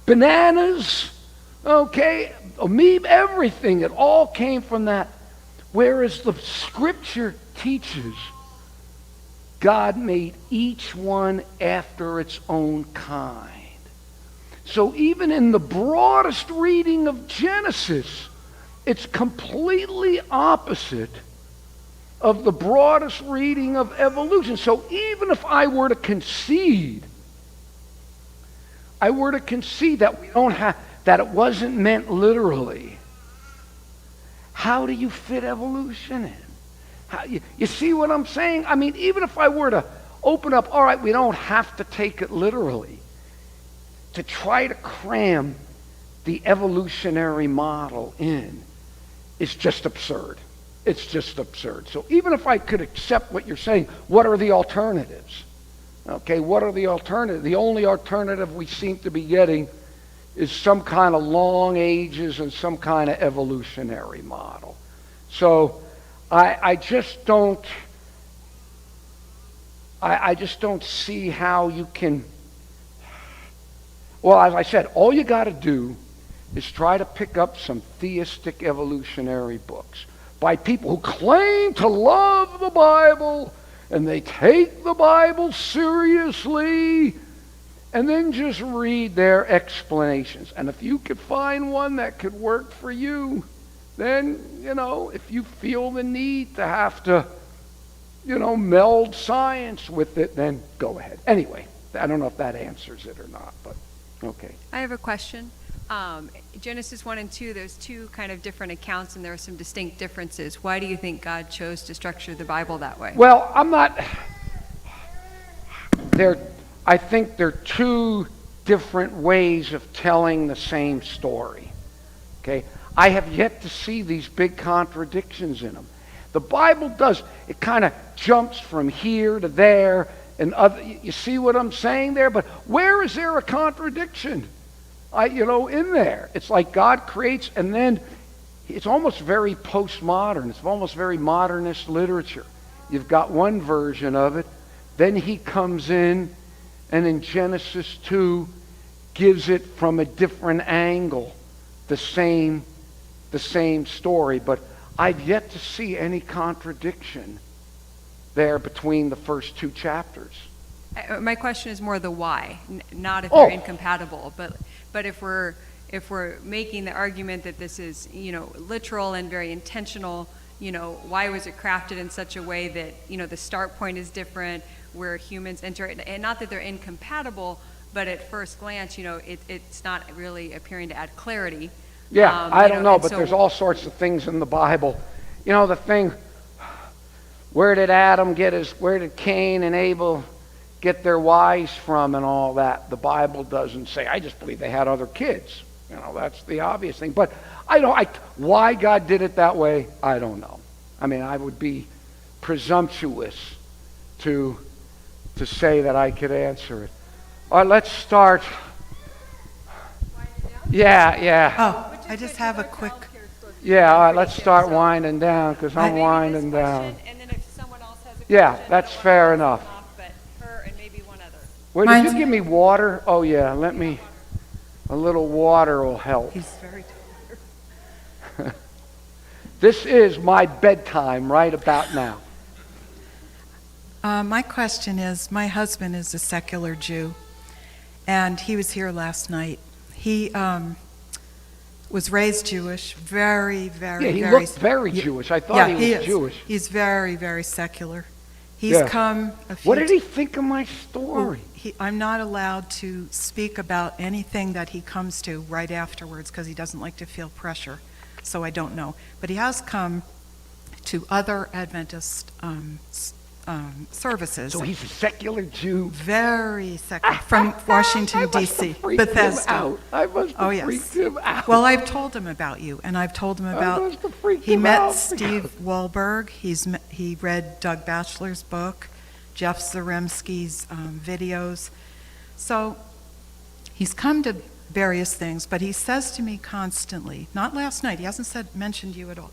Speaker 4: bananas, okay, amoeba, everything. It all came from that. Whereas the Scripture teaches God made each one after its own kind. So even in the broadest reading of Genesis, it's completely opposite of the broadest reading of evolution. So even if I were to concede that we don't have, that it wasn't meant literally, how do you fit evolution in? You see what I'm saying? I mean, even if I were to open up, all right, we don't have to take it literally, to try to cram the evolutionary model in is just absurd. It's just absurd. So even if I could accept what you're saying, what are the alternatives? Okay, what are the alternatives? The only alternative we seem to be getting is some kind of long ages and some kind of evolutionary model. So I just don't see how you can. Well, as I said, all you got to do is try to pick up some theistic evolutionary books by people who claim to love the Bible and they take the Bible seriously, and then just read their explanations. And if you could find one that could work for you, then, if you feel the need to have to, meld science with it, then go ahead. Anyway, I don't know if that answers it or not, but okay.
Speaker 5: I have a question. Genesis 1 and 2, there's two kind of different accounts, and there are some distinct differences. Why do you think God chose to structure the Bible that way?
Speaker 4: Well, I think they're two different ways of telling the same story. Okay? I have yet to see these big contradictions in them. The Bible does. It kind of jumps from here to there, and you see what I'm saying there? But where is there a contradiction? In there. It's like God creates, and then it's almost very postmodern. It's almost very modernist literature. You've got one version of it. Then he comes in, and in Genesis 2, gives it from a different angle, the same the same story, but I've yet to see any contradiction there between the first two chapters.
Speaker 5: My question is more the why, not if
Speaker 4: Oh.
Speaker 5: they're incompatible, but if we're making the argument that this is, literal and very intentional, why was it crafted in such a way that, the start point is different, where humans enter it, and not that they're incompatible, but at first glance, it's not really appearing to add clarity.
Speaker 4: Yeah, I don't know,
Speaker 5: and
Speaker 4: but
Speaker 5: so-
Speaker 4: there's all sorts of things in the Bible. The thing, where did Cain and Abel get their wives from and all that? The Bible doesn't say. I just believe they had other kids. That's the obvious thing. But why God did it that way, I don't know. I mean, I would be presumptuous to say that I could answer it. All right, let's start. Yeah.
Speaker 13: Oh, I just have a quick.
Speaker 4: Yeah, all right, let's start winding down, because I'm winding down.
Speaker 5: And then if someone else has a
Speaker 4: Yeah,
Speaker 5: question,
Speaker 4: that's
Speaker 5: I don't
Speaker 4: fair
Speaker 5: wanna
Speaker 4: enough.
Speaker 5: cut them off, but her and maybe one other.
Speaker 4: Wait, did you
Speaker 13: Mine's-
Speaker 4: give me water? Oh, yeah, a little water will help.
Speaker 13: He's very tired.
Speaker 4: This is my bedtime right about now.
Speaker 13: My question is, my husband is a secular Jew, and he was here last night. He was raised Jewish, very, very,
Speaker 4: Yeah, he
Speaker 13: very...
Speaker 4: looked very Jewish. I thought he was
Speaker 13: is.
Speaker 4: Jewish.
Speaker 13: He's very, very secular. He's
Speaker 4: Yeah.
Speaker 13: come a few...
Speaker 4: What did he think of my story?
Speaker 13: I'm not allowed to speak about anything that he comes to right afterwards because he doesn't like to feel pressure, so I don't know. But he has come to other Adventist services.
Speaker 4: So he's a secular Jew.
Speaker 13: Very secular, from Washington, D.C., Bethesda.
Speaker 4: I must have
Speaker 13: Oh, yes.
Speaker 4: freaked him out.
Speaker 13: Well, I've told him about you, and I've told him about...
Speaker 4: must have freaked
Speaker 13: He
Speaker 4: him
Speaker 13: met
Speaker 4: out.
Speaker 13: Steve Wahlberg. He read Doug Batchelor's book, Jeff Zaremski's videos. So he's come to various things, but he says to me constantly, not last night, he hasn't mentioned you at all.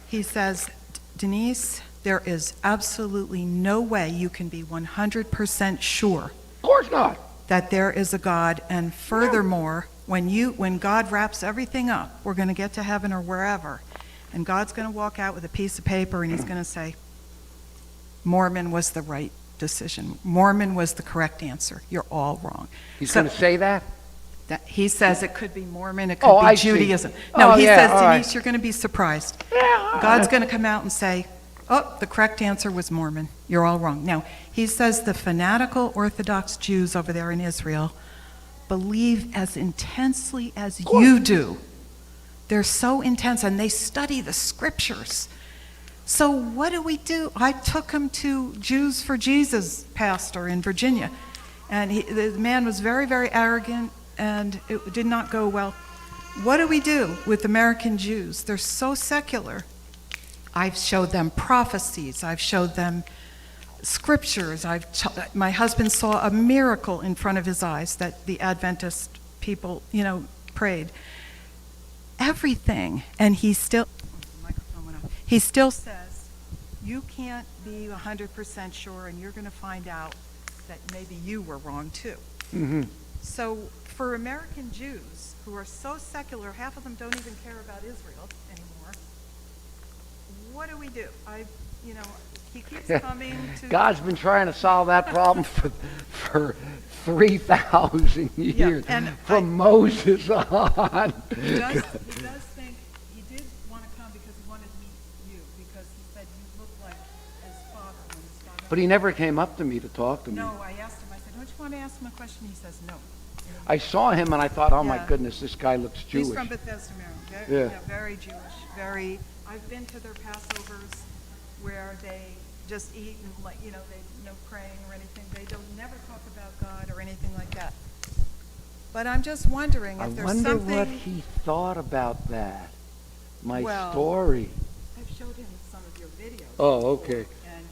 Speaker 13: He says, Denise, there is absolutely no way you can be 100% sure
Speaker 4: Of course not.
Speaker 13: that there is a God, and furthermore, when God wraps everything up, we're going to get to heaven or wherever, and God's going to walk out with a piece of paper and he's going to say, Mormon was the right decision. Mormon was the correct answer. You're all wrong.
Speaker 4: He's going to say that?
Speaker 13: He says it could be Mormon, it could
Speaker 4: Oh,
Speaker 13: be
Speaker 4: I see.
Speaker 13: Judaism. No,
Speaker 4: Oh,
Speaker 13: he
Speaker 4: yeah,
Speaker 13: says,
Speaker 4: all
Speaker 13: Denise,
Speaker 4: right.
Speaker 13: you're going to be surprised. God's going to come out and say, oh, the correct answer was Mormon. You're all wrong. Now, he says the fanatical Orthodox Jews over there in Israel believe as intensely as you do. They're so intense, and they study the scriptures. So what do we do? I took him to Jews for Jesus pastor in Virginia, and the man was very, very arrogant, and it did not go well. What do we do with American Jews? They're so secular. I've showed them prophecies. I've showed them scriptures. My husband saw a miracle in front of his eyes that the Adventist people, prayed. Everything, and he still says, you can't be 100% sure, and you're going to find out that maybe you were wrong too.
Speaker 4: Mm-hmm.
Speaker 13: So for American Jews who are so secular, half of them don't even care about Israel anymore. What do we do? He keeps coming to...
Speaker 4: God's been trying to solve that problem for 3,000 years,
Speaker 13: and
Speaker 4: from Moses on.
Speaker 13: He does think he did want to come because he wanted to meet you, because he said you look like his father when his father...
Speaker 4: But he never came up to me to talk to me.
Speaker 13: No, I asked him, I said, don't you want to ask him a question? He says no.
Speaker 4: I saw him and I thought, oh my
Speaker 13: Yeah.
Speaker 4: goodness, this guy looks Jewish.
Speaker 13: He's from Bethesda, Maryland.
Speaker 4: Yeah.
Speaker 13: Very Jewish. Very. I've been to their Passovers where they just eat and they no praying or anything. They don't never talk about God or anything like that. But I'm just wondering if
Speaker 4: I
Speaker 13: there's
Speaker 4: wonder
Speaker 13: something.
Speaker 4: what he thought about that. My
Speaker 13: Well,
Speaker 4: story.
Speaker 13: I've showed him some of your videos.
Speaker 4: Oh, okay.
Speaker 13: And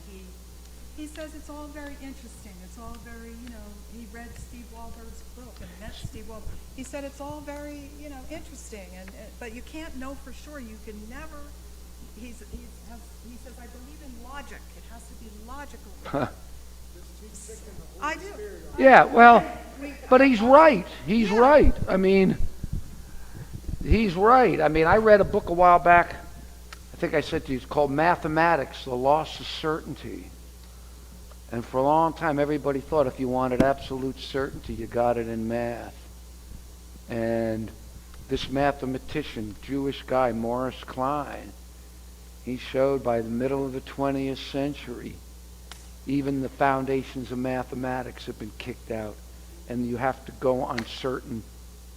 Speaker 13: he says it's all very interesting. It's all very, he read Steve Wahlberg's book and met Steve Wahlberg. He said it's all very, interesting. But you can't know for sure. You can never. He says, I believe in logic. It has to be logical. I do.
Speaker 4: Yeah, well, but he's right. He's right. I mean, He's right. I mean, I read a book a while back, I think I said to you, it's called Mathematics, The Loss of Certainty. And for a long time, everybody thought if you wanted absolute certainty, you got it in math. And this mathematician, Jewish guy, Morris Klein, he showed by the middle of the 20th century, even the foundations of mathematics have been kicked out. And you have to go on certain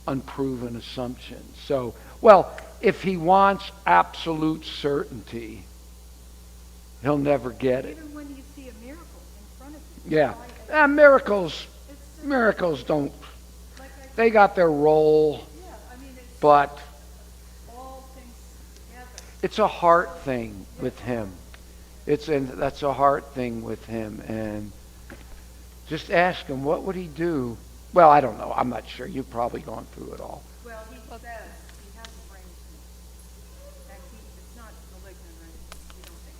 Speaker 4: unproven assumptions. So, well, if he wants absolute certainty, he'll never get it.
Speaker 5: Even when you see a miracle in front of you.
Speaker 4: Yeah. Miracles don't, they got their role, but it's a heart thing with him. That's a heart thing with him. And just ask him, what would he do? Well, I don't know. I'm not sure. You've probably gone through it all.
Speaker 5: Well, he says he has a brain tumor. And it's not malignant or anything, we don't think.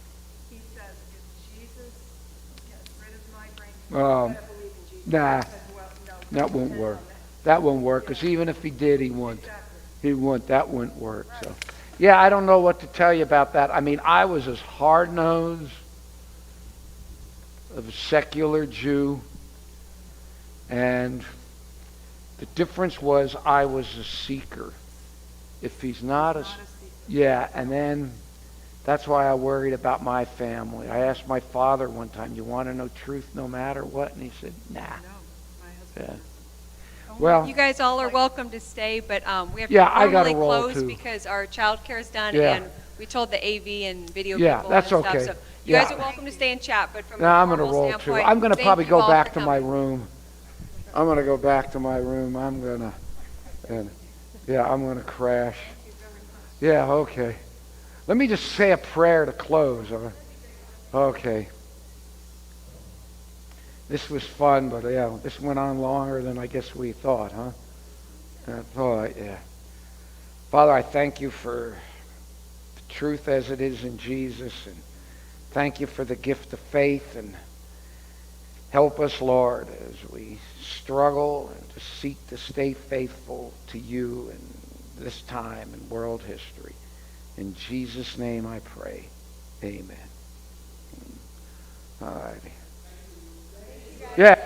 Speaker 5: He says, if Jesus gets rid of my brain tumor, I believe in Jesus.
Speaker 4: Nah,
Speaker 5: I said, well, no,
Speaker 4: that won't work. That won't work, because even if he did, he wouldn't. That wouldn't work. So, yeah, I don't know what to tell you about that. I mean, I was as hard-nosed of a secular Jew, and the difference was I was a seeker. If he's not a yeah, and then that's why I worried about my family. I asked my father one time, you want to know truth no matter what? And he said, nah. Yeah. Well,
Speaker 5: you guys all are welcome to stay, but we have
Speaker 4: yeah,
Speaker 5: to
Speaker 4: I gotta
Speaker 5: formally
Speaker 4: roll
Speaker 5: close
Speaker 4: too.
Speaker 5: because our child care is done,
Speaker 4: Yeah.
Speaker 5: and we told the AV and video
Speaker 4: Yeah,
Speaker 5: people
Speaker 4: that's
Speaker 5: and stuff.
Speaker 4: okay.
Speaker 5: So you
Speaker 4: Yeah.
Speaker 5: guys are welcome to stay and chat, but from
Speaker 4: now
Speaker 5: a
Speaker 4: I'm going to
Speaker 5: formal
Speaker 4: roll too.
Speaker 5: standpoint,
Speaker 4: I'm going to
Speaker 5: thank
Speaker 4: probably
Speaker 5: you
Speaker 4: go
Speaker 5: all
Speaker 4: back
Speaker 5: for
Speaker 4: to my
Speaker 5: coming.
Speaker 4: room. I'm going to go back to my room. I'm going to crash. Yeah, okay. Let me just say a prayer to close. Okay. This was fun, but yeah, this went on longer than I guess we thought, huh? Yeah. Father, I thank you for the truth as it is in Jesus, and thank you for the gift of faith, and help us, Lord, as we struggle and to seek to stay faithful to you in this time in world history. In Jesus' name I pray. Amen. All righty. Yeah.